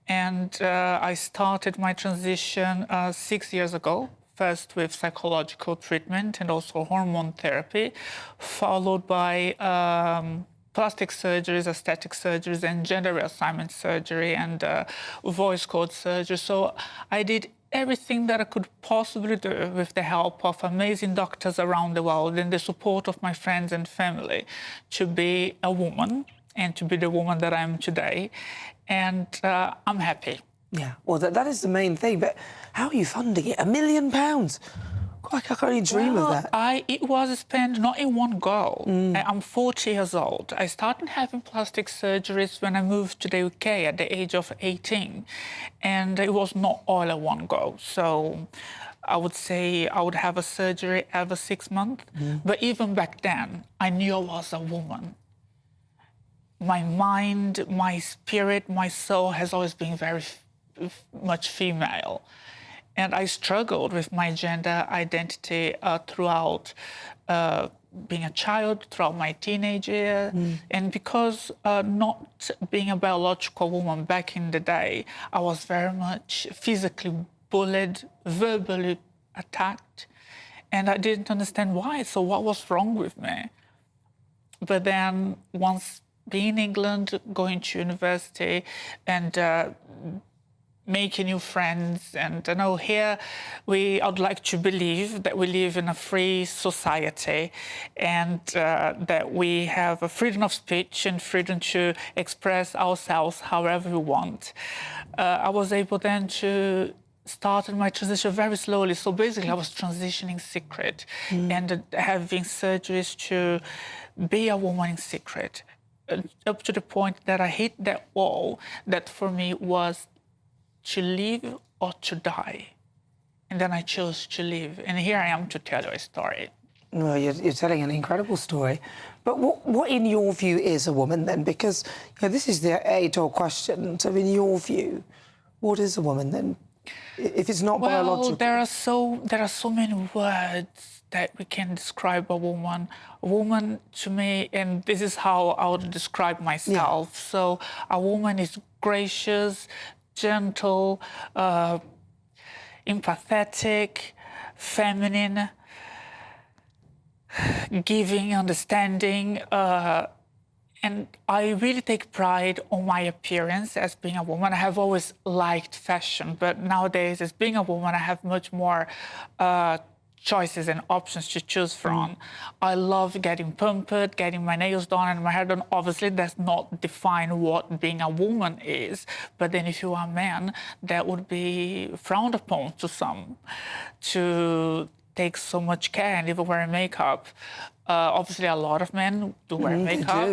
And I started my transition 6 years ago, first with psychological treatment and also hormone therapy, followed by plastic surgeries, aesthetic surgeries, and gender reassignment surgery and voice code surgery. So I did everything that I could possibly do with the help of amazing doctors around the world and the support of my friends and family to be a woman and to be the woman that I am today. And I'm happy. Yeah, well, that is the main thing. But how are you funding it? £1 million? I can't even dream of that. It was spent not in one go. I'm 40 years old. I started having plastic surgeries when I moved to the UK at the age of 18. And it was not all at one go. So I would say I would have a surgery every 6 months. But even back then, I knew I was a woman. My mind, my spirit, my soul has always been very much female. And I struggled with my gender identity throughout being a child, throughout my teenage year. And because not being a biological woman back in the day, I was very much physically bullied, verbally attacked. And I didn't understand why. So what was wrong with me? But then once being in England, going to university and making new friends. And I know here I'd like to believe that we live in a free society and that we have a freedom of speech and freedom to express ourselves however we want. I was able then to start my transition very slowly. So basically I was transitioning secret and having surgeries to be a woman in secret. Up to the point that I hit that wall that for me was to live or to die. And then I chose to live. And here I am to tell you a story. Well, you're telling an incredible story. But what in your view is a woman then? Because this is the age-old question. So in your view, what is a woman then? If it's not biological. There are so many words that we can describe a woman. A woman, to me, and this is how I would describe myself. Yeah. So a woman is gracious, gentle, empathetic, feminine, giving, understanding, and I really take pride on my appearance as being a woman. I have always liked fashion, but nowadays, as being a woman, I have much more choices and options to choose from. I love getting pampered, getting my nails done and my hair done. Obviously, that's not define what being a woman is. But then if you are a man, that would be frowned upon to some, to take so much care and even wear makeup. Obviously, a lot of men do wear makeup,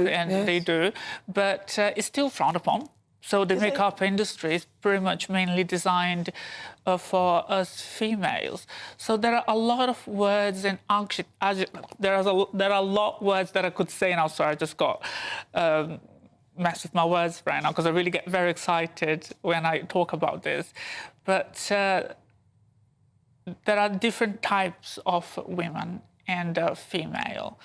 they do, but it's still frowned upon. So the makeup industry is pretty much mainly designed for us females. So there are a lot of words and there are a lot of words that I could say now. Sorry, I just got messed with my words right now because I really get very excited when I talk about this. But there are different types of women and female.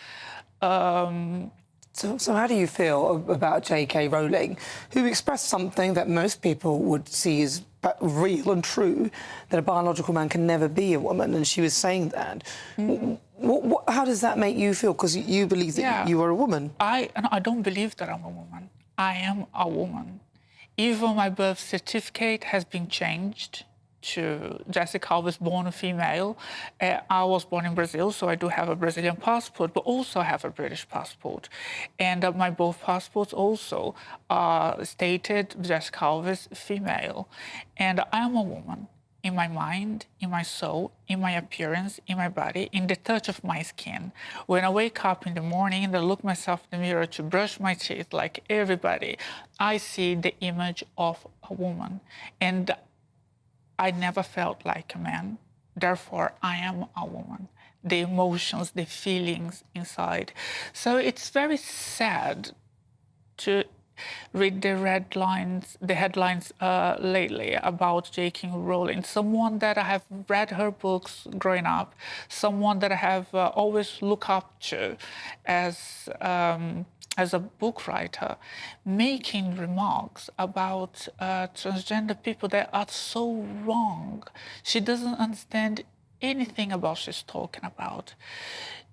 So how do you feel about J.K. Rowling, who expressed something that most people would see as real and true, that a biological man can never be a woman, and she was saying that. How does that make you feel? Because you believe that you are a woman. I don't believe that I'm a woman. I am a woman. Even my birth certificate has been changed to Jessica. I was born a female. I was born in Brazil, so I do have a Brazilian passport, but also I have a British passport. And my both passports also stated Jessica Alves female. And I am a woman in my mind, in my soul, in my appearance, in my body, in the touch of my skin. When I wake up in the morning and I look myself in the mirror to brush my teeth like everybody, I see the image of a woman. And I never felt like a man, therefore I am a woman. The emotions, the feelings inside. So it's very sad to read the headlines lately about J.K. Rowling, someone that I have read her books growing up, someone that I have always looked up to as a book writer, making remarks about transgender people that are so wrong. She doesn't understand anything about what she's talking about.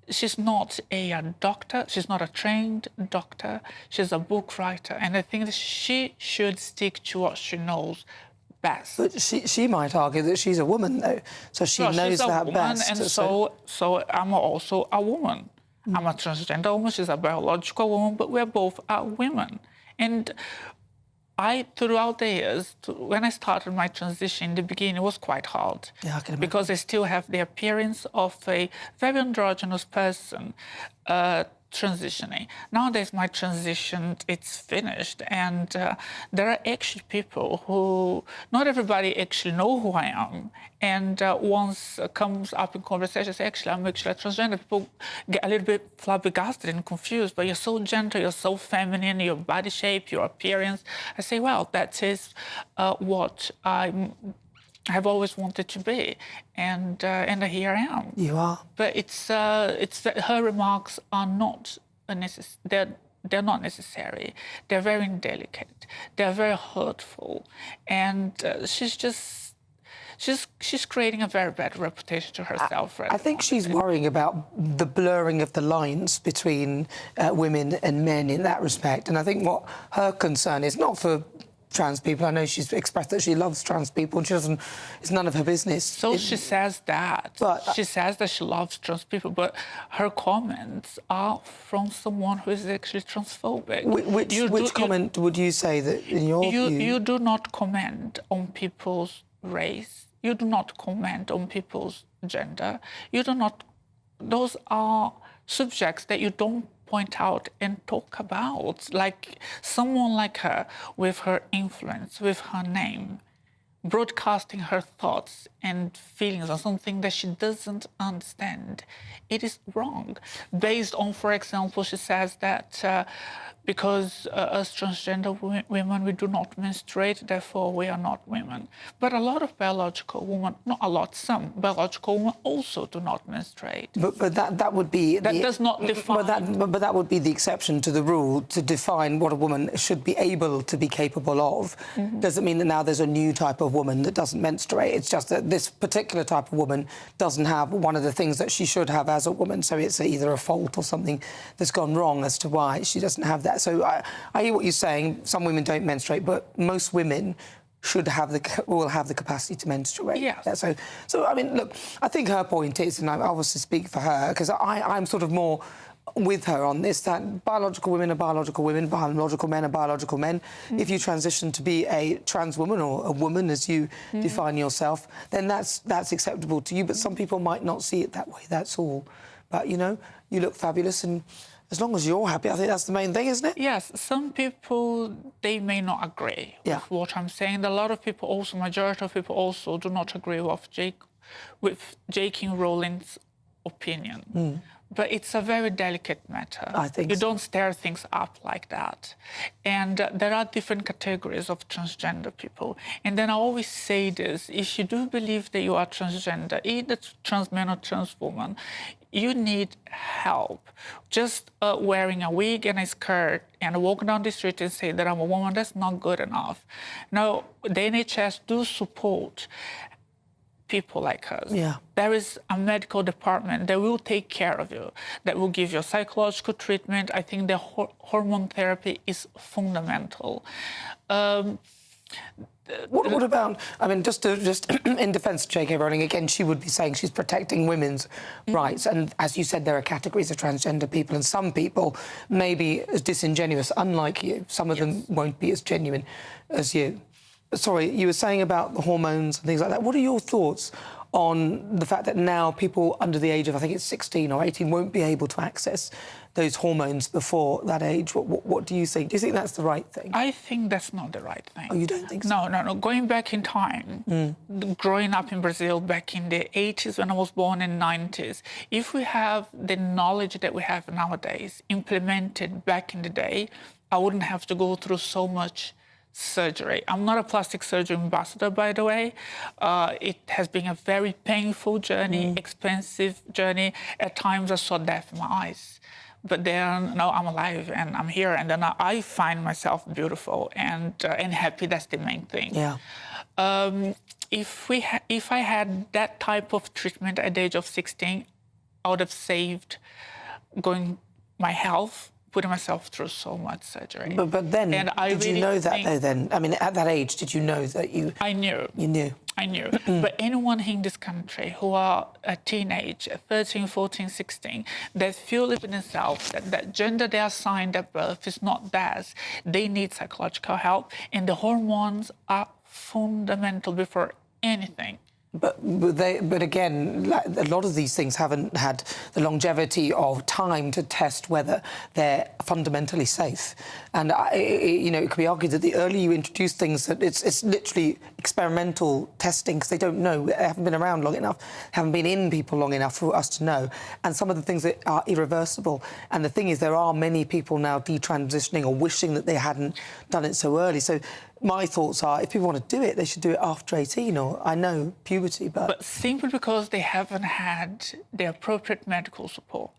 She's not a doctor, she's not a trained doctor, she's a book writer. And I think that she should stick to what she knows best. But she might argue that she's a woman, though, so she knows that best. And so I'm also a woman. I'm a transgender woman, she's a biological woman, but we're both women. And throughout the years, when I started my transition, in the beginning, it was quite hard. Yeah, I can imagine. Because I still have the appearance of a very androgynous person transitioning. Nowadays, my transition, it's finished. And there are actually people who, not everybody actually know who I am. And once comes up in conversations, actually, I'm actually a transgender. People get a little bit flabbergasted and confused, but you're so gentle, you're so feminine, your body shape, your appearance. I say, well, that is what I've always wanted to be, and here I am. You are. But it's that her remarks are not they're not necessary. They're very indelicate. They're very hurtful, and she's creating a very bad reputation to herself. I think she's worrying about the blurring of the lines between women and men in that respect, and I think what her concern is not for trans people. I know she's expressed that she loves trans people and she doesn't, it's none of her business. So she says that. But, she says that she loves trans people, but her comments are from someone who is actually transphobic. Which comment would you say that, in your view? You do not comment on people's race. You do not comment on people's gender. You do not... Those are subjects that you don't point out and talk about. Like someone like her, with her influence, with her name, broadcasting her thoughts and feelings on something that she doesn't understand. It is wrong. Based on, for example, she says that because us transgender women, we do not menstruate, therefore we are not women. But a lot of biological women, not a lot, some biological women also do not menstruate. But that would be... That does not define... But that would be the exception to the rule, to define what a woman should be able to be capable of. Mm-hmm. Doesn't mean that now there's a new type of woman that doesn't menstruate. It's just that this particular type of woman doesn't have one of the things that she should have as a woman. So it's either a fault or something that's gone wrong as to why she doesn't have that. So I hear what you're saying. Some women don't menstruate, but most women will have the capacity to menstruate. Yeah. So I mean, look, I think her point is, and I obviously speak for her, because I'm sort of more with her on this, that biological women are biological women, biological men are biological men. Mm. If you transition to be a trans woman or a woman, as you define yourself, then that's acceptable to you. But some people might not see it that way, that's all. But, you know, you look fabulous, and as long as you're happy, I think that's the main thing, isn't it? Yes, some people, they may not agree with what I'm saying. A lot of people also, majority of people also do not agree with J.K. Rowling's opinion. Mm. But it's a very delicate matter. I think you don't stir things up like that. And there are different categories of transgender people. And then I always say this, if you do believe that you are transgender, either trans man or trans woman, you need help. Just wearing a wig and a skirt and walking down the street and say that I'm a woman, that's not good enough. Now, the NHS do support people like us. Yeah. There is a medical department that will take care of you, that will give you psychological treatment. I think the hormone therapy is fundamental. What about, I mean, just in defence of J.K. Rowling, again, she would be saying she's protecting women's rights. And as you said, there are categories of transgender people, and some people may be as disingenuous, unlike you. Some of them won't be as genuine as you. Sorry, you were saying about the hormones and things like that. What are your thoughts on the fact that now people under the age of, I think it's 16 or 18, won't be able to access those hormones before that age? What do you think? Do you think that's the right thing? I think that's not the right thing. Oh, you don't think so? No. Going back in time, growing up in Brazil back in the 80s when I was born in the 90s, if we have the knowledge that we have nowadays implemented back in the day, I wouldn't have to go through so much surgery. I'm not a plastic surgery ambassador, by the way. It has been a very painful journey, expensive journey. At times I saw death in my eyes. But then, no, I'm alive and I'm here, and then I find myself beautiful and happy. That's the main thing. Yeah. If I had that type of treatment at the age of 16, I would have saved my health, putting myself through so much surgery. But then, and did you know that though then? I mean, at that age, did you know that you... I knew. You knew? I knew. But anyone in this country who are a teenage, 13, 14, 16, that feel within themselves that the gender they are assigned at birth is not theirs, they need psychological help. And the hormones are fundamental before anything. But again, a lot of these things haven't had the longevity of time to test whether they're fundamentally safe. And, you know, it could be argued that the earlier you introduce things, that it's literally experimental testing because they don't know. They haven't been around long enough, haven't been in people long enough for us to know. And some of the things that are irreversible. And the thing is, there are many people now detransitioning or wishing that they hadn't done it so early. So my thoughts are, if people want to do it, they should do it after 18 or, I know, puberty, but... But simply because they haven't had the appropriate medical support.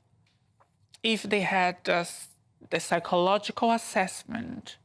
If they had the psychological assessment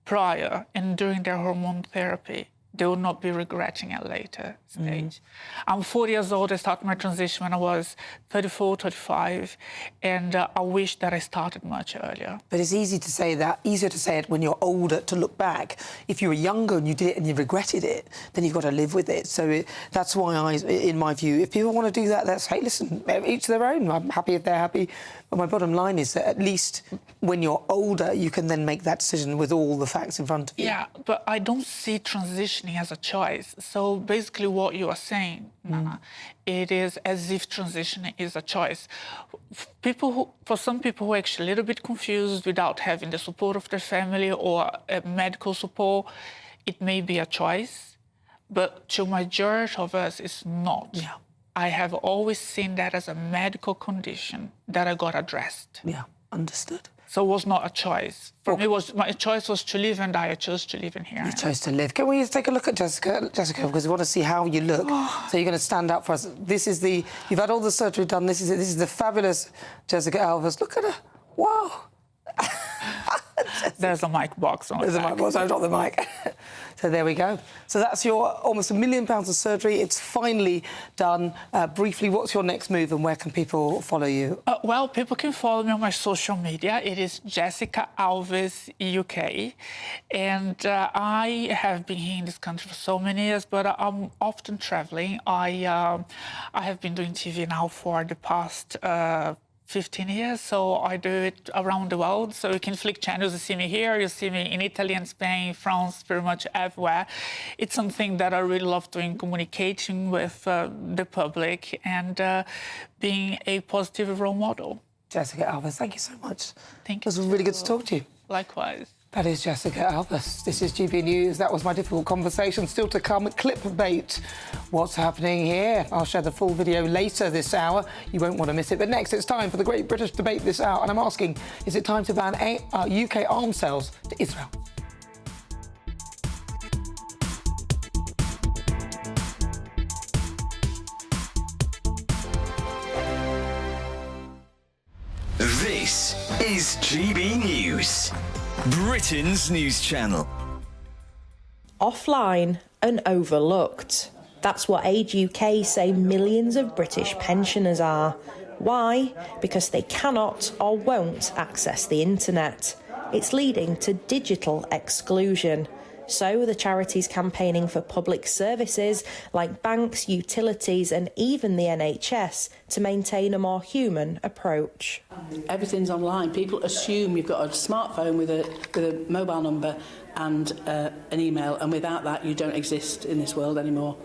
prior and during their hormone therapy, they will not be regretting at a later stage. I'm 40 years old. I started my transition when I was 34, 35, and I wish that I started much earlier. But it's easy to say that, easier to say it when you're older, to look back. If you were younger and you did it and you regretted it, then you've got to live with it. So that's why in my view, if people want to do that, that's, hey, listen, each their own. I'm happy if they're happy. But my bottom line is that at least when you're older, you can then make that decision with all the facts in front of you. Yeah, but I don't see transitioning as a choice. So basically what you are saying, Nana, it is as if transitioning is a choice. For some people who are actually a little bit confused without having the support of their family or medical support, it may be a choice, but to majority of us, it's not. Yeah. I have always seen that as a medical condition that I got addressed. Yeah, understood. So it was not a choice. For me, my choice was to live and die. I chose to live in here. You chose to live. Can we take a look at Jessica, because we want to see how you look. So you're going to stand up for us. This is you've had all the surgery done. This is the fabulous Jessica Alves. Look at her. Wow. There's a mic box on. There's a mic box. I dropped the mic. So there we go. So that's your almost £1 million of surgery. It's finally done. Briefly, what's your next move and where can people follow you? Well, people can follow me on my social media. It is Jessica Alves UK. And I have been here in this country for so many years, but I'm often traveling. I have been doing TV now for the past 15 years, so I do it around the world. So you can flick channels, you see me here, you see me in Italy and Spain, France, pretty much everywhere. It's something that I really love doing, communicating with the public and being a positive role model. Jessica Alves, thank you so much. Thank you. It was really good to talk to you. Likewise. That is Jessica Alves. This is GB News. That was my difficult conversation. Still to come, clipbait. What's happening here? I'll share the full video later this hour. You won't want to miss it. But next, it's time for the Great British Debate this hour. And I'm asking, is it time to ban UK arms sales to Israel? This is GB News, Britain's news channel. Offline and overlooked. That's what Age UK say millions of British pensioners are. Why? Because they cannot or won't access the internet. It's leading to digital exclusion. So the charity's campaigning for public services like banks, utilities and even the NHS to maintain a more human approach. Everything's online. People assume you've got a smartphone with a mobile number and an email, and without that you don't exist in this world anymore.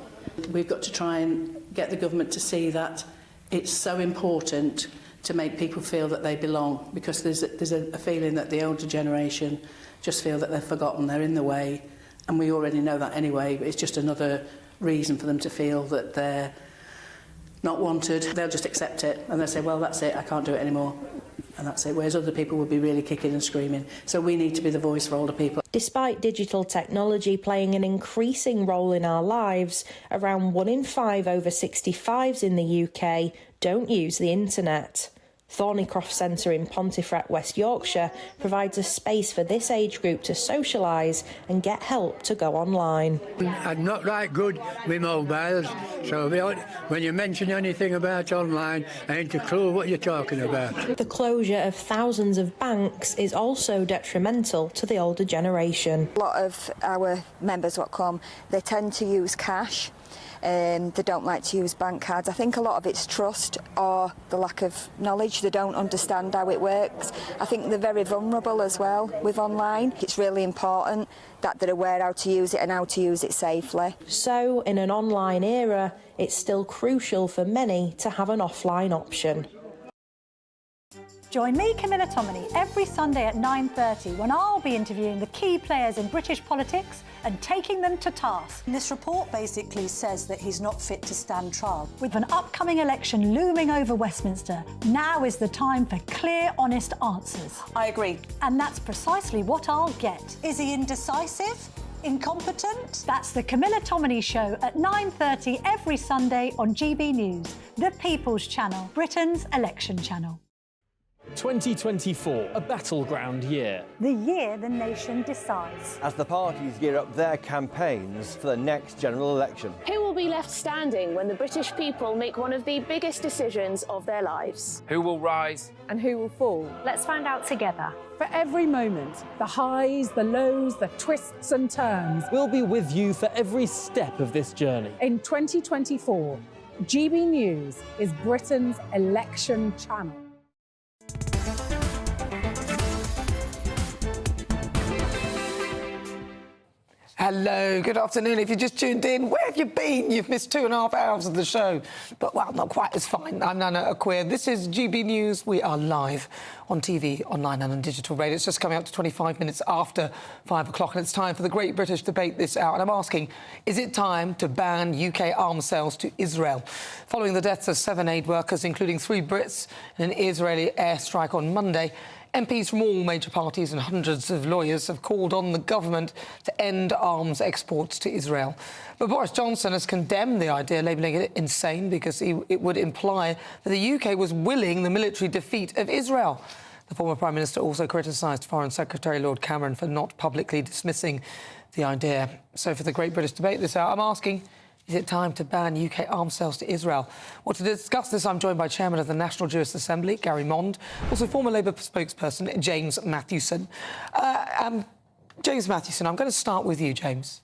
We've got to try and get the government to see that it's so important to make people feel that they belong, because there's a feeling that the older generation just feel that they're forgotten, they're in the way, and we already know that anyway, but it's just another reason for them to feel that they're not wanted. They'll just accept it and they'll say, well, that's it, I can't do it anymore, and that's it, whereas other people would be really kicking and screaming. So we need to be the voice for older people. Despite digital technology playing an increasing role in our lives, around 1 in 5 over 65s in the UK don't use the internet. Thornycroft Centre in Pontefract, West Yorkshire, provides a space for this age group to socialise and get help to go online. I'm not that good with mobiles, so when you mention anything about online, I ain't a clue what you're talking about. The closure of thousands of banks is also detrimental to the older generation. A lot of our members what come, they tend to use cash. They don't like to use bank cards. I think a lot of it's trust or the lack of knowledge. They don't understand how it works. I think they're very vulnerable as well with online. It's really important that they're aware how to use it and how to use it safely. So, in an online era, it's still crucial for many to have an offline option. Join me, Camilla Tominey, every Sunday at 9:30 when I'll be interviewing the key players in British politics and taking them to task. This report basically says that he's not fit to stand trial. With an upcoming election looming over Westminster, now is the time for clear, honest answers. I agree. And that's precisely what I'll get. Is he indecisive? Incompetent? That's the Camilla Tominey Show at 9:30 every Sunday on GB News, the People's Channel, Britain's election channel. 2024, a battleground year. The year the nation decides. As the parties gear up their campaigns for the next general election. Who will be left standing when the British people make one of the biggest decisions of their lives? Who will rise? And who will fall? Let's find out together. For every moment, the highs, the lows, the twists and turns. We'll be with you for every step of this journey. In 2024, GB News is Britain's election channel. Hello, good afternoon. If you just tuned in, where have you been? You've missed 2.5 hours of the show. But, well, not quite as fine. I'm Nana Akua. This is GB News. We are live on TV, online and on digital radio. It's just coming up to 25 minutes after 5 o'clock, and it's time for the Great British Debate this hour. And I'm asking, is it time to ban UK arms sales to Israel? Following the deaths of 7 aid workers, including 3 Brits, in an Israeli airstrike on Monday, MPs from all major parties and hundreds of lawyers have called on the government to end arms exports to Israel. But Boris Johnson has condemned the idea, labelling it insane because it would imply that the UK was willing the military defeat of Israel. The former Prime Minister also criticised Foreign Secretary Lord Cameron for not publicly dismissing the idea. So for the Great British Debate this hour, I'm asking, is it time to ban UK arms sales to Israel? Well, to discuss this, I'm joined by Chairman of the National Jewish Assembly, Gary Mond, also former Labour spokesperson, James Mathewson. James Mathewson, I'm going to start with you, James.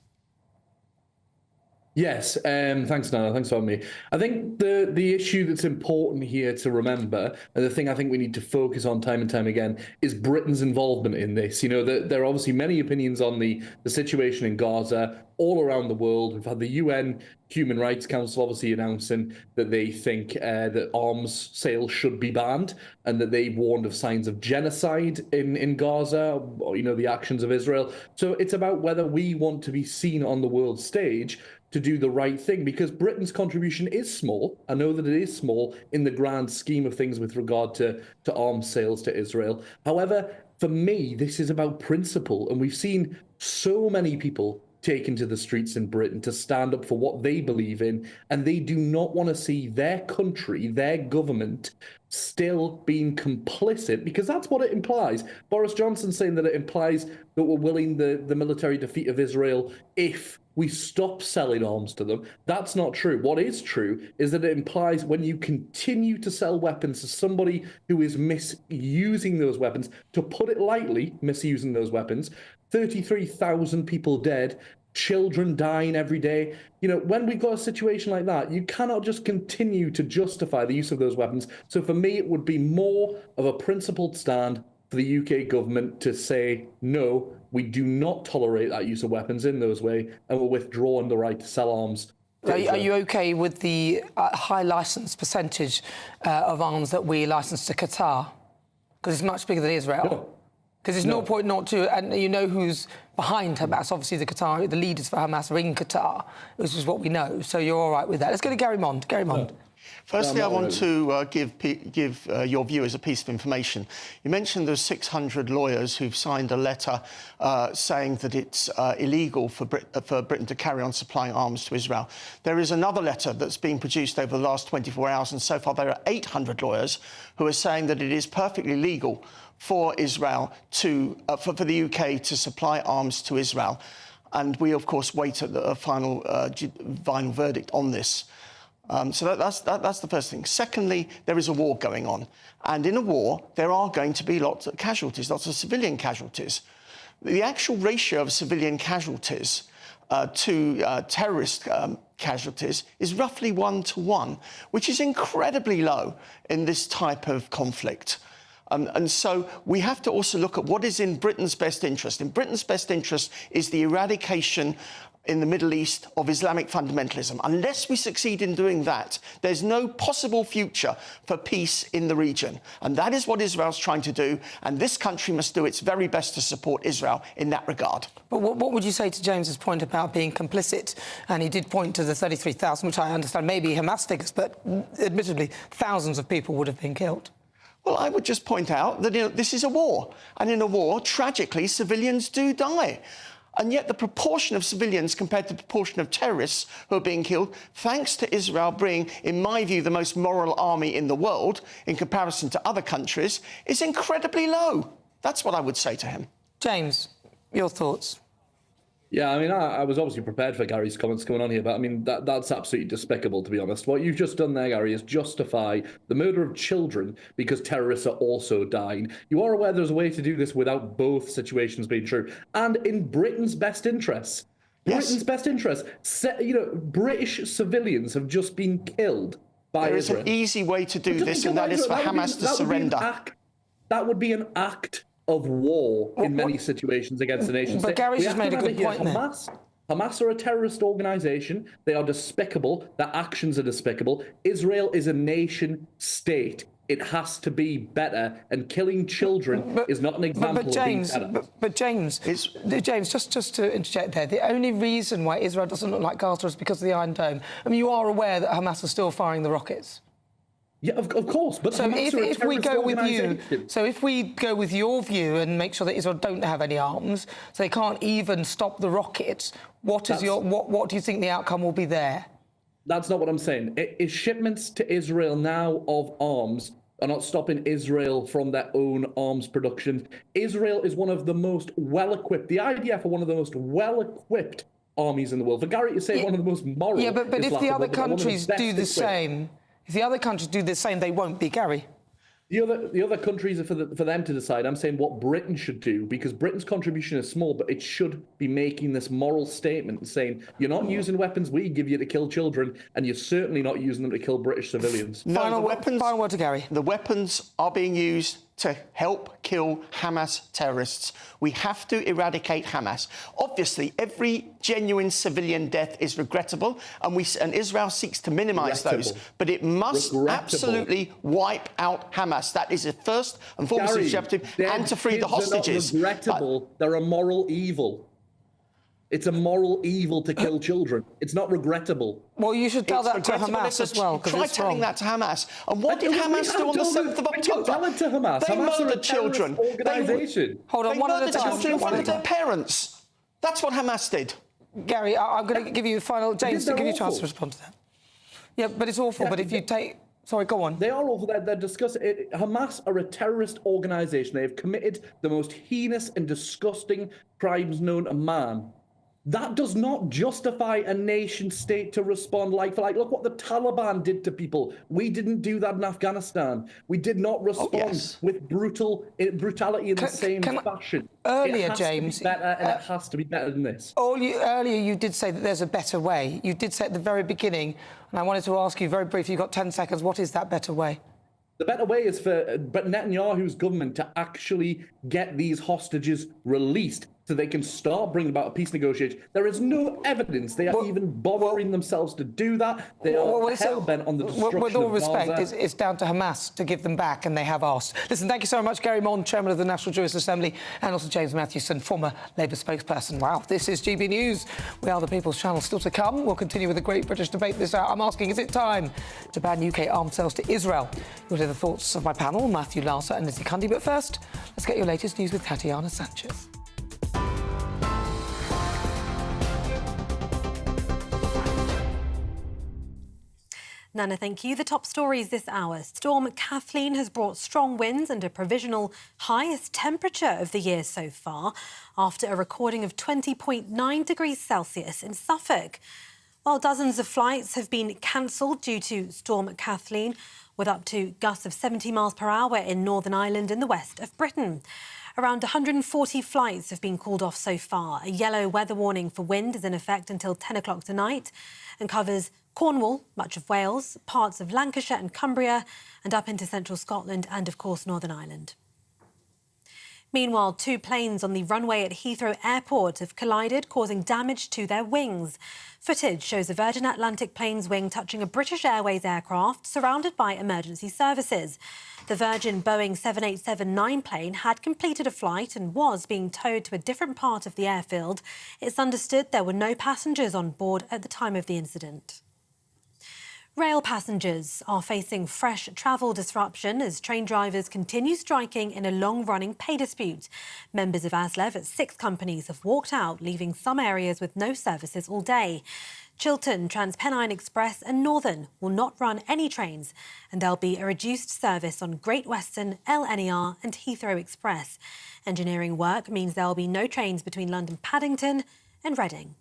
Yes, thanks, Nana. Thanks for having me. I think the issue that's important here to remember, and the thing I think we need to focus on time and time again, is Britain's involvement in this. You know, there are obviously many opinions on the situation in Gaza all around the world. We've had the UN Human Rights Council obviously announcing that they think that arms sales should be banned, and that they warned of signs of genocide in Gaza, or, you know, the actions of Israel. So it's about whether we want to be seen on the world stage to do the right thing, because Britain's contribution is small. I know that it is small in the grand scheme of things with regard to arms sales to Israel. However, for me, this is about principle, and we've seen so many people taken to the streets in Britain to stand up for what they believe in, and they do not want to see their country, their government, still being complicit, because that's what it implies. Boris Johnson saying that it implies that we're willing the military defeat of Israel if we stop selling arms to them. That's not true. What is true is that it implies when you continue to sell weapons to somebody who is misusing those weapons, to put it lightly, misusing those weapons, 33,000 people dead, children dying every day. You know, when we've got a situation like that, you cannot just continue to justify the use of those weapons. So for me, it would be more of a principled stand for the UK government to say, no, we do not tolerate that use of weapons in those ways, and we're withdrawing the right to sell arms. Are you OK with the high licence percentage of arms that we license to Qatar? Because it's much bigger than Israel. Because it's 0.02, and you know who's behind Hamas. Obviously, the leaders for Hamas are in Qatar, which is what we know. So you're all right with that. Let's go to Gary Mond. Gary Mond. Firstly, I want to give your viewers a piece of information. You mentioned there's 600 lawyers who've signed a letter saying that it's illegal for Britain to carry on supplying arms to Israel. There is another letter that's been produced over the last 24 hours, and so far there are 800 lawyers who are saying that it is perfectly legal for Israel to, for the UK to supply arms to Israel. And we, of course, wait at the final verdict on this. So that's the first thing. Secondly, there is a war going on. And in a war, there are going to be lots of casualties, lots of civilian casualties. The actual ratio of civilian casualties to terrorist casualties is roughly 1 to 1, which is incredibly low in this type of conflict. And so we have to also look at what is in Britain's best interest. In Britain's best interest is the eradication in the Middle East of Islamic fundamentalism. Unless we succeed in doing that, there's no possible future for peace in the region. And that is what Israel's trying to do, and this country must do its very best to support Israel in that regard. But what would you say to James's point about being complicit? And he did point to the 33,000, which I understand may be Hamas figures, but admittedly, thousands of people would have been killed. Well, I would just point out that this is a war, and in a war, tragically, civilians do die. And yet the proportion of civilians compared to the proportion of terrorists who are being killed, thanks to Israel being, in my view, the most moral army in the world in comparison to other countries, is incredibly low. That's what I would say to him. James, your thoughts? Yeah, I mean, I was obviously prepared for Gary's comments coming on here, but I mean, that's absolutely despicable, to be honest. What you've just done there, Gary, is justify the murder of children because terrorists are also dying. You are aware there's a way to do this without both situations being true, and in Britain's best interests. Yes. Britain's best interests. British civilians have just been killed by Israel. There is an easy way to do this, and that is for Hamas to surrender. That would be an act of war in many situations against the nation state. But Gary's just made a good point there. Hamas are a terrorist organisation. They are despicable. Their actions are despicable. Israel is a nation state. It has to be better, and killing children is not an example of being better. But James, just to interject there, the only reason why Israel doesn't look like Gaza is because of the Iron Dome. I mean, you are aware that Hamas are still firing the rockets. Yeah, of course. But so if we go with you, so if we go with your view and make sure that Israel don't have any arms, so they can't even stop the rockets, what do you think the outcome will be there? That's not what I'm saying. If shipments to Israel now of arms are not stopping Israel from their own arms production, Israel is one of the most well-equipped. The IDF are one of the most well-equipped armies in the world. For Gary to say one of the most moral. Yeah, but if the other countries do the same. If the other countries do the same, they won't be, Gary. The other countries are for them to decide. I'm saying what Britain should do, because Britain's contribution is small, but it should be making this moral statement and saying, you're not using weapons we give you to kill children, and you're certainly not using them to kill British civilians. No, final word to Gary. The weapons are being used to help kill Hamas terrorists. We have to eradicate Hamas. Obviously, every genuine civilian death is regrettable, and Israel seeks to minimise those. But it must absolutely wipe out Hamas. That is the first and foremost objective, and to free the hostages. They're not regrettable. They're a moral evil. It's a moral evil to kill children. It's not regrettable. Well, you should tell that to Hamas as well. Try telling that to Hamas. And what did Hamas do on the 7th of October? Tell it to Hamas. They Hamas murdered children. Hold on, one at a time. They murdered children in front of their parents. That's what Hamas did. Gary, I'm going to give you a final... James, to give you a chance to respond to that. Yeah, but it's awful. But if you take... Sorry, go on. They are awful. They're disgusting. Hamas are a terrorist organisation. They have committed the most heinous and disgusting crimes known to man. That does not justify a nation state to respond like for like. Look what the Taliban did to people. We didn't do that in Afghanistan. We did not respond with brutality in the same fashion. Earlier, it has James, to be better, and it has to be better than this. Earlier, you did say that there's a better way. You did say at the very beginning, and I wanted to ask you very briefly. You've got 10 seconds. What is that better way? The better way is for Netanyahu's government to actually get these hostages released. so they can start bringing about a peace negotiation. There is no evidence they are even bothering themselves to do that. They are hell-bent on the destruction with all of respect, Gaza. it's down to Hamas to give them back, and they have asked. Listen, thank you so much, Gary Mond, Chairman of the National Jewish Assembly, and also James Matthewson, former Labour spokesperson. Wow, this is GB News. We are the People's Channel. Still to come, we'll continue with the Great British Debate this hour. I'm asking, is it time to ban UK arms sales to Israel? You'll hear the thoughts of my panel, Matthew Larser and Lizzie Cundy. But first, let's get your latest news with Tatiana Sanchez. Nana, thank you. The top stories this hour. Storm Kathleen has brought strong winds and a provisional highest temperature of the year so far after a recording of 20.9 degrees Celsius in Suffolk. While dozens of flights have been cancelled due to Storm Kathleen, with up to gusts of 70 miles per hour in Northern Ireland and the west of Britain. Around 140 flights have been called off so far. A yellow weather warning for wind is in effect until 10 o'clock tonight and covers Cornwall, much of Wales, parts of Lancashire and Cumbria, and up into central Scotland and, of course, Northern Ireland. Meanwhile, 2 planes on the runway at Heathrow Airport have collided, causing damage to their wings. Footage shows a Virgin Atlantic plane's wing touching a British Airways aircraft surrounded by emergency services. The Virgin Boeing 787-9 plane had completed a flight and was being towed to a different part of the airfield. It's understood there were no passengers on board at the time of the incident. Rail passengers are facing fresh travel disruption as train drivers continue striking in a long-running pay dispute. Members of ASLEF at 6 companies have walked out, leaving some areas with no services all day. Chiltern, TransPennine Express and Northern will not run any trains, and there'll be a reduced service on Great Western, LNER and Heathrow Express. Engineering work means there'll be no trains between London Paddington and Reading.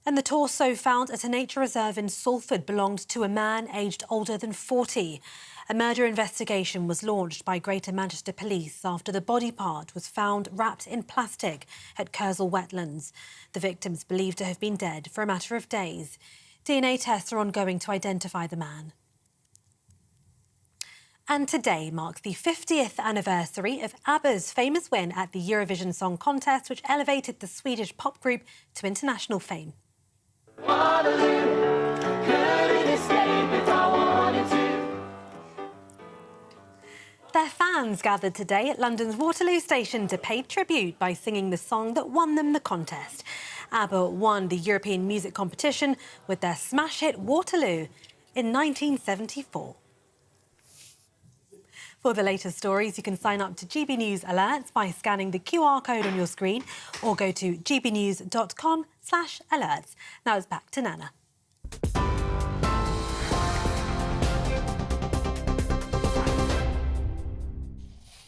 And the torso found at a nature reserve in Salford belonged to a man aged older than 40. A murder investigation was launched by Greater Manchester Police after the body part was found wrapped in plastic at Kersal Wetlands. The victim's believed to have been dead for a matter of days. DNA tests are ongoing to identify the man. And today marks the 50th anniversary of ABBA's famous win at the Eurovision Song Contest, which elevated the Swedish pop group to international fame. Their fans gathered today at London's Waterloo Station to pay tribute by singing the song that won them the contest. ABBA won the European music competition with their smash hit Waterloo in 1974. For the latest stories, you can sign up to GB News Alerts by scanning the QR code on your screen or go to gbnews.com/alerts. Now it's back to Nana.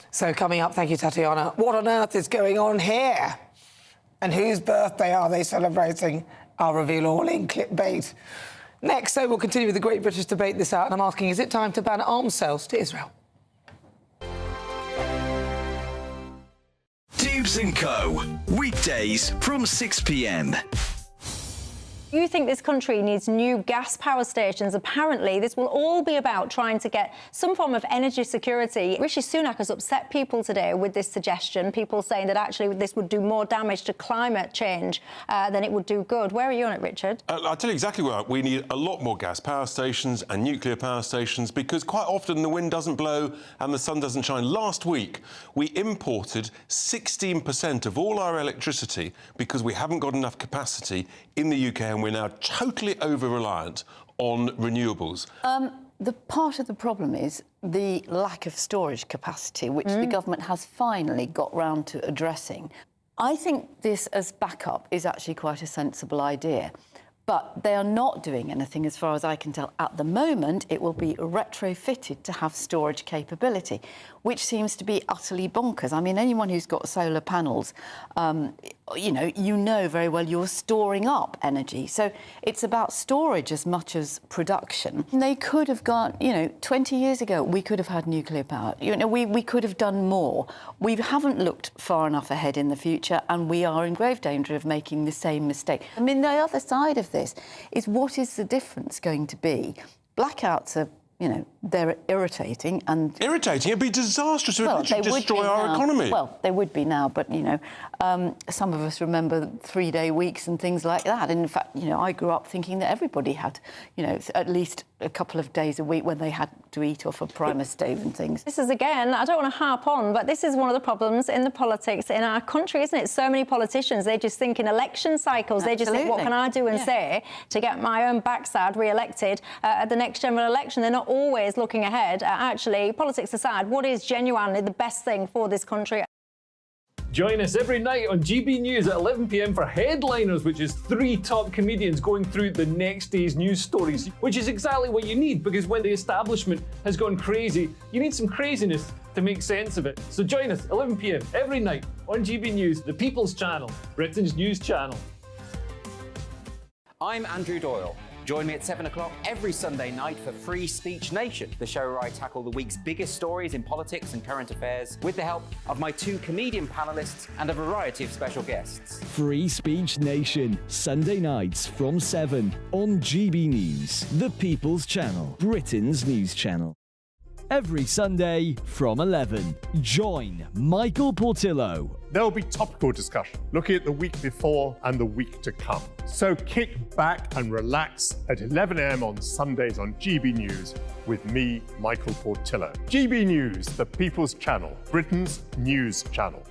So coming up, thank you, Tatiana. What on earth is going on here? And whose birthday are they celebrating? I'll reveal all in clickbait. Next, so we'll continue with the Great British Debate this hour, and I'm asking, is it time to ban arms sales to Israel? Dubes & Co. Weekdays from 6 p.m. You think this country needs new gas power stations. Apparently, this will all be about trying to get some form of energy security. Rishi Sunak has upset people today with this suggestion, people saying that actually this would do more damage to climate change than it would do good. Where are you on it, Richard? I'll tell you exactly where. We need a lot more gas power stations and nuclear power stations because quite often the wind doesn't blow and the sun doesn't shine. Last week, we imported 16% of all our electricity because we haven't got enough capacity in the UK, and we're now totally over-reliant on renewables. The part of the problem is the lack of storage capacity, which the government has finally got round to addressing. I think this as backup is actually quite a sensible idea. But they are not doing anything, as far as I can tell. At the moment, it will be retrofitted to have storage capability, which seems to be utterly bonkers. I mean, anyone who's got solar panels, you know very well you're storing up energy. So it's about storage as much as production. And they could have gone, 20 years ago, we could have had nuclear power. We could have done more. We haven't looked far enough ahead in the future, and we are in grave danger of making the same mistake. I mean, the other side of this is, what is the difference going to be? Blackouts are you know, they're irritating and... Irritating? It'd be disastrous. It would they destroy would be our now. economy. Well, they would be now, but, you know, some of us remember 3-day weeks and things like that. And in fact, you know, I grew up thinking that everybody had, you know, at least a couple of days a week when they had to eat off a Primus stove and things. This is, again, I don't want to harp on, but this is one of the problems in the politics in our country, isn't it? So many politicians, they just think in election cycles. Absolutely. They just think, what can I do and say to get my own backside re-elected at the next general election? They're not always looking ahead at, actually, politics aside, what is genuinely the best thing for this country. Join us every night on GB News at 11 p.m. for Headliners, which is 3 top comedians going through the next day's news stories, which is exactly what you need, because when the establishment has gone crazy, you need some craziness to make sense of it. So join us 11 p.m. every night on GB News, the People's Channel, Britain's news channel. I'm Andrew Doyle. Join me at 7 o'clock every Sunday night for Free Speech Nation, the show where I tackle the week's biggest stories in politics and current affairs with the help of my 2 comedian panellists and a variety of special guests. Free Speech Nation, Sunday nights from 7 on GB News, the People's Channel, Britain's news channel. Every Sunday from 11, join Michael Portillo. There will be topical discussion, looking at the week before and the week to come. So kick back and relax at 11 a.m. on Sundays on GB News with me, Michael Portillo. GB News, the People's Channel, Britain's news channel.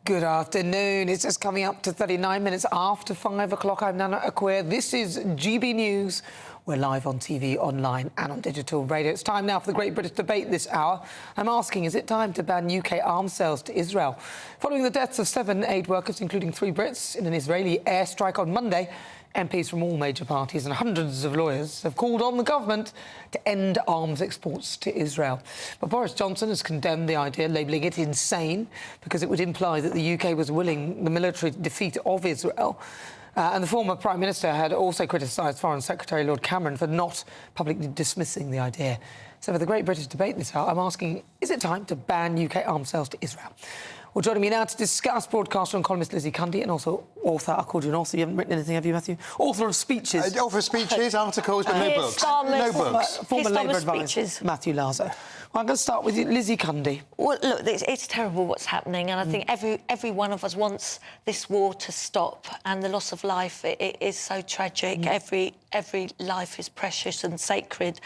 Good afternoon. It's just coming up to 39 minutes after 5 o'clock. I'm Nana Akua. This is GB News. We're live on TV, online and on digital radio. It's time now for the Great British Debate this hour. I'm asking, is it time to ban UK arms sales to Israel? Following the deaths of 7 aid workers, including 3 Brits, in an Israeli airstrike on Monday, MPs from all major parties and hundreds of lawyers have called on the government to end arms exports to Israel. But Boris Johnson has condemned the idea, labelling it insane, because it would imply that the UK was willing the military defeat of Israel. And the former Prime Minister had also criticised Foreign Secretary Lord Cameron for not publicly dismissing the idea. So for the Great British Debate this hour, I'm asking, is it time to ban UK arms sales to Israel? Well, joining me now to discuss, broadcaster and columnist Lizzie Cundy, and also author, I called you an author, you haven't written anything, have you, Matthew? Author of speeches. Author of speeches, articles, but no books. No books. Former Labour advisor, Matthew Lazo. Well, I'm going to start with you, Lizzie Cundy. Well, look, it's terrible what's happening, and I think every one of us wants this war to stop, and the loss of life, it is so tragic. Every life is precious and sacred.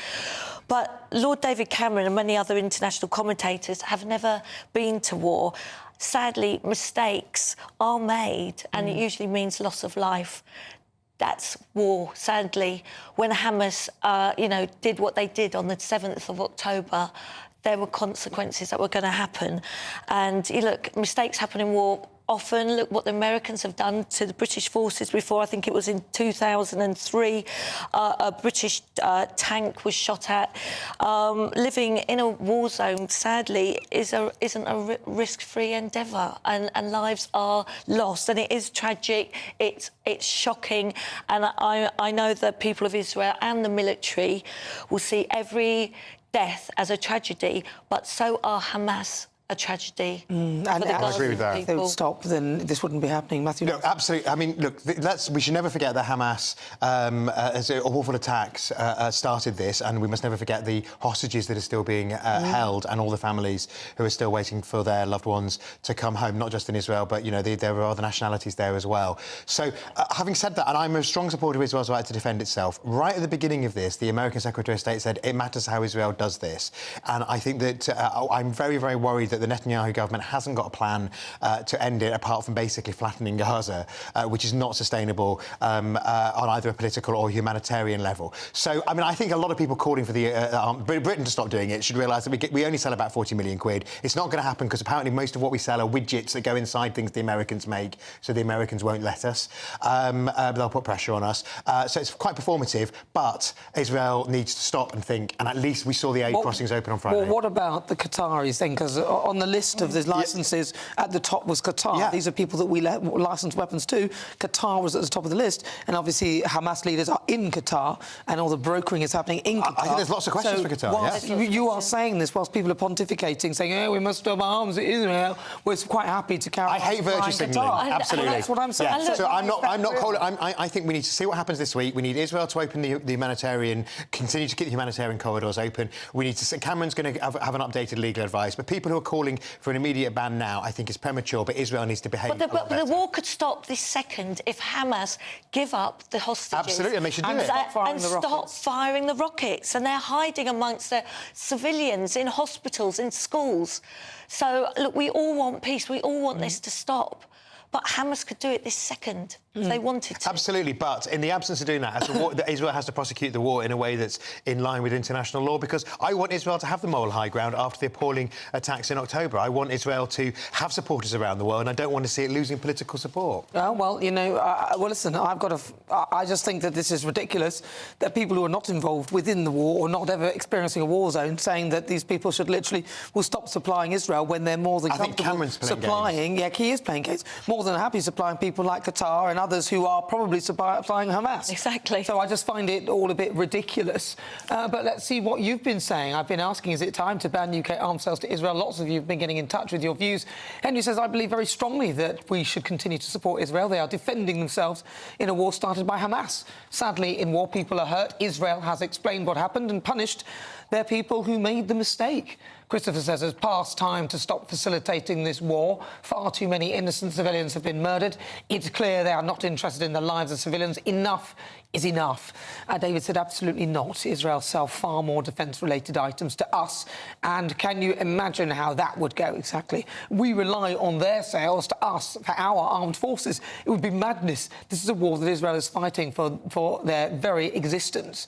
But Lord David Cameron and many other international commentators have never been to war. Sadly, mistakes are made, and it usually means loss of life. That's war, sadly. When Hamas, did what they did on the 7th of October, there were consequences that were going to happen. And, look, mistakes happen in war often. Look what the Americans have done to the British forces before. I think it was in 2003, a British tank was shot at. Living in a war zone, sadly, isn't a risk-free endeavour, and lives are lost. And it is tragic. It's shocking. And I know the people of Israel and the military will see every death as a tragedy, but so are Hamas a tragedy. And I agree with that. If they would stop, then this wouldn't be happening. Matthew? No, absolutely. I mean, look, we should never forget that Hamas, as awful attacks, started this, and we must never forget the hostages that are still being held, and all the families who are still waiting for their loved ones to come home, not just in Israel, but, you know, there are other nationalities there as well. So, having said that, and I'm a strong supporter of Israel's right to defend itself, right at the beginning of this, the American Secretary of State said it matters how Israel does this. And I think that I'm very, very worried that the Netanyahu government hasn't got a plan to end it, apart from basically flattening Gaza, which is not sustainable on either a political or humanitarian level. So, I mean, I think a lot of people calling for Britain to stop doing it should realise that we only sell about 40 million quid. It's not going to happen because apparently most of what we sell are widgets that go inside things the Americans make, so the Americans won't let us. They'll put pressure on us. So it's quite performative, but Israel needs to stop and think, and at least we saw the aid crossings open on Friday. Well, what about the Qataris then? Because on the list of the licences at the top was Qatar. These are people that we licensed weapons to. Qatar was at the top of the list, and obviously Hamas leaders are in Qatar, and all the brokering is happening in Qatar. I think there's lots of questions for Qatar. Whilst you are saying this, whilst people are pontificating, saying, "Oh, we must stop arms to Israel," we're quite happy to carry on. I hate virtue signalling. Absolutely, well, that's what I'm saying. Yeah. So I'm not calling. I think we need to see what happens this week. We need Israel to open the humanitarian, continue to keep the humanitarian corridors open. We need to. Cameron's going to have an updated legal advice, but people who are calling for an immediate ban now, I think, is premature. But Israel needs to behave. But the war could stop this second if Hamas give up the hostages. Absolutely, and they should do it. And stop firing the rockets. And they're hiding amongst the civilians in hospitals, in schools. So, look, we all want peace. We all want this to stop. But Hamas could do it this second if they wanted to. Absolutely, but in the absence of doing that, Israel has to prosecute the war in a way that's in line with international law, because I want Israel to have the moral high ground after the appalling attacks in October. I want Israel to have supporters around the world, and I don't want to see it losing political support. Well, you know, well, listen, I just think that this is ridiculous, that people who are not involved within the war or not ever experiencing a war zone saying that these people should literally will stop supplying Israel when they're more than comfortable supplying. Yeah, he is playing games. More than happy supplying people like Qatar and others who are probably supplying Hamas. Exactly. So I just find it all a bit ridiculous. But let's see what you've been saying. I've been asking, is it time to ban UK arms sales to Israel? Lots of you have been getting in touch with your views. Henry says, I believe very strongly that we should continue to support Israel. They are defending themselves in a war started by Hamas. Sadly, in war, people are hurt. Israel has explained what happened and punished their people who made the mistake. Christopher says it's past time to stop facilitating this war. Far too many innocent civilians have been murdered. It's clear they are not interested in the lives of civilians. Enough is enough. David said absolutely not. Israel sell far more defence-related items to us. And can you imagine how that would go exactly? We rely on their sales to us for our armed forces. It would be madness. This is a war that Israel is fighting for their very existence.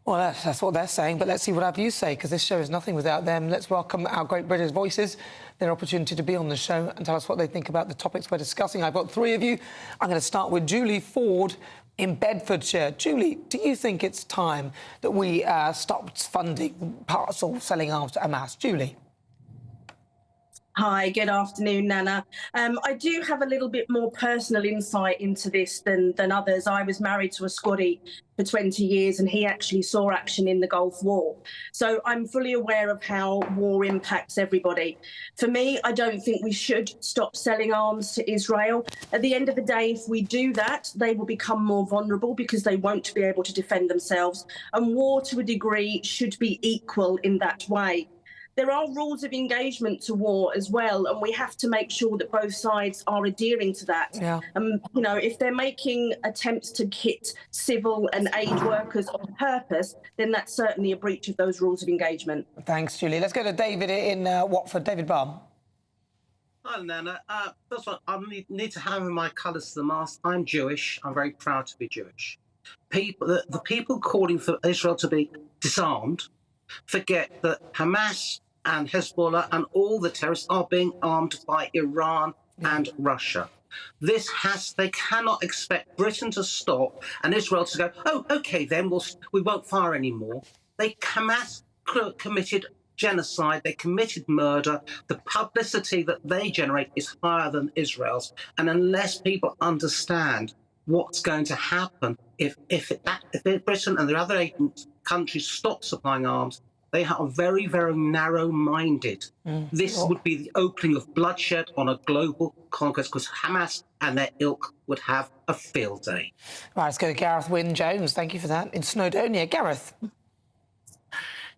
Well, that's what they're saying, but let's see what our views say, because this show is nothing without them. Let's welcome our great British voices, their opportunity to be on the show and tell us what they think about the topics we're discussing. I've got three of you. I'm going to start with Julie Ford in Bedfordshire. Julie, do you think it's time that we stopped funding parcel selling arms to Hamas? Julie? Hi, good afternoon, Nana. I do have a little bit more personal insight into this than others. I was married to a Squaddy for 20 years and he actually saw action in the Gulf War. So I'm fully aware of how war impacts everybody. For me, I don't think we should stop selling arms to Israel. At the end of the day, if we do that, they will become more vulnerable because they won't be able to defend themselves. And war, to a degree, should be equal in that way. There are rules of engagement to war as well, and we have to make sure that both sides are adhering to that. Yeah. You know, if they're making attempts to hit civil and aid workers on purpose, then that's certainly a breach of those rules of engagement. Thanks, Julie. Let's go to David in Watford. David Baum. Hi, Nana. First of all, I need to have in my colours to the mast. I'm Jewish. I'm very proud to be Jewish. The people calling for Israel to be disarmed forget that Hamas and Hezbollah and all the terrorists are being armed by Iran and Russia. They cannot expect Britain to stop and Israel to go, oh, OK, then we won't fire anymore. Hamas committed genocide, they committed murder. The publicity that they generate is higher than Israel's. And unless people understand what's going to happen if Britain and the other countries stop supplying arms, they are very, very narrow-minded. This would be the opening of bloodshed on a global conquest, because Hamas and their ilk would have a field day. Right, let's go to Gareth Wynne-Jones. Thank you for that. In Snowdonia. Gareth.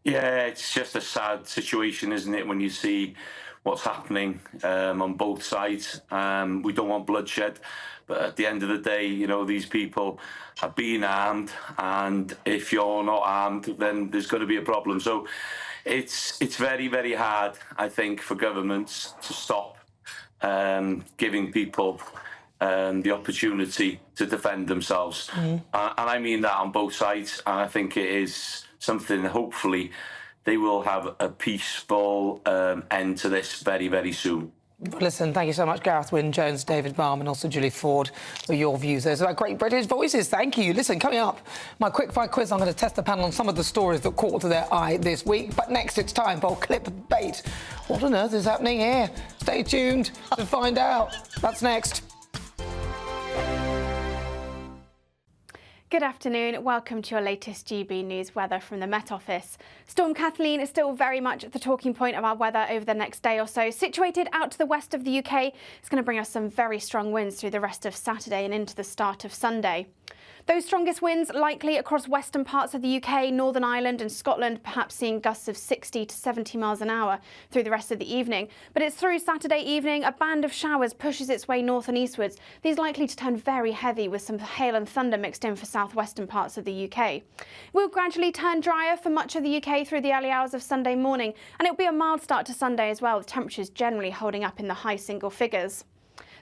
Yeah, it's just a sad situation, isn't it, when you see what's happening on both sides. We don't want bloodshed, but at the end of the day, you know, these people are being armed, and if you're not armed, then there's going to be a problem. So it's very, very hard, I think, for governments to stop giving people the opportunity to defend themselves. And I mean that on both sides, and I think it is something that hopefully they will have a peaceful end to this very, very soon. Listen, thank you so much, Gareth Wynne-Jones, David Barham and also Julie Ford for your views. Those are great British voices. Thank you. Listen, coming up, my quickfire quiz. I'm going to test the panel on some of the stories that caught their eye this week. But next, it's time for clickbait. What on earth is happening here? Stay tuned to find out. That's next. Good afternoon. Welcome to your latest GB News weather from the Met Office. Storm Kathleen is still very much the talking point of our weather over the next day or so. Situated out to the west of the UK, it's going to bring us some very strong winds through the rest of Saturday and into the start of Sunday. Those strongest winds likely across western parts of the UK, Northern Ireland and Scotland, perhaps seeing gusts of 60 to 70 miles an hour through the rest of the evening. But it's through Saturday evening, a band of showers pushes its way north and eastwards. These likely to turn very heavy with some hail and thunder mixed in for southwestern parts of the UK. It will gradually turn drier for much of the UK through the early hours of Sunday morning, and it'll be a mild start to Sunday as well, with temperatures generally holding up in the high single figures.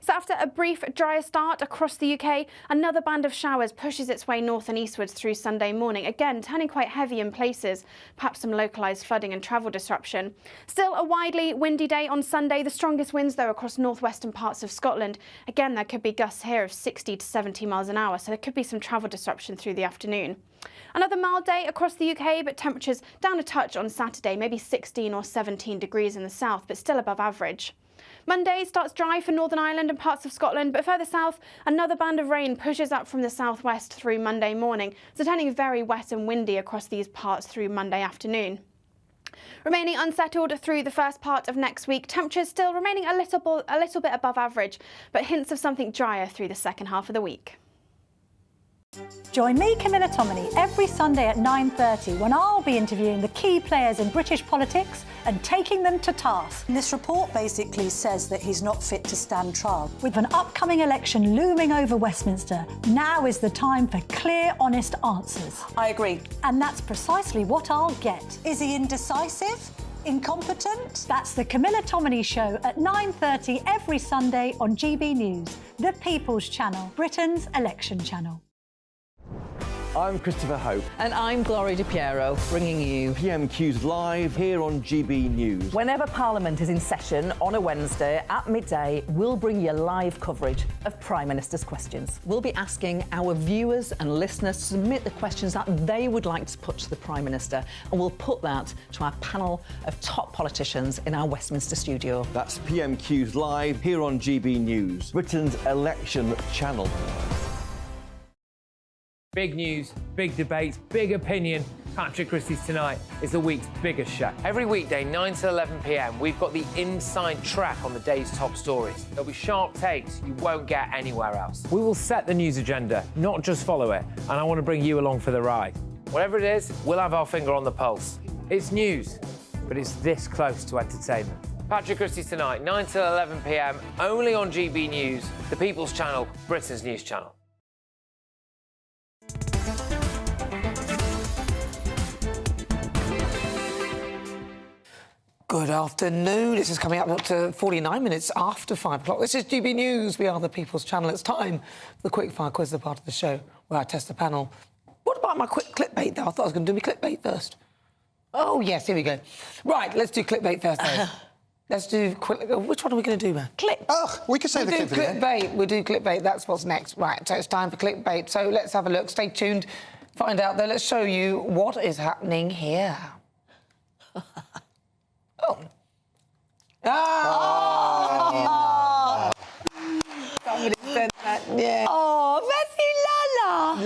So after a brief drier start across the UK, another band of showers pushes its way north and eastwards through Sunday morning, again turning quite heavy in places, perhaps some localised flooding and travel disruption. Still a widely windy day on Sunday, the strongest winds though across northwestern parts of Scotland. Again, there could be gusts here of 60 to 70 miles an hour, so there could be some travel disruption through the afternoon. Another mild day across the UK, but temperatures down a touch on Saturday, maybe 16 or 17 degrees in the south, but still above average. Monday starts dry for Northern Ireland and parts of Scotland, but further south, another band of rain pushes up from the southwest through Monday morning, so turning very wet and windy across these parts through Monday afternoon. Remaining unsettled through the first part of next week, temperatures still remaining a little bit above average, but hints of something drier through the second half of the week. Join me, Camilla Tominey, every Sunday at 9:30 when I'll be interviewing the key players in British politics and taking them to task. This report basically says that he's not fit to stand trial. With an upcoming election looming over Westminster, now is the time for clear, honest answers. I agree. And that's precisely what I'll get. Is he indecisive? Incompetent? That's the Camilla Tominey Show at 9:30 every Sunday on GB News, the People's Channel, Britain's election channel. I'm Christopher Hope. And I'm Gloria Di Piero, bringing you PMQ's live here on GB News. Whenever Parliament is in session on a Wednesday at midday, we'll bring you live coverage of Prime Minister's questions. We'll be asking our viewers and listeners to submit the questions that they would like to put to the Prime Minister, and we'll put that to our panel of top politicians in our Westminster studio. That's PMQ's live here on GB News, Britain's election channel. Big news, big debates, big opinion. Patrick Christie's Tonight is the week's biggest show. Every weekday, 9 to 11 p.m, we've got the inside track on the day's top stories. There'll be sharp takes you won't get anywhere else. We will set the news agenda, not just follow it, and I want to bring you along for the ride. Whatever it is, we'll have our finger on the pulse. It's news, but it's this close to entertainment. Patrick Christie's Tonight, 9 to 11 p.m, only on GB News, the People's Channel, Britain's news channel. Good afternoon. This is coming up to 49 minutes after 5 o'clock. This is GB News. We are the People's Channel. It's time for the quickfire quiz, the part of the show where I test the panel. What about my quick clickbait, though? I thought I was going to do my clickbait first. Oh, yes, here we go. Right, let's do clickbait first, though. Let's do... Which one are we going to do, man? Click. Oh, we could say the clip video. Clickbait. We'll do clickbait. That's what's next. Right, so it's time for clickbait. So let's have a look. Stay tuned. Find out, though. Let's show you what is happening here. Oh. Ah! Somebody said that, yeah. Oh,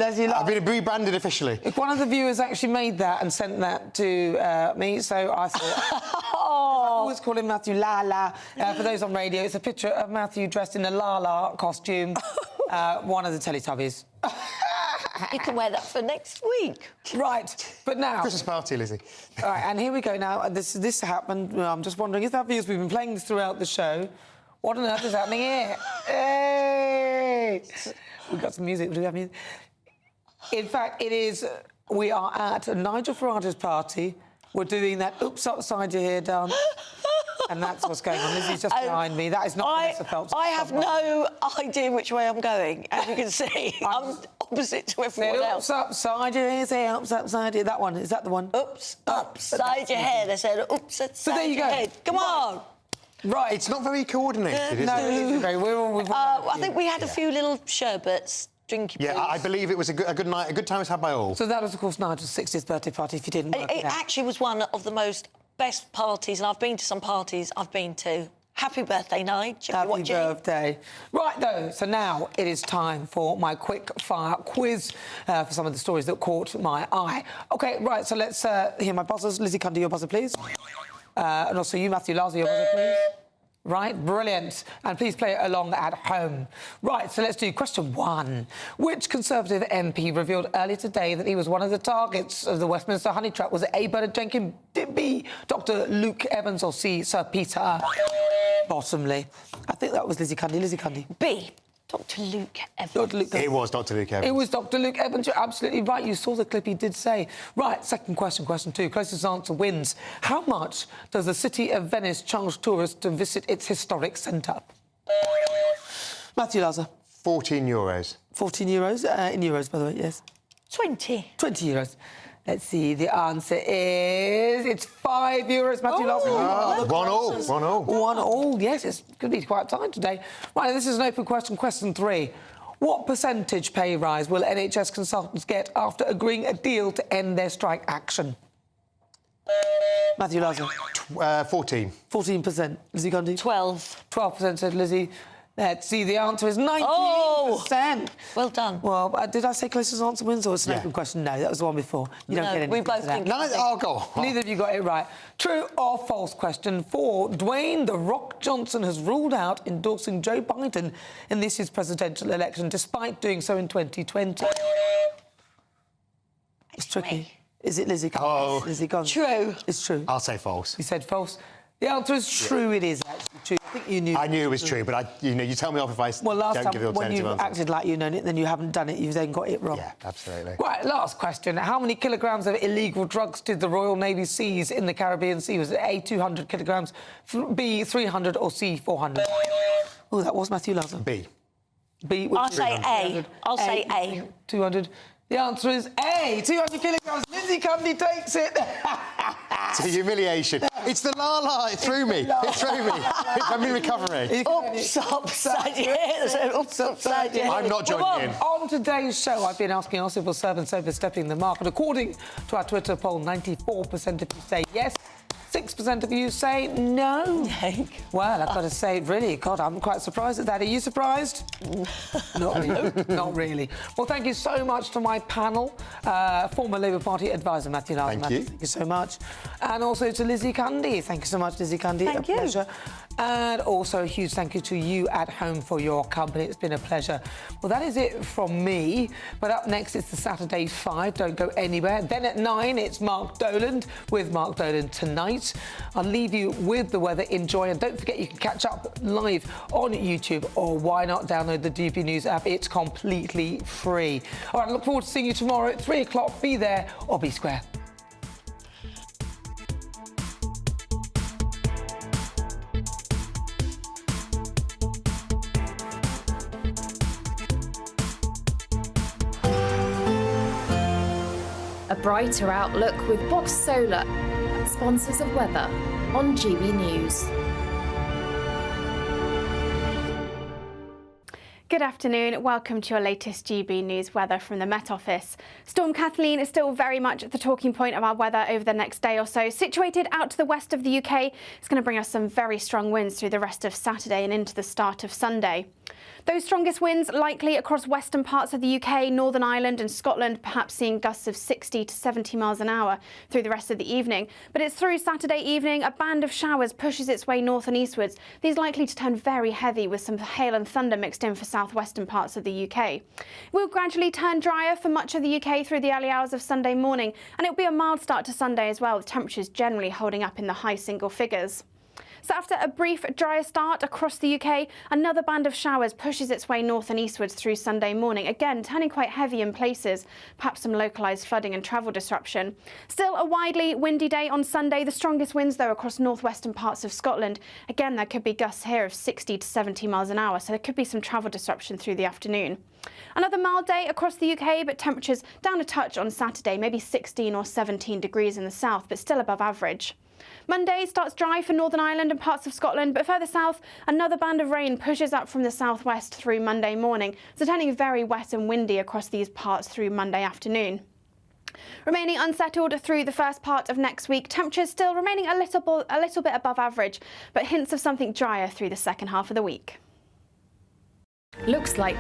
Matthew Lala. I've been rebranded officially. One of the viewers actually made that and sent that to me, so I thought... I always call him Matthew Lala. For those on radio, it's a picture of Matthew dressed in a Lala costume, one of the Teletubbies. You can wear that for next week. Right, but now... Christmas party, Lizzie. All right, and here we go now. This happened. I'm just wondering, if that viewers, we've been playing this throughout the show. What on earth is happening here? Hey! We've got some music. Do we have music? In fact, it is... We are at Nigel Farage's party. We're doing that oops upside your head dance. And that's what's going on. Lizzie's just behind me. That is not Vanessa Phelps. I have no idea which way I'm going, as you can see. I'm opposite to everyone else. Oops upside your head, say oops upside your... That one, is that the one? Oops upside your head. I said oops upside your head. Come on. Right, it's not very coordinated, is it? I think we had a few little sherbets, drinky Yeah, I believe it was a good night. A good time was had by all. So that was, of course, Nigel's 60th birthday party, if you didn't work It actually was one of the best parties, and I've been to some parties I've been to. Happy birthday, Nigel. Happy birthday. Right, though, so now it is time for my quick-fire quiz for some of the stories that caught my eye. OK, right, so let's hear my buzzers. Lizzie Cundy, your buzzer, please. And also you, Matthew Larser, your buzzer, please. Right, brilliant. And please play along at home. Right, so let's do question 1. Which Conservative MP revealed earlier today that he was one of the targets of the Westminster honey trap? Was it A, Bernard Jenkins, B, Dr Luke Evans, or C, Sir Peter Bottomley? I think that was Lizzie Cundy. Lizzie Cundy. B, Dr Luke Evans. Dr. Luke Evans. It was Dr Luke Evans. It was Dr Luke Evans. You're absolutely right. You saw the clip he did say. Right, second question, question 2. Closest answer wins. How much does the City of Venice charge tourists to visit its historic centre? Matthew Larser. €14. 14 euros? In euros, by the way, yes. 20. 20 euros. Let's see, the answer is... It's €5, Matthew Larser. 1-1, yes, it's going to be quite tight today. Right, this is an open question, question 3. What percentage pay rise will NHS consultants get after agreeing a deal to end their strike action? Matthew Larser. 14. 14%. Lizzie Cundy? 12. 12%, said Lizzie. Let's see, the answer is 98%. Oh, well done. Well, did I say closest answer wins, or it's an open question? No, that was the one before. You don't get anything. We both think. I'll go. Neither of you got it right. True or false question 4. Dwayne "The Rock" Johnson has ruled out endorsing Joe Biden in this year's presidential election, despite doing so in 2020. It's tricky. Is it Lizzie? Oh. Lizzie gone. True. It's true. I'll say false. You said false. The answer is true. It is actually true. I think you knew. I knew it was true, but you tell me off if I last don't give the time when alternative you answer. acted like you known it, then you haven't done it. You've then got it wrong. Yeah, absolutely. Right, last question. How many kilograms of illegal drugs did the Royal Navy seize in the Caribbean Sea? Was it A, 200 kilograms, B, 300, or C, 400? Oh, that was Matthew Larser. B. B. I'll say A. I'll say A. 200. The answer is A, 200 kilograms. Lizzie Cundy takes it. It's a humiliation. It's the la-la. It threw me. It threw me. I'm in recovery. Oops, upside down. Oops, upside down. I'm not joining in. On today's show, I've been asking our civil servants overstepping the mark. And according to our Twitter poll, 94% of you say yes. 6% of you say no. Well, I've got to say, really, God, I'm quite surprised at that. Are you surprised? Not really. Not really. Well, thank you so much to my panel, former Labour Party advisor Matthew Larser. Thank you. Thank you so much. And also to Lizzie Cundy. Thank you so much, Lizzie Cundy. Thank you. Pleasure. And also a huge thank you to you at home for your company. It's been a pleasure. Well, that is it from me. But up next, it's the Saturday 5. Don't go anywhere. Then at 9, it's Mark Doland with Mark Doland Tonight. I'll leave you with the weather. Enjoy. And don't forget, you can catch up live on YouTube, or why not download the GB News app? It's completely free. All right, I look forward to seeing you tomorrow at 3 o'clock. Be there or be square. A brighter outlook with Box Solar, sponsors of weather on GB News. Good afternoon. Welcome to your latest GB News weather from the Met Office. Storm Kathleen is still very much the talking point of our weather over the next day or so. Situated out to the west of the UK, it's going to bring us some very strong winds through the rest of Saturday and into the start of Sunday. Those strongest winds likely across western parts of the UK, Northern Ireland and Scotland, perhaps seeing gusts of 60 to 70 miles an hour through the rest of the evening. But it's through Saturday evening, a band of showers pushes its way north and eastwards. These likely to turn very heavy with some hail and thunder mixed in for southwestern parts of the UK. It will gradually turn drier for much of the UK through the early hours of Sunday morning, and it'll be a mild start to Sunday as well, with temperatures generally holding up in the high single figures. So after a brief drier start across the UK, another band of showers pushes its way north and eastwards through Sunday morning, again turning quite heavy in places, perhaps some localised flooding and travel disruption. Still a widely windy day on Sunday, the strongest winds though across northwestern parts of Scotland. Again, there could be gusts here of 60 to 70 miles an hour, so there could be some travel disruption through the afternoon. Another mild day across the UK, but temperatures down a touch on Saturday, maybe 16 or 17 degrees in the south, but still above average. Monday starts dry for Northern Ireland and parts of Scotland, but further south, another band of rain pushes up from the southwest through Monday morning, so turning very wet and windy across these parts through Monday afternoon. Remaining unsettled through the first part of next week, temperatures still remaining a little bit above average, but hints of something drier through the second half of the week. Looks like